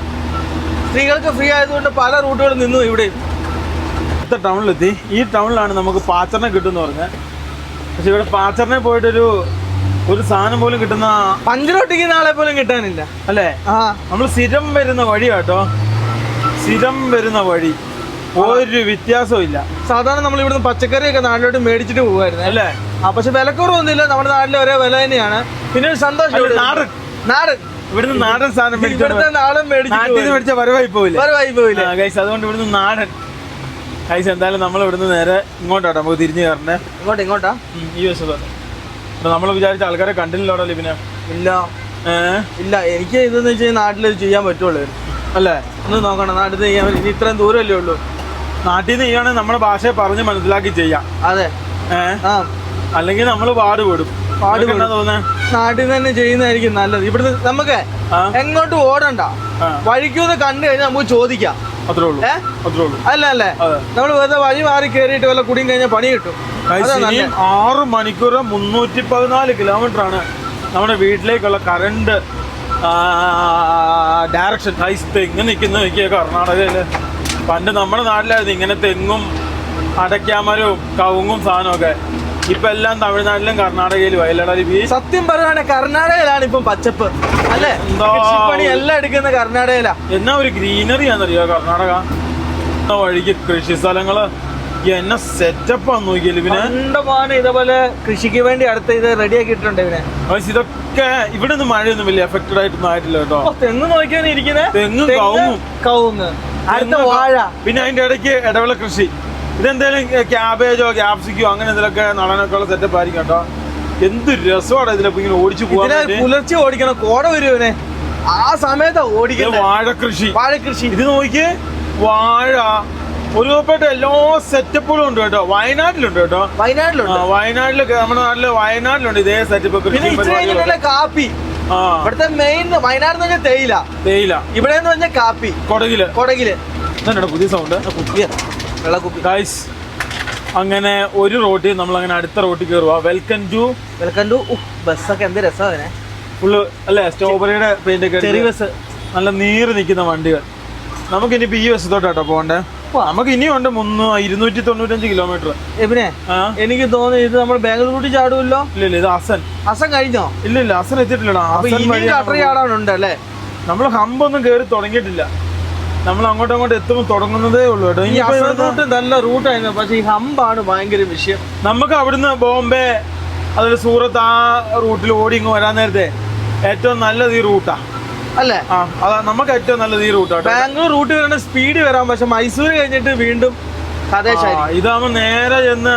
സ്ത്രീകൾക്ക് ഫ്രീ ആയതുകൊണ്ട് പല റൂട്ടുകളും നിന്നു. ഇവിടെ ടൗണിലെത്തി. ഈ ടൗണിലാണ് നമുക്ക് പാച്ചറിനെ കിട്ടുമെന്ന് പറഞ്ഞത്. പക്ഷെ ഇവിടെ പാച്ചറിനെ പോയിട്ടൊരു സാധനം പോലും കിട്ടുന്ന, പഞ്ചറൊട്ടിക്കുന്ന ആളെ പോലും കിട്ടാനില്ല അല്ലേ? നമ്മൾ സ്ഥിരം വരുന്ന വഴി കേട്ടോ, സ്ഥിരം വരുന്ന വഴി, ഒരു വ്യത്യാസവും ഇല്ല. സാധാരണ നമ്മൾ ഇവിടുന്ന് പച്ചക്കറിയൊക്കെ നാട്ടിലോട്ട് മേടിച്ചിട്ട് പോകുമായിരുന്നു അല്ലേ? പക്ഷെ വിലക്കുറവൊന്നുമില്ല, നമ്മുടെ നാട്ടിലെ ഒരേ വില തന്നെയാണ്. പിന്നെ ഒരു സന്തോഷം, നാടൻ ഇവിടുന്ന് നാടൻ സാധനം മേടിച്ച വരവായി പോയില്ല. അതുകൊണ്ട് ഇവിടുന്ന് നാടൻ കൈസ്. എന്തായാലും നമ്മൾ ഇവിടുന്ന് നേരെ ഇങ്ങോട്ടാട്ടോ നമുക്ക് തിരിഞ്ഞു കയറണേ. ഇങ്ങോട്ടാ? ഈ വശത്തോട്ട്. നമ്മൾ വിചാരിച്ച ആൾക്കാരെ കണ്ടില്ലല്ലോ ലിബിനെ. ഇല്ല ഇല്ല, എനിക്ക് ഇതെന്ന് വെച്ച് കഴിഞ്ഞാൽ നാട്ടിൽ ചെയ്യാൻ പറ്റുള്ളൂ അല്ലേ? ഒന്ന് നോക്കണം, നാട്ടിൽ ചെയ്യാൻ ഇനി ഇത്രയും ദൂരമല്ലേ ഉള്ളൂ. നാട്ടിൽ നിന്ന് ചെയ്യുകയാണെങ്കിൽ നമ്മുടെ ഭാഷയെ പറഞ്ഞ് മനസ്സിലാക്കി ചെയ്യാം. അതെ. അല്ലെങ്കിൽ നമ്മൾ പാടുപെടും. തോന്നുന്നത് നാട്ടിൽ തന്നെ ചെയ്യുന്നതായിരിക്കും നല്ലത്. ഇവിടുന്ന് നമുക്ക് എങ്ങോട്ടും ഓടണ്ട, വഴിക്കൂന്ന് കണ്ടു കഴിഞ്ഞാൽ നമുക്ക് ചോദിക്കാം. അത്രേ ഉള്ളൂ. അല്ല അല്ലേ? നമ്മൾ വെറുതെ വഴി മാറി കയറിയിട്ട് വല്ല കുടിയും കഴിഞ്ഞാൽ പണി കിട്ടും. 6 മണിക്കൂർ 314 കിലോമീറ്റർ ആണ് നമ്മുടെ വീട്ടിലേക്കുള്ള കറണ്ട് ഡയറക്ഷൻ. തെങ്ങ് നിൽക്കുന്ന നോക്കിയ കർണാടകയില്. പണ്ട് നമ്മുടെ നാട്ടിലായിരുന്നു ഇങ്ങനെ തെങ്ങും അടയ്ക്കാമരവും കവുങ്ങും സാധനമൊക്കെ. ഇപ്പൊ എല്ലാം തമിഴ്നാട്ടിലും കർണാടകയിലും വയലട. സത്യം പറയുകയാണെങ്കിൽ കർണാടകയിലാണ് ഇപ്പം പച്ചപ്പ് അല്ലേ? പണി എല്ലാം എടുക്കുന്ന കർണാടകയിലാ. എന്നാ ഒരു ഗ്രീനറി ആണെന്നറിയോ കർണാടക. വഴിക്ക് കൃഷി സ്ഥലങ്ങള് എന്നെ സെറ്റപ്പാന്ന് നോക്കിയാൽ പിന്നെ ഇതേപോലെ കൃഷിക്ക് വേണ്ടി അടുത്ത ഇത് റെഡി ആക്കിയിട്ടുണ്ട് ഇവനെ. ഇതൊക്കെ ഇവിടെ നിന്ന് മഴയൊന്നും വലിയ എഫക്റ്റഡ് ആയിട്ടൊന്നും ആയിട്ടില്ല കേട്ടോ. തെങ്ങ് നോക്കിയാണ് ഇരിക്കുന്നത്, തെങ്ങും കവുങ്ങ്, അടുത്ത വാഴ, പിന്നെ അതിന്റെ ഇടയ്ക്ക് ഇടവിള കൃഷി. ഇതെന്തായാലും ക്യാബേജോ ക്യാപ്സിക്കോ അങ്ങനെ എന്തെങ്കിലുമൊക്കെ നടനൊക്കെ ഉള്ള സെറ്റപ്പ് ആയിരിക്കും കേട്ടോ. എന്ത് രസമാണ് ഇതിലൊക്കെ ഇങ്ങനെ ഓടിച്ചു പോകാൻ. പുലർച്ചെ ഓടിക്കണം, കോട വരുവനെ ആ സമയത്താ ഓടിക്കുന്നത്. വാഴകൃഷി ഇത് നോക്കിയേ, വാഴ ഒരുപാട് എല്ലാ സെറ്റപ്പുകളും ഉണ്ട് കേട്ടോ. വയനാട്ടിലുണ്ട് കേട്ടോ. വയനാട്ടിലൊക്കെ നമ്മുടെ നാട്ടില് വയനാട്ടിലുണ്ട് ഇതേ സെറ്റപ്പ്. കാപ്പി ഇവിടുത്തെ മെയിൻ. വയനാട് എന്ന് പറഞ്ഞാൽ തേയില, ഇവിടെ എന്ന് പറഞ്ഞാൽ കാപ്പി. കൊടകില് പുതിയ സൗണ്ട് ഗൈസ്. അങ്ങനെ ഒരു റോട്ടിൽ നമ്മൾ അങ്ങനെ അടുത്ത റോട്ടിൽ കയറുക. വെൽക്കം ടു ബസ്സൊക്കെ എന്ത് രസമാണ് ഫുള്ള് അല്ലേ? സ്ട്രോബെറിയുടെ പെയിന്റ് ഒക്കെ, ചെറിയ ബസ്, നല്ല നീറ് നിൽക്കുന്ന വണ്ടികൾ. നമുക്കിനിയിപ്പോ ഈ വശത്തോട്ടാട്ടോ പോകണ്ടേ. നമുക്ക് ഇനിയുണ്ട് 295 കിലോമീറ്റർ. എനിക്ക് തോന്നുന്നു ഇത് നമ്മൾ ബാംഗ്ലൂർ ചാടുമല്ലോ. ഇല്ല, ഇത് അസം കഴിഞ്ഞോ? ഇല്ല, അസൻ എത്തിയിട്ടില്ലടാ. ചാടാനുണ്ട് അല്ലേ? നമ്മൾ ഹമ്പൊന്നും കയറി തുടങ്ങിയിട്ടില്ല. നമ്മൾ അങ്ങോട്ട് എത്തുമ്പോൾ തുടങ്ങുന്നതേ ഉള്ളൂ കേട്ടോ. ഈ റൂട്ട് നല്ല റൂട്ടായിരുന്നു, പക്ഷെ ഈ ഹമ്പാണ് ഭയങ്കര വിഷയം. നമുക്ക് അവിടുന്ന് ബോംബെ അതുപോലെ സൂറത്ത് ആ റൂട്ടിൽ ഓടി ഇങ്ങ് വരാൻ നേരത്തെ ഏറ്റവും നല്ലത് ഈ റൂട്ടാ അല്ലേ? അതാ നമുക്ക് ഏറ്റവും നല്ലത് ഈ റൂട്ടാണ്. ബാംഗ്ലൂർ റൂട്ട് വരേണ്ട സ്പീഡ് വരാം, പക്ഷെ മൈസൂർ കഴിഞ്ഞിട്ട് വീണ്ടും ഇതാകുമ്പോ നേരെ ചെന്ന്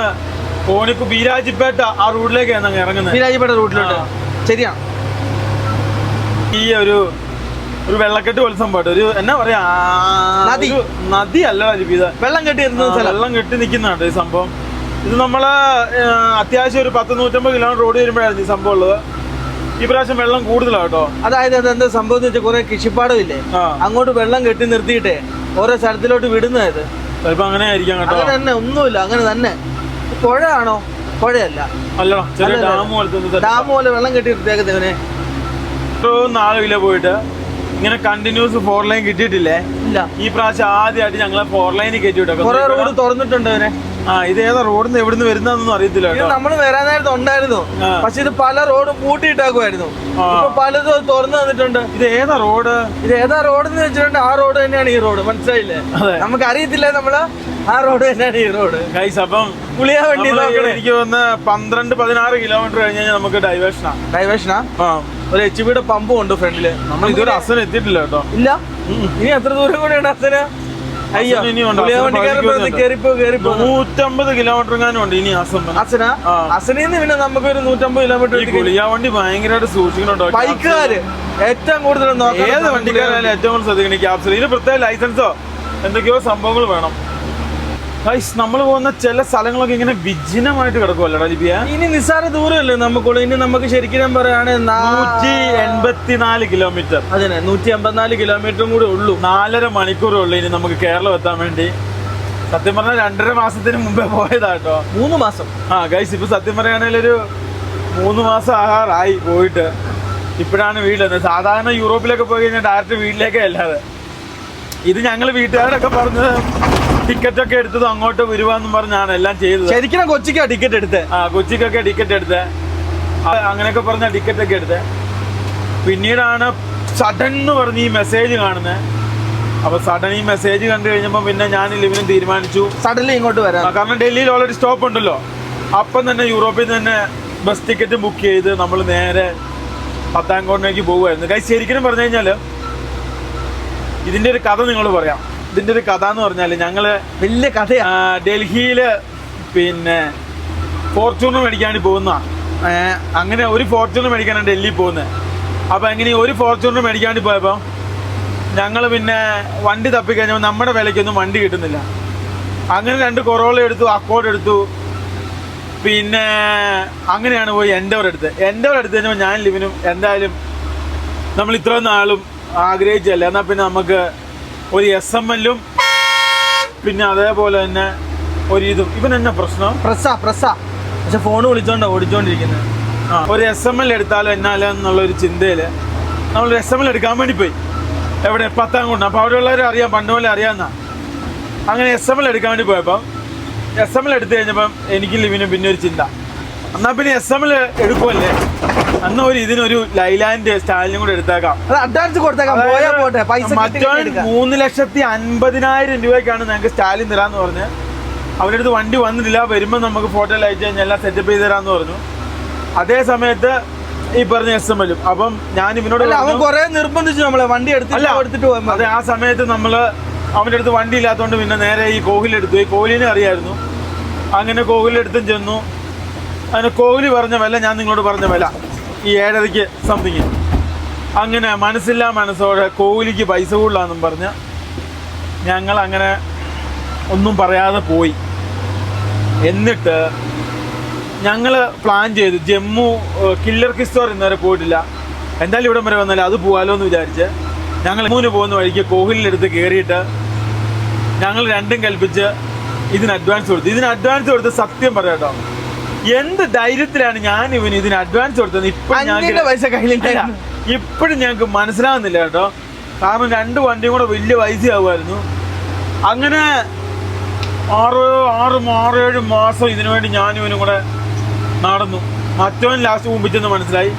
കോണിക്ക് ബീരാജിപ്പേട്ട ആ റൂട്ടിലേക്കാണ് ഇറങ്ങുന്നത്. ബീരാജിപ്പേട്ട റൂട്ടിലോട്ട്. ശരിയാണ്. ഈ ഒരു വെള്ളക്കെട്ട് പോലെ സംഭവം, ഒരു എന്നാ പറയാ, നദി അല്ല വെള്ളം കെട്ടി നിൽക്കുന്നതാണ് ഈ സംഭവം. ഇത് നമ്മള് അത്യാവശ്യം ഒരു 100-150 കിലോമീറ്റർ റോഡ് വരുമ്പോഴായിരുന്നു ഈ സംഭവം ഉള്ളത്. ഈ പ്രാവശ്യം വെള്ളം കൂടുതലാട്ടോ. അതായത് അതെന്താ സംഭവം എന്ന് വെച്ചാൽ കുറെ കൃഷിപ്പാടം ഇല്ലേ, അങ്ങോട്ട് വെള്ളം കെട്ടി നിർത്തിയിട്ടേ ഓരോ സ്ഥലത്തിലോട്ട് വിടുന്നത്. ചിലപ്പോ അങ്ങനെ ആയിരിക്കാം കേട്ടോ. അങ്ങനെ തന്നെ, ഒന്നുമില്ല, അങ്ങനെ തന്നെ. പുഴയാണോ? പുഴയല്ല, ഡാം പോലെ വെള്ളം കെട്ടി നിർത്തിയേക്കുന്നവനെ. നാളെ പോയിട്ട് ഇങ്ങനെ കണ്ടിന്യൂസ് 4 ലൈൻ കിട്ടിയിട്ടില്ലേ? ഇല്ല, ഈ പ്രാവശ്യം ആദ്യമായിട്ട് ഞങ്ങളെ 4 ലൈനിൽ കയറ്റി വിട്ടു. റോഡ് തുറന്നിട്ടുണ്ട് അവനെ. ഇത് ഏതാ റോഡിന്ന് എവിടുന്ന് വരുന്നതെന്നൊന്നും അറിയത്തില്ല. നമ്മൾ വരാൻ നേരത്തെ ഉണ്ടായിരുന്നു, പക്ഷെ ഇത് പല റോഡും പൂട്ടിയിട്ടാക്കുമായിരുന്നു. ഇപ്പൊ പലതും തുറന്നു തന്നിട്ടുണ്ട്. ഇത് ഏതാ റോഡ് എന്ന് വെച്ചിട്ടുണ്ട്. ആ റോഡ് തന്നെയാണ് ഈ റോഡ്, മനസ്സിലായില്ലേ? നമുക്ക് അറിയത്തില്ല, നമ്മള് ആ റോഡ് തന്നെയാണ് ഈ റോഡ്. അപ്പം പുളിയാ വണ്ടി എനിക്ക് വന്ന് 12-16 കിലോമീറ്റർ കഴിഞ്ഞ് കഴിഞ്ഞാൽ നമുക്ക് ഡൈവേഷനാ. ഒരു HP പമ്പും ഉണ്ട് ഫ്രണ്ടില്. നമ്മൾ ഇതൊരു അസന എത്തിയിട്ടില്ല കേട്ടോ. ഇല്ല, ഇനി എത്ര ദൂരം കൂടെയാണ് അസന? അയ്യോ ഇനി ഉണ്ട്. പുളിയ വണ്ടി കേറിപ്പോ 150 കിലോമീറ്റർ എങ്ങാനും ഉണ്ട് ഇനി അസനിന്ന് പിന്നെ നമുക്ക് ഒരു 150 കിലോമീറ്റർ. ഗുളിയ വണ്ടി ഭയങ്കരമായിട്ട് സൂക്ഷിക്കണോ ബൈക്കുകാര് ഏറ്റവും കൂടുതൽ ഏത് വണ്ടിക്കാരായാലും ഏറ്റവും കൂടുതൽ ശ്രദ്ധിക്കണം ക്യാപ്സൂൾ. ഇതിന് പ്രത്യേക ലൈസൻസോ എന്തൊക്കെയോ സംഭവങ്ങൾ വേണം. നമ്മൾ പോകുന്ന ചില സ്ഥലങ്ങളൊക്കെ ഇങ്ങനെ വിജനമായിട്ട് കിടക്കുമല്ലോ ലിപിയ. ഇനി നിസ്സാര ദൂരമല്ലേ നമുക്കുള്ളൂ. ഇനി നമുക്ക് ശരിക്കും പറയാണ് 184 കിലോമീറ്റർ. അതിനെ 154 കിലോമീറ്ററും കൂടെ ഉള്ളൂ. 4.5 മണിക്കൂറേ ഉള്ളൂ ഇനി നമുക്ക് കേരളം എത്താൻ വേണ്ടി. സത്യം പറഞ്ഞാൽ 2.5 മാസത്തിന് മുമ്പേ പോയതാട്ടോ. 3 മാസം. ഗൈസ് ഇപ്പൊ സത്യം പറയുകയാണെങ്കിൽ ഒരു 3 മാസം ആകാറായി പോയിട്ട്. ഇപ്പോഴാണ് വീട്ടിലെത്തുന്നത്. സാധാരണ യൂറോപ്പിലൊക്കെ പോയി കഴിഞ്ഞാൽ ഡയറക്റ്റ് വീട്ടിലേക്കേ അല്ലാതെ. ഇത് ഞങ്ങൾ വീട്ടുകാരൊക്കെ പറഞ്ഞ് ടിക്കറ്റ് ഒക്കെ എടുത്തത് അങ്ങോട്ട് വരുവാന്നും പറഞ്ഞാണ് എല്ലാം ചെയ്തത്. ശരിക്കും കൊച്ചിക്കാ ടിക്കറ്റ് എടുത്തത്. കൊച്ചിക്കൊക്കെ ടിക്കറ്റ് എടുത്തത്. അങ്ങനെയൊക്കെ പറഞ്ഞ ടിക്കറ്റ് ഒക്കെ എടുത്തത്. പിന്നീടാണ് സഡൻ എന്ന് പറഞ്ഞ് ഈ മെസ്സേജ് കാണുന്നത്. അപ്പൊ സഡൻ ഈ മെസ്സേജ് കണ്ടു കഴിഞ്ഞപ്പോൾ പിന്നെ ഞാൻ ലിവിനും തീരുമാനിച്ചു സഡൻലി ഇങ്ങോട്ട് വരാം. കാരണം ഡൽഹിയിൽ ഓൾറെഡി സ്റ്റോപ്പ് ഉണ്ടല്ലോ. അപ്പം തന്നെ യൂറോപ്പിൽ നിന്ന് തന്നെ ബസ് ടിക്കറ്റ് ബുക്ക് ചെയ്ത് നമ്മൾ നേരെ പത്താൻകോട്ടിലേക്ക് പോകുമായിരുന്നു. കാര്യം ശരിക്കും പറഞ്ഞു കഴിഞ്ഞാൽ ഇതിന്റെ ഒരു കഥ നിങ്ങൾ പറയാം. ഇതിന്റെ ഒരു കഥ എന്ന് പറഞ്ഞാൽ ഞങ്ങള് വലിയ കഥയാ. ഡൽഹിയില് പിന്നെ ഫോർച്യൂണർ മേടിക്കാൻ പോകുന്ന അങ്ങനെ ഒരു ഫോർച്യൂണർ മേടിക്കാനാണ് ഡൽഹിയിൽ പോകുന്നത്. അപ്പൊ എങ്ങനെ ഒരു ഫോർച്യൂണർ മേടിക്കാൻ വേണ്ടി പോയപ്പോ ഞങ്ങൾ പിന്നെ വണ്ടി തപ്പിക്കഴിഞ്ഞപ്പോൾ നമ്മുടെ വിലയ്ക്കൊന്നും വണ്ടി കിട്ടുന്നില്ല. അങ്ങനെ 2 കൊറോള എടുത്തു, അക്കോർഡ് എടുത്തു. പിന്നെ അങ്ങനെയാണ് പോയി എൻഡോർ എടുത്ത് കഴിഞ്ഞപ്പോൾ ഞാൻ ലിവിനും എന്തായാലും നമ്മൾ ഇത്രയും നാളും ആഗ്രഹിച്ചല്ല. എന്നാൽ പിന്നെ നമുക്ക് ഒരു SML-ഉം പിന്നെ അതേപോലെ തന്നെ ഒരു ഇതും. ഇവൻ എന്നാ പ്രശ്നം പ്രസ്സാ പക്ഷെ ഫോണ് വിളിച്ചോണ്ടോ ഓടിച്ചോണ്ടിരിക്കുന്നത്. ഒരു SML എടുത്താലും എന്നാലും എന്നുള്ളൊരു ചിന്തയില് നമ്മളൊരു SML എടുക്കാൻ വേണ്ടി പോയി. എവിടെ പത്താൻകോട്ട്. അപ്പോൾ അവിടെയുള്ളവർ അറിയാം, പണ്ട് പോലെ അറിയാവുന്ന. അങ്ങനെ SML എടുക്കാൻ വേണ്ടി പോയപ്പം SML എടുത്തു കഴിഞ്ഞപ്പം എനിക്ക് ലിവിനും പിന്നെ ഒരു ചിന്ത, എന്നാൽ പിന്നെ SML എടുക്കുമല്ലേ, അന്ന് ഒരു ഇതിനൊരു ലൈലാൻഡ് സ്റ്റാലിനും കൂടെ എടുത്തേക്കാം. അഡ്വാൻസ് കൊടുത്തേക്കാം. മറ്റവൻ 3,50,000 രൂപയ്ക്കാണ് ഞങ്ങൾക്ക് സ്റ്റാലിൻ തരാന്ന് പറഞ്ഞ്. അവരുടെ അടുത്ത് വണ്ടി വന്നിട്ടില്ല. വരുമ്പോൾ നമുക്ക് ഫോട്ടോ അയച്ചു കഴിഞ്ഞാൽ എല്ലാം സെറ്റപ്പ് ചെയ്ത് തരാമെന്ന് പറഞ്ഞു. അതേ സമയത്ത് ഈ പറഞ്ഞ SML-ഉം. അപ്പം ഞാൻ ഇവനോട് കുറെ നിർബന്ധിച്ചു നമ്മളെ വണ്ടി എടുത്തിട്ട് പോകും. അതെ, ആ സമയത്ത് നമ്മള് അവൻ്റെ അടുത്ത് വണ്ടി ഇല്ലാത്തതുകൊണ്ട് പിന്നെ നേരെ ഈ കോഹ്ലിയെടുത്തു. ഈ കോഹ്ലിനെ അറിയായിരുന്നു. അങ്ങനെ കോഹ്ലിയെടുത്തും ചെന്നു. അങ്ങനെ കോഹ്ലി പറഞ്ഞ വില ഞാൻ നിങ്ങളോട് പറഞ്ഞ വില ഈ 7.5 സംതിങ്. അങ്ങനെ മനസ്സില്ലാ മനസ്സോടെ കോഹ്ലിക്ക് പൈസ കൂടുതലാണെന്നും പറഞ്ഞ് ഞങ്ങൾ അങ്ങനെ ഒന്നും പറയാതെ പോയി. എന്നിട്ട് ഞങ്ങൾ പ്ലാൻ ചെയ്തു ജമ്മു കില്ലർ കിസ്തോർ ഇന്നുവരെ പോയിട്ടില്ല. എന്തായാലും ഇവിടം വരെ വന്നാലും അത് പോകാമല്ലോ എന്ന് വിചാരിച്ച് ഞങ്ങൾ ജമ്മുവിന് പോകുന്ന വഴിക്ക് കോഹ്ലിൻ്റെ കയറിയിട്ട് ഞങ്ങൾ രണ്ടും കൽപ്പിച്ച് ഇതിന് അഡ്വാൻസ് കൊടുത്തു. ഇതിന് അഡ്വാൻസ് കൊടുത്ത് സത്യം പറയാം കേട്ടോ, എന്ത് ധൈര്യത്തിലാണ് ഞാൻ ഇവന് ഇതിന് അഡ്വാൻസ് കൊടുത്തത് ഇപ്പോഴും ഞങ്ങൾക്ക് മനസ്സിലാവുന്നില്ല കേട്ടോ. കാരണം 2 വണ്ടിയും കൂടെ വലിയ പൈസയാവുമായിരുന്നു. അങ്ങനെ 6-7 മാസം ഇതിനു വേണ്ടി ഞാനും ഇവനും കൂടെ നടന്നു. മറ്റവൻ ലാസ്റ്റ് മുമ്പിച്ചെന്ന് മനസ്സിലായി,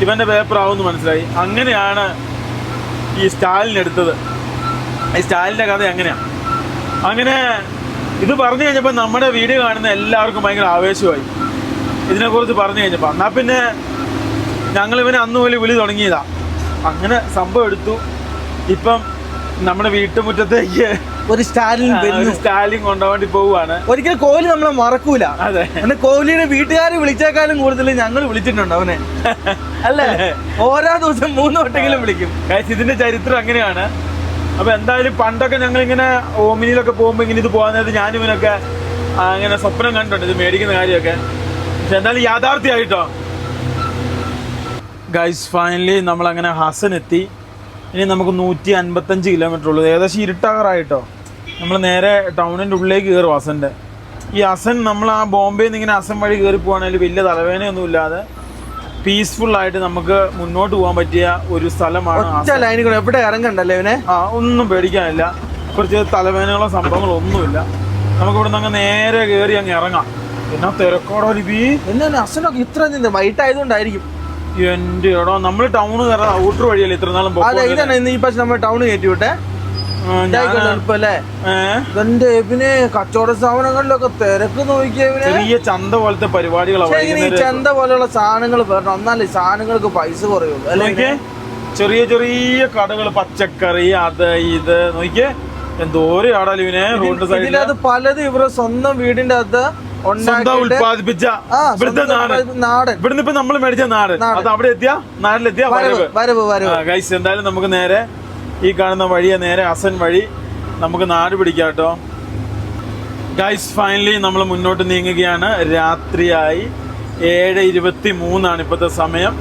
ഇവൻ്റെ പേപ്പറാവുമെന്ന് മനസ്സിലായി. അങ്ങനെയാണ് ഈ സ്റ്റാലിൻ എടുത്തത്. ഈ സ്റ്റാലിൻ്റെ കഥ അങ്ങനെയാണ്. അങ്ങനെ ഇത് പറഞ്ഞു കഴിഞ്ഞപ്പോൾ നമ്മുടെ വീഡിയോ കാണുന്ന എല്ലാവർക്കും ഭയങ്കര ആവേശമായി ഇതിനെക്കുറിച്ച് പറഞ്ഞു കഴിഞ്ഞപ്പോൾ. എന്നാൽ പിന്നെ ഞങ്ങളിവനെ അന്ന് പോലെ വിളി തുടങ്ങിയതാ. അങ്ങനെ സംഭവം എടുത്തു. ഇപ്പം നമ്മുടെ വീട്ടുമുറ്റത്തേക്ക് ഒരു സ്റ്റാലിൻ കൊണ്ടുപോകാൻ പോവുകയാണ്. ഒരിക്കലും കോഹ്ലി നമ്മളെ മറക്കൂല. അതെ, കോഹ്ലിയുടെ വീട്ടുകാരെ വിളിച്ചേക്കാളും കൂടുതൽ ഞങ്ങൾ വിളിച്ചിട്ടുണ്ട് അവനെ. അല്ലേ, ഓരോ ദിവസം 3 വട്ടെങ്കിലും വിളിക്കും. ഇതിന്റെ ചരിത്രം അങ്ങനെയാണ്. അപ്പൊ എന്തായാലും പണ്ടൊക്കെ ഞങ്ങളിങ്ങനെ ഓമിനിയിലൊക്കെ പോകുമ്പോൾ ഇങ്ങനെ ഇത് പോകുന്നത് ഞാനിവനൊക്കെ അങ്ങനെ സ്വപ്നം കണ്ടിട്ടുണ്ട് ഇത് മേടിക്കുന്ന കാര്യമൊക്കെ. പക്ഷെ എന്തായാലും യാഥാർത്ഥ്യമായിട്ടോ. ഗൈസ് ഫൈനലി നമ്മളങ്ങനെ ഹസൻ എത്തി. ഇനി നമുക്ക് 155 കിലോമീറ്റർ ഉള്ളൂ. ഏകദേശം ഇരുട്ടാകാറായിട്ടോ. നമ്മൾ നേരെ ടൗണിൻ്റെ ഉള്ളിലേക്ക് കയറും ഹസൻ്റെ. ഈ ഹസൻ നമ്മൾ ആ ബോംബെയിൽ നിന്ന് ഇങ്ങനെ ഹസൻ വഴി കയറി പോകുകയാണെങ്കിൽ വലിയ തലവേദനയൊന്നും ഇല്ലാതെ പീസ്ഫുൾ-ആയിട്ട് നമുക്ക് മുന്നോട്ട് പോകാൻ പറ്റിയ ഒരു സ്ഥലമാണ്. എവിടെ ഇറങ്ങണ്ടല്ലേ ഇവനെ? ഒന്നും പേടിക്കാനില്ല. കുറച്ച് തലവേദനകളോ സംഭവങ്ങളോ ഒന്നുമില്ല. നമുക്ക് ഇവിടെ നിന്ന് നേരെ കയറി അങ്ങ് ഇറങ്ങാം. പിന്നെ തിരക്കോടോ ലിപി എന്നാ ഹസനൊക്കെ ഇത്ര വൈകിട്ടായതുകൊണ്ടായിരിക്കും. എന്റെ ഇടോ, നമ്മൾ ടൗണ് കയറാൻ ഔട്ടർ വഴിയല്ലേ ഇത്ര നാളും. നമ്മൾ ടൗണ് കയറ്റി വിട്ടെ പിന്നെ കച്ചവട സ്ഥാപനങ്ങളിലൊക്കെ തിരക്ക് നോക്കിയ ചെറിയ ചന്ത പോലത്തെ പരിപാടികളാണ്. ചന്ത പോലെയുള്ള സാധനങ്ങൾ വരണം, എന്നാലേ സാധനങ്ങൾക്ക് പൈസ കുറയുള്ളൂ. അല്ലെങ്കിൽ ചെറിയ ചെറിയ കടകൾ, പച്ചക്കറി, അത് ഇത് നോക്കിയേ. എന്തോരം ആടാലും ഇവനെ റോഡ് സൈഡിൽ ഇതിനകത്ത് പലതും ഇവരുടെ സ്വന്തം വീടിന്റെ അകത്ത് സ്വന്തം ഉത്പാദിപ്പിച്ച ഇവിടുത്തെ നാടൻ ഇവിടുന്ന് ഇപ്പൊ നമ്മൾ മേടിച്ച നാട് അത് അവിടെ എത്തിയ നാട്ടിലെത്തിയ ഗൈസ്. എന്തായാലും നമുക്ക് നേരെ ഈ കാണുന്ന വഴിയെ നേരെ അസൻ വഴി നമുക്ക് നാട് പിടിക്കാം കേട്ടോ ഗൈസ്. ഫൈനലി നമ്മൾ മുന്നോട്ട് നീങ്ങുകയാണ്. രാത്രിയായി 7:23 ഇപ്പോഴത്തെ സമയം.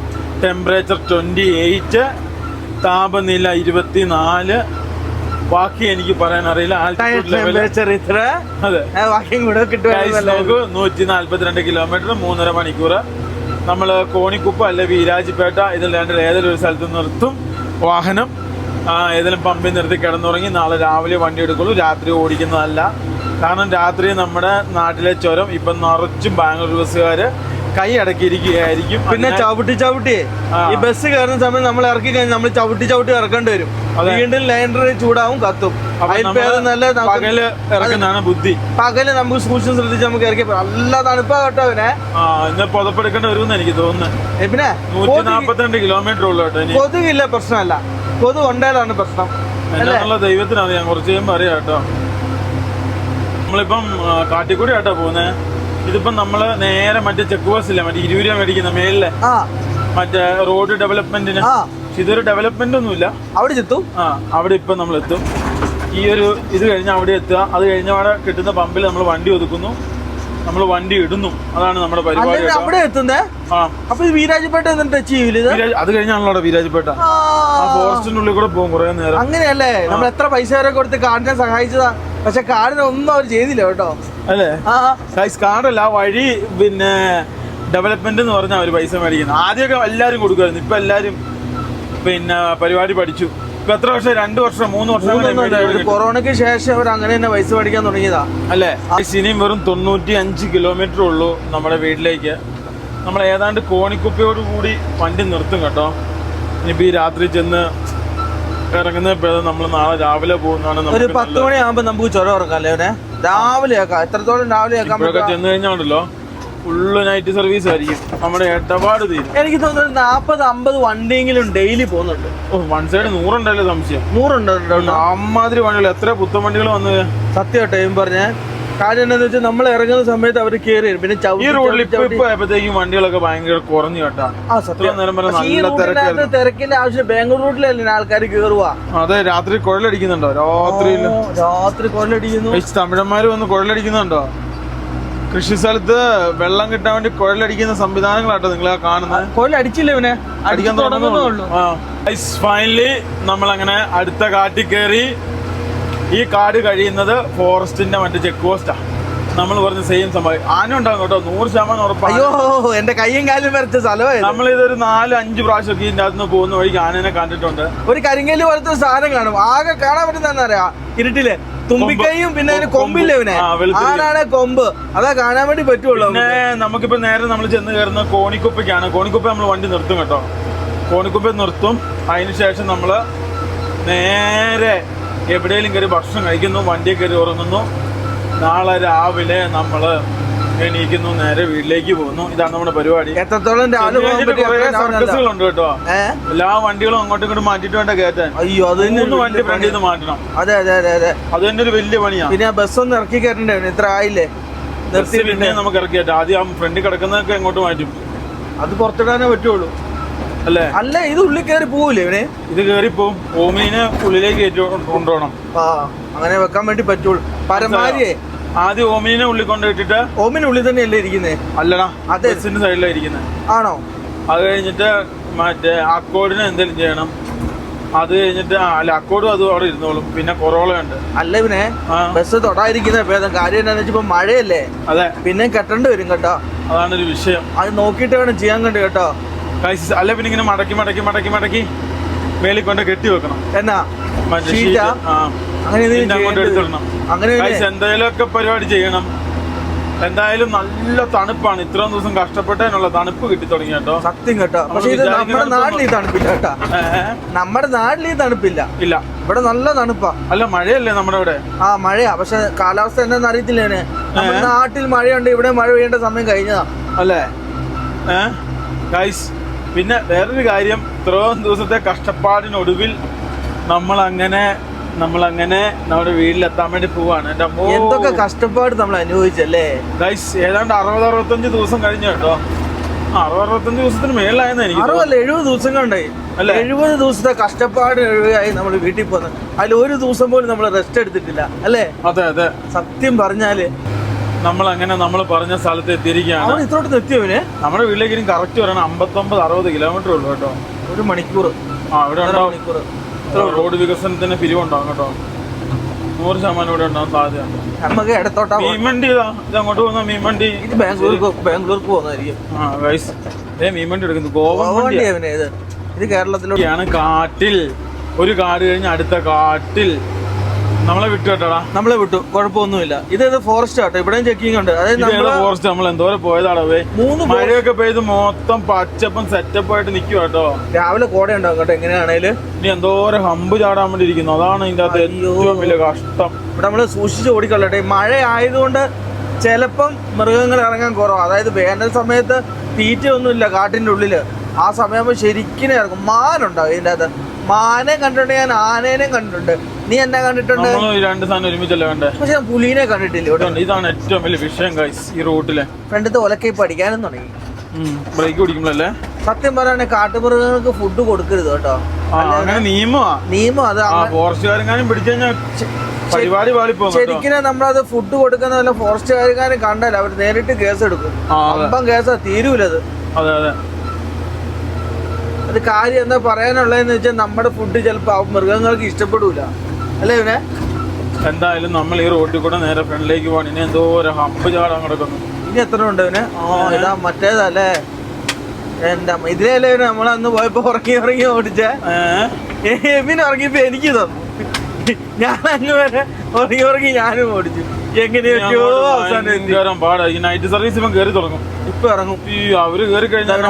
ടെമ്പറേച്ചർ 28, താപനില 24. ബാക്കി എനിക്ക് പറയാൻ അറിയില്ല. അതെ, നമുക്ക് 142 കിലോമീറ്റർ, 3.5 മണിക്കൂർ. നമ്മൾ കോണിക്കുപ്പ അല്ലെ വീരാജിപ്പേട്ട ഇതിൽ രണ്ടിൽ ഏതെങ്കിലും ഒരു സ്ഥലത്ത് നിർത്തും വാഹനം. ഏതെങ്കിലും പമ്പിൽ നിർത്തി കിടന്നുറങ്ങി നാളെ രാവിലെ വണ്ടി എടുക്കുള്ളൂ. രാത്രി ഓടിക്കുന്നതല്ല. കാരണം രാത്രി നമ്മുടെ നാട്ടിലെ ചുരം ഇപ്പം നിറച്ചും ബാംഗ്ലൂർ ബസ്സുകാര് കൈ അടക്കിയിരിക്കുകയായിരിക്കും. പിന്നെ ചവിട്ടി ഈ ബസ് കയറുന്ന സമയം നമ്മൾ ഇറക്കി കഴിഞ്ഞാൽ നമ്മൾ ചവിട്ടി ഇറക്കേണ്ടി വരും. വീണ്ടും ലൈനർ ചൂടാവും, കത്തും. നല്ല പകല് ഇറക്കുന്നതാണ് ബുദ്ധി. പകല് നമുക്ക് സൂക്ഷിച്ച് ശ്രദ്ധിച്ച് നമുക്ക് ഇറക്കി. നല്ല തണുപ്പാ കേട്ടോ അവനെ. ഇന്ന് പുതപ്പെടുക്കേണ്ടി വരുമെന്ന് എനിക്ക് തോന്നുന്നു. പിന്നെ 142 കിലോമീറ്റർ ഉള്ളു കേട്ടോ. കൊതുകില്ല പ്രശ്നമല്ല, കൊതുക് ഉണ്ടായാലാണ് പ്രശ്നം. എന്നുള്ള ദൈവത്തിനറിയാം. കുറച്ച് കഴിയുമ്പോൾ അറിയാം കേട്ടോ. നമ്മളിപ്പം കാട്ടിക്കൂടി കേട്ടോ പോകുന്നത്. ഇതിപ്പം നമ്മള് നേരെ മറ്റേ ചെക്ക് പോസ്റ്റ് ഇല്ല, മറ്റേ 20 രൂപ മേടിക്കുന്ന മേലിലെ മറ്റേ റോഡ് ഡെവലപ്മെന്റിന്. ഇതൊരു ഡെവലപ്മെന്റ് ഒന്നുമില്ല. അവിടെ എത്തും. അവിടെ ഇപ്പം നമ്മൾ എത്തും. ഈ ഒരു ഇത് കഴിഞ്ഞാൽ അവിടെ എത്തുക. അത് കഴിഞ്ഞ അവിടെ കിട്ടുന്ന പമ്പിൽ നമ്മൾ വണ്ടി ഒതുക്കുന്നു, നമ്മൾ വണ്ടി ഇടുന്നു. അതാണ് നമ്മുടെ പരിപാടി. അവിടെ എത്തുന്നേ. അപ്പൊ വീരാജിപ്പേട്ട ടച്ച് ചെയ്യൂല. അത് കഴിഞ്ഞാണല്ലോ വീരാജിപ്പേട്ട. ഫോറസ്റ്റിന്റെ ഉള്ളിൽ കൂടെ പോകും കുറെ നേരം. അങ്ങനെയല്ലേ? നമ്മൾ എത്ര പൈസ വരെ കൊടുത്ത് കാടിനെ സഹായിച്ചതാ. പക്ഷെ കാടിനെ ഒന്നും അവർ ചെയ്തില്ല കേട്ടോ. അല്ലേ? കാടല്ല, വഴി പിന്നെ ഡെവലപ്മെന്റ് എന്ന് പറഞ്ഞാൽ അവർ പൈസ മേടിക്കുന്നത്. ആദ്യമൊക്കെ എല്ലാവരും കൊടുക്കുമായിരുന്നു. ഇപ്പൊ എല്ലാരും പിന്നെ പരിപാടി പഠിച്ചു. ഇപ്പൊ എത്ര വർഷം? 2 വർഷം 3 വർഷം. കൊറോണയ്ക്ക് ശേഷം അവർ അങ്ങനെ തന്നെ പൈസ മേടിക്കാൻ തുടങ്ങിയതാ അല്ലേ? ഇനിയും വെറും 95 കിലോമീറ്റർ ഉള്ളൂ നമ്മുടെ വീട്ടിലേക്ക്. നമ്മൾ ഏതാണ്ട് കോണിക്കുപ്പയോട് കൂടി വണ്ടി നിർത്തും കേട്ടോ. ഇനിയിപ്പോ ഈ രാത്രി ചെന്ന് ഇറങ്ങുന്ന നമ്മൾ നാളെ രാവിലെ പോകുന്നതാണ്. ഒരു 10 മണിയാകുമ്പോ നമുക്ക് ചുരം ഇറക്കാം അല്ലേ? രാവിലെ ആക്കാം. എത്രത്തോളം രാവിലെ ആക്കാം? ചെന്ന് കഴിഞ്ഞാണല്ലോ ഫുള്ള് നൈറ്റ് സർവീസ് ആയിരിക്കും. നമ്മുടെ ഇടപാട് തീരും. എനിക്ക് തോന്നുന്നത് 40-50 വണ്ടിയെങ്കിലും ഡെയിലി പോകുന്നുണ്ട്. വൺ സൈഡ് 100 ഉണ്ടല്ലോ സംശയം. 100 ഉണ്ട്. അമ്മാതിരി വണ്ടികൾ. എത്ര പുത്തൻ വണ്ടികൾ വന്നത് സത്യം ടൈം പറഞ്ഞ കാര്യം എന്താണെന്ന് വെച്ചാൽ നമ്മൾ ഇറങ്ങുന്ന സമയത്ത് അവർ കയറി വരും. പിന്നെ ഈ റോഡിൽ ഇപ്പൊ ആയപ്പോഴത്തേക്കും വണ്ടികളൊക്കെ ഭയങ്കര കുറഞ്ഞു കേട്ടാ. തിരക്കിന്റെ ആവശ്യം ബാംഗ്ലൂർ റൂട്ടിലല്ലേ ആൾക്കാർ കയറുക. അതെ, രാത്രി കുഴലടിക്കുന്നുണ്ടോ? രാത്രി കുഴലടിക്കുന്നു. തമിഴന്മാര് വന്ന് കുഴലടിക്കുന്നുണ്ടോ? കൃഷി സ്ഥലത്ത് വെള്ളം കിട്ടാൻ വേണ്ടി കുഴലടിക്കുന്ന സംവിധാനങ്ങളാട്ടോ നിങ്ങളാ കാണുന്നത്. കുഴലടിച്ചില്ല ഇവനെ, അടിക്കാൻ തുടങ്ങുന്നുള്ളൂ. ഫൈനലി നമ്മൾ അങ്ങനെ അടുത്ത കാട്ടിൽ കയറി. ഈ കാട് കഴിയുന്നത് ഫോറസ്റ്റിന്റെ മറ്റേ ചെക്ക് പോസ്റ്റാ. നമ്മൾ പറഞ്ഞ സെയിം സംഭവം. ആന ഉണ്ടാകും കേട്ടോ, 100% ഉറപ്പാണ്. അയ്യോ, എന്റെ കയ്യും കാലും വരച്ച സ്ഥലമായി. നമ്മളിതൊരു 4-5 പ്രാവശ്യം ഇതിന്റെ അകത്ത് പോകുന്ന വഴിക്ക് ആനനെ കണ്ടിട്ടുണ്ട്. ഒരു കരിങ്കല് പോലത്തെ ഒരു സാധനം കാണും. ആകെ കാണാൻ പറ്റുന്ന അറിയാം ഇരുട്ടില്. തുമ്പിക്കൈയും പിന്നെ അതിന് കൊമ്പില്ല ഇവനെ. ആനാണ് കൊമ്പ്. അതാ കാണാൻ വേണ്ടി പറ്റുള്ളൂ. പിന്നെ നമുക്കിപ്പോ നേരെ നമ്മൾ ചെന്ന് കയറുന്ന കോണിക്കുപ്പയ്ക്കാണ്. കോണിക്കുപ്പ നമ്മൾ വണ്ടി നിർത്തും കേട്ടോ. കോണിക്കുപ്പ നിർത്തും. അതിനുശേഷം നമ്മള് നേരെ എവിടെയെങ്കിലും കയറി ഭക്ഷണം കഴിക്കുന്നു, വണ്ടിയിൽ കയറി ഉറങ്ങുന്നു. നാളെ രാവിലെ നമ്മള് എണീക്കുന്നു, നേരെ വീട്ടിലേക്ക് പോകുന്നു. ഇതാണ് നമ്മുടെ പരിപാടി. എത്രത്തോളം സർക്കസുകളുണ്ട് കേട്ടോ. എല്ലാ വണ്ടികളും അങ്ങോട്ടും ഇങ്ങോട്ടും മാറ്റിട്ട് വേണ്ട കയറ്റാൻ. അയ്യോ, അത് വണ്ടി ഫ്രണ്ടിൽ നിന്ന് മാറ്റണം. അതെ അതെ അതെ അതെ, അത് തന്നെ ഒരു വലിയ പണിയാണ്. പിന്നെ ബസ് ഒന്ന് ഇറക്കി കയറ്റണ്ടേ? ഇത്ര ആയില്ലേ? പിന്നെ നമുക്ക് ഇറക്കിയിട്ട് ആദ്യം ആ ഫ്രണ്ടിൽ കിടക്കുന്നതൊക്കെ എങ്ങോട്ട് മാറ്റും. അത് പുറത്തിടാനേ പറ്റുള്ളൂ അല്ലേ? അല്ല, ഇത് ഉള്ളിൽ കയറി പോവില്ലേ ഇവനെ? ഇത് കയറിപ്പോവും. ഓമിനെ ഉള്ളിലേക്ക് കൊണ്ടുപോകണം. അങ്ങനെ വെക്കാൻ വേണ്ടി പറ്റുള്ളൂ. പരമാവധി ആദ്യം ഓമിനെ ഉള്ളിൽ കൊണ്ടുപോയിട്ടിട്ട്. ഓമിന് ഉള്ളിൽ തന്നെയല്ലേ ഇരിക്കുന്നേ? അല്ലടാ, ബസ്സിന്റെ സൈഡിലാണ് ഇരിക്കുന്നത്. ആണോ? അത് കഴിഞ്ഞിട്ട് മറ്റേ അക്കോഡിന് എന്തെങ്കിലും ചെയ്യണം. അത് കഴിഞ്ഞിട്ട് അല്ല, അക്കോടും അതും അവിടെ ഇരുന്നോളും. പിന്നെ കൊറോള ഉണ്ട്. അല്ല, ഇവനെ ബസ് തൊടാതിരിക്കുന്ന ഭേദം. കാര്യം എന്താണെന്ന് വെച്ചാൽ ഇപ്പൊ മഴയല്ലേ? അതെ, പിന്നെ കെട്ടേണ്ടി വരും കേട്ടോ. അതാണൊരു വിഷയം. അത് നോക്കിയിട്ട് വേണം ചെയ്യാൻ കണ്ടു കേട്ടോ. അല്ല, പിന്നെ ഇങ്ങനെ മടക്കി മടക്കി മടക്കി മടക്കി മേളിൽ കൊണ്ട് കെട്ടി വെക്കണം. എന്നാ എന്തായാലും ഒക്കെ പരിപാടി ചെയ്യണം. എന്തായാലും നല്ല തണുപ്പാണ്. ഇത്രയും ദിവസം കഷ്ടപ്പെട്ടതിനുള്ള തണുപ്പ് കിട്ടി തുടങ്ങി കേട്ടോ. സത്യം കേട്ടോ. പക്ഷെ ഇത് നമ്മുടെ നാട്ടിൽ ഈ തണുപ്പില്ല കേട്ടോ. നമ്മുടെ നാട്ടിൽ ഈ തണുപ്പില്ല. ഇല്ല, ഇവിടെ നല്ല തണുപ്പാ. അല്ല, മഴയല്ലേ നമ്മുടെ ഇവിടെ? മഴയാ. പക്ഷെ കാലാവസ്ഥ എന്താണെന്ന് അറിയത്തില്ലേനെ. നമ്മുടെ നാട്ടിൽ മഴയുണ്ട്, ഇവിടെ മഴ പെയ്യേണ്ട സമയം കഴിഞ്ഞതാ അല്ലേ? ഗൈസ്, പിന്നെ വേറൊരു കാര്യം, ഇത്രയും ദിവസത്തെ കഷ്ടപ്പാടിനൊടുവിൽ നമ്മൾ അങ്ങനെ നമ്മളങ്ങനെ നമ്മുടെ വീട്ടിലെത്താൻ വേണ്ടി പോവാണ്. എൻ്റെ അമ്മോ, എന്തൊക്കെ കഷ്ടപ്പാട് നമ്മൾ അനുഭവിച്ചല്ലേ ഗൈസ്. ഏതാണ്ട് 60-65 ദിവസം കഴിഞ്ഞു കേട്ടോ. 60-65 ദിവസത്തിന് മേളിലായെന്ന് എനിക്ക് 70 ദിവസം കണ്ടായി. 70 ദിവസത്തെ കഷ്ടപ്പാട് ആയി നമ്മൾ വീട്ടിൽ പോകുന്നത്. അതിൽ ഒരു ദിവസം പോലും നമ്മൾ റെസ്റ്റ് എടുത്തിട്ടില്ല അല്ലേ? അതെ അതെ, സത്യം പറഞ്ഞാല് നമ്മളങ്ങനെ നമ്മൾ പറഞ്ഞ സ്ഥലത്ത് എത്തിയിരിക്കുകയാണ്. ഇത്തോട്ട് എത്തിയവന് നമ്മുടെ വീട്ടിലേക്ക് ഇനി കറക്റ്റ് പറയണം 59-60 കിലോമീറ്റർ ഉള്ളു കേട്ടോ. 1 മണിക്കൂർ. ഇവിടെ മണിക്കൂർ റോഡ് വികസനത്തിന് പിരിവുണ്ടാവും കേട്ടോ. 100% ഇവിടെ ഉണ്ടാവും സാധ്യതയുണ്ട്. നമുക്ക് ഇടത്തോട്ടാ മീൻവണ്ടി ഇത് അങ്ങോട്ട് പോകുന്ന മീൻവണ്ടി. ഇത് ബാംഗ്ലൂർക്ക് പോകുന്നതായിരിക്കും. മീൻവണ്ടി എടുക്കുന്നു. ഗോവ ഇത് കേരളത്തിലാണ്. കാട്ടിൽ ഒരു കാട് കഴിഞ്ഞ് അടുത്ത കാട്ടിൽ നമ്മളെ വിട്ടു കേട്ടോടാ. നമ്മളെ വിട്ടു, കുഴപ്പമൊന്നുമില്ല. ഇത് ഫോറസ്റ്റ് ആട്ടോ, ഇവിടെയും ചെക്കിംഗ് ഉണ്ട്. അതായത് ഫോറസ്റ്റ് നമ്മൾ എന്തോരം പോയതാടേ. 3 മഴയൊക്കെ പെയ്ത് മൊത്തം പച്ചപ്പം സെറ്റപ്പ് ആയിട്ട് നിൽക്കും കേട്ടോ. രാവിലെ കോട ഉണ്ടാവും കേട്ടോ. എങ്ങനെയാണേലും ഇനി എന്തോരം ഹമ്പ് ചാടാൻ വേണ്ടി ഇരിക്കുന്നു. അതാണ് ഇതിന്റെ അകത്ത് ഏറ്റവും വലിയ കഷ്ടം. ഇവിടെ നമ്മള് സൂക്ഷിച്ച് ഓടിക്കൊള്ളട്ടെ. മഴ ആയതുകൊണ്ട് ചിലപ്പം മൃഗങ്ങൾ ഇറങ്ങാൻ കുറവാണ്. അതായത് വേനൽ സമയത്ത് തീറ്റയൊന്നുമില്ല കാട്ടിന്റെ ഉള്ളില്. ആ സമയമാകുമ്പോൾ ശരിക്കും ഇറങ്ങും. മാനുണ്ടാവും ഇതിന്റെ അകത്ത്. മാനെ കണ്ടിട്ടുണ്ട്, ഞാൻ ആനേനെ കണ്ടിട്ടുണ്ട്. നീ എന്നാ കണ്ടിട്ടുണ്ട്? 2 സാധനം ഒരുമിച്ചല്ലേ വേണ്ടേ? പക്ഷെ ഞാൻ പുലീനെ കണ്ടിട്ടില്ല ഇവിടെ. ഇതാണ് ഏറ്റവും വലിയ വിഷയം ഗൈസ് ഈ റൂട്ടിലെ. ഫ്രണ്ടത്തെ ഒലക്കെ പഠിക്കാനും തുടങ്ങി. ബ്രേക്ക് പിടിക്കുമ്പോഴല്ലേ? സത്യം പറയാണെങ്കിൽ കാട്ടുമൃഗങ്ങൾക്ക് ഫുഡ് കൊടുക്കരുത് കേട്ടോ. അങ്ങനെ നിയമം അത് ഫോറസ്റ്റുകാരെങ്ങാനും പിടിച്ചു കഴിഞ്ഞാൽ പരിപാടി പാളിപ്പോകും. ശരിക്കും നമ്മളത് ഫുഡ് കൊടുക്കുന്ന വല്ല ഫോറസ്റ്റുകാരെങ്ങാനും കണ്ടല്ല അവർ നേരിട്ട് കേസ് എടുക്കും. അപ്പം കേസാ തീരൂലത്. അതെ അതെ, അത് കാര്യം എന്താ പറയാനുള്ളതെന്ന് വെച്ചാൽ നമ്മുടെ ഫുഡ് ചിലപ്പോൾ മൃഗങ്ങൾക്ക് ഇഷ്ടപ്പെടൂല അല്ലേ? ഇവനെ എന്തായാലും നമ്മൾ ഈ റോഡിൽ കൂടെ നേരെ ഫ്രണ്ടിലേക്ക് പോകണം. ഇനി എന്തോ ഒരു ഹമ്പ് ചാടാൻ കിടക്കുന്നു. ഇനി എത്ര ഉണ്ട് ഇവന്? ഇതാ മറ്റേതല്ലേ എന്റെ ഇതിലല്ലേ നമ്മളന്ന് പോയപ്പോ ഉറങ്ങി ഓടിച്ചേ. എമിന് ഉറങ്ങിയപ്പോ എനിക്ക് തന്നു. ഞാൻ അങ്ങ് വരെ ഉറങ്ങി ഞാനും ഓടിച്ചു. എങ്ങനെയൊക്കെയോ അവസാനം പാടായി. നൈറ്റ് സർവീസ് ഇപ്പം കയറി തുടങ്ങും. ഇപ്പൊ ഇറങ്ങും. അവര് കയറി കഴിഞ്ഞാൽ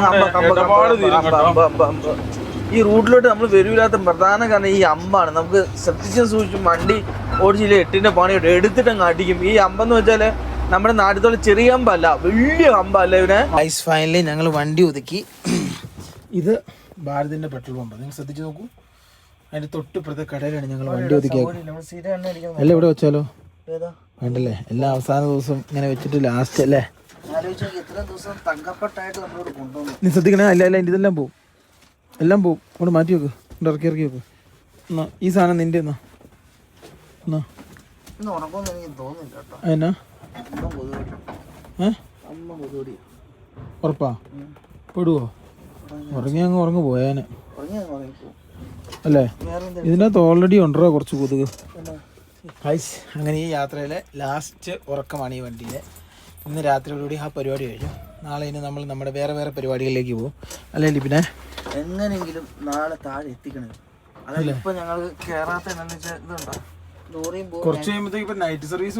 ഈ റൂട്ടിലോട്ട് നമ്മൾ വരൂലാത്ത പ്രധാന കാരണം ഈ അമ്പാണ്. നമുക്ക് ശ്രദ്ധിച്ചും സൂക്ഷിച്ചും വണ്ടി ഓടിച്ചില്ല 8ന്റെ പണിയോട്ട് എടുത്തിട്ട് അങ്ങ് അടിക്കും. ഈ അമ്പെന്ന് വെച്ചാല് നമ്മുടെ നാട്ടിലുള്ള ചെറിയ അമ്പല്ല, വലിയ അമ്പല്ല ഇവനെ. ഫൈനലി ഞങ്ങൾ വണ്ടി ഒതുക്കി. ഇത് ഭാരതിന്റെ പെട്രോൾ പമ്പ്. നിങ്ങൾ ശ്രദ്ധിച്ചു നോക്കൂ. അതിന്റെ തൊട്ടിപ്പുറത്തെ കടയിലാണ് ഞങ്ങൾ വണ്ടി ഒതുക്കിയത്. എല്ലാം ഇവിടെ വെച്ചാലോ? വേണ്ടല്ലേ? എല്ലാ അവസാന ദിവസം ഇങ്ങനെ വെച്ചിട്ട് ലാസ്റ്റ് അല്ലേ? നീ ശ്രദ്ധിക്കണേ. അല്ല ഇതെല്ലാം പോവും, എല്ലാം പോവും. ഇവിടെ മാറ്റി വെക്ക്, ഇവിടെ ഇറക്കി വെക്ക്. എന്നാ ഈ സാധനം നിന്റെ എന്നാ എന്നാ ഉറപ്പാ? പെടുവോ? ഉറങ്ങു പോയാന് അല്ലേ? ഇതിനകത്ത് ഓൾറെഡി ഉണ്ടോ കുറച്ച് കൊതുക്. അങ്ങനെ ഈ യാത്രയിലെ ലാസ്റ്റ് ഉറക്കമാണ് ഈ വണ്ടിയിലെ. ഇന്ന് രാത്രിയോടുകൂടി ആ പരിപാടി കഴിഞ്ഞു. നാളെ ഇനി നമ്മൾ നമ്മുടെ വേറെ പരിപാടികളിലേക്ക് പോകും അല്ലേ? പിന്നെ എങ്ങനെയെങ്കിലും നാളെ താഴെ എത്തിക്കണം. അതല്ല ഇപ്പൊ ഞങ്ങൾ കേറാത്ത കുറച്ച് കഴിയുമ്പോഴത്തേക്ക് നൈറ്റ് സർവീസ്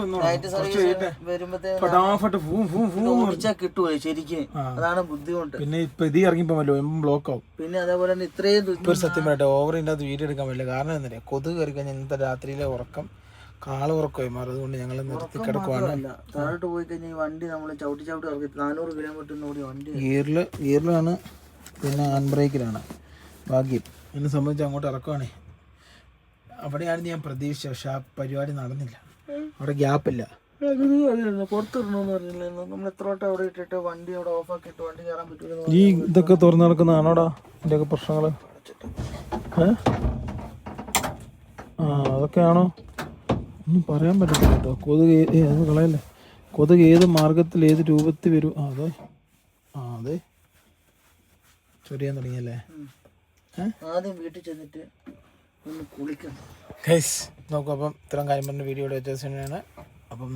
കിട്ടൂലേ ശരിക്കും. അതാണ് ബുദ്ധിമുട്ട്. പിന്നെ ഇപ്പൊ ഇത് ഇറങ്ങിപ്പോമല്ലോ ബ്ലോക്ക് ആവും. പിന്നെ അതേപോലെ തന്നെ ഇത്രയും സത്യം പറയട്ടെ, ഓവർ ഇതിന്റെ അകത്ത് വീഡിയോ എടുക്കാൻ പറ്റില്ല. കാരണം എന്താ പറയുക, കൊതുക് കയറി കഴിഞ്ഞാൽ ഇന്നത്തെ രാത്രിയിലെ ഉറക്കം കാളുറക്കമായി മാറും. അതുകൊണ്ട് ഞങ്ങൾ നിർത്തി കിടക്കുവാണ്. താഴോട്ട് പോയി കഴിഞ്ഞാൽ ഈ വണ്ടി നമ്മൾ ചവിട്ടി ഇറക്കി 400 കിലോമീറ്ററിന് ഓടി വണ്ടി ഗിയറിലാണ്, പിന്നെ ഹാൻഡ് ബ്രേക്കിലാണ് ഭാഗ്യം. എന്നെ സംബന്ധിച്ച് അങ്ങോട്ട് ഇറക്കുവാണേ. അവിടെയാണ് ഞാൻ പ്രതീക്ഷിച്ചത്. പക്ഷെ ആ പരിപാടി നടന്നില്ല. അവിടെ ഗ്യാപ്പില്ല. പുറത്തിടണമെന്ന് പറഞ്ഞില്ല. നമ്മൾ എത്ര വട്ടം അവിടെ ഇട്ടിട്ട് വണ്ടി അവിടെ ഓഫാക്കിയിട്ട് വണ്ടി കയറാൻ പറ്റില്ല. ഈ ഇതൊക്കെ തുറന്നു നടക്കുന്നതാണോടാ ഇതിൻ്റെയൊക്കെ പ്രശ്നങ്ങൾ? അതൊക്കെയാണോ? ഒന്നും പറയാൻ പറ്റത്തില്ല കേട്ടോ. കൊതുക് അത് കളയല്ലേ. കൊതുക് ഏത് മാർഗത്തിൽ ഏത് രൂപത്തിൽ വരും. അതെ ചൊരിയാൻ തുടങ്ങിയല്ലേ. ആദ്യം വീട്ടിൽ ചെന്നിട്ട് ഒന്ന് കുളിക്കണം. നോക്കൂ. അപ്പം ഇത്രയും കാര്യം പറഞ്ഞ വീഡിയോ വെച്ച അപ്പം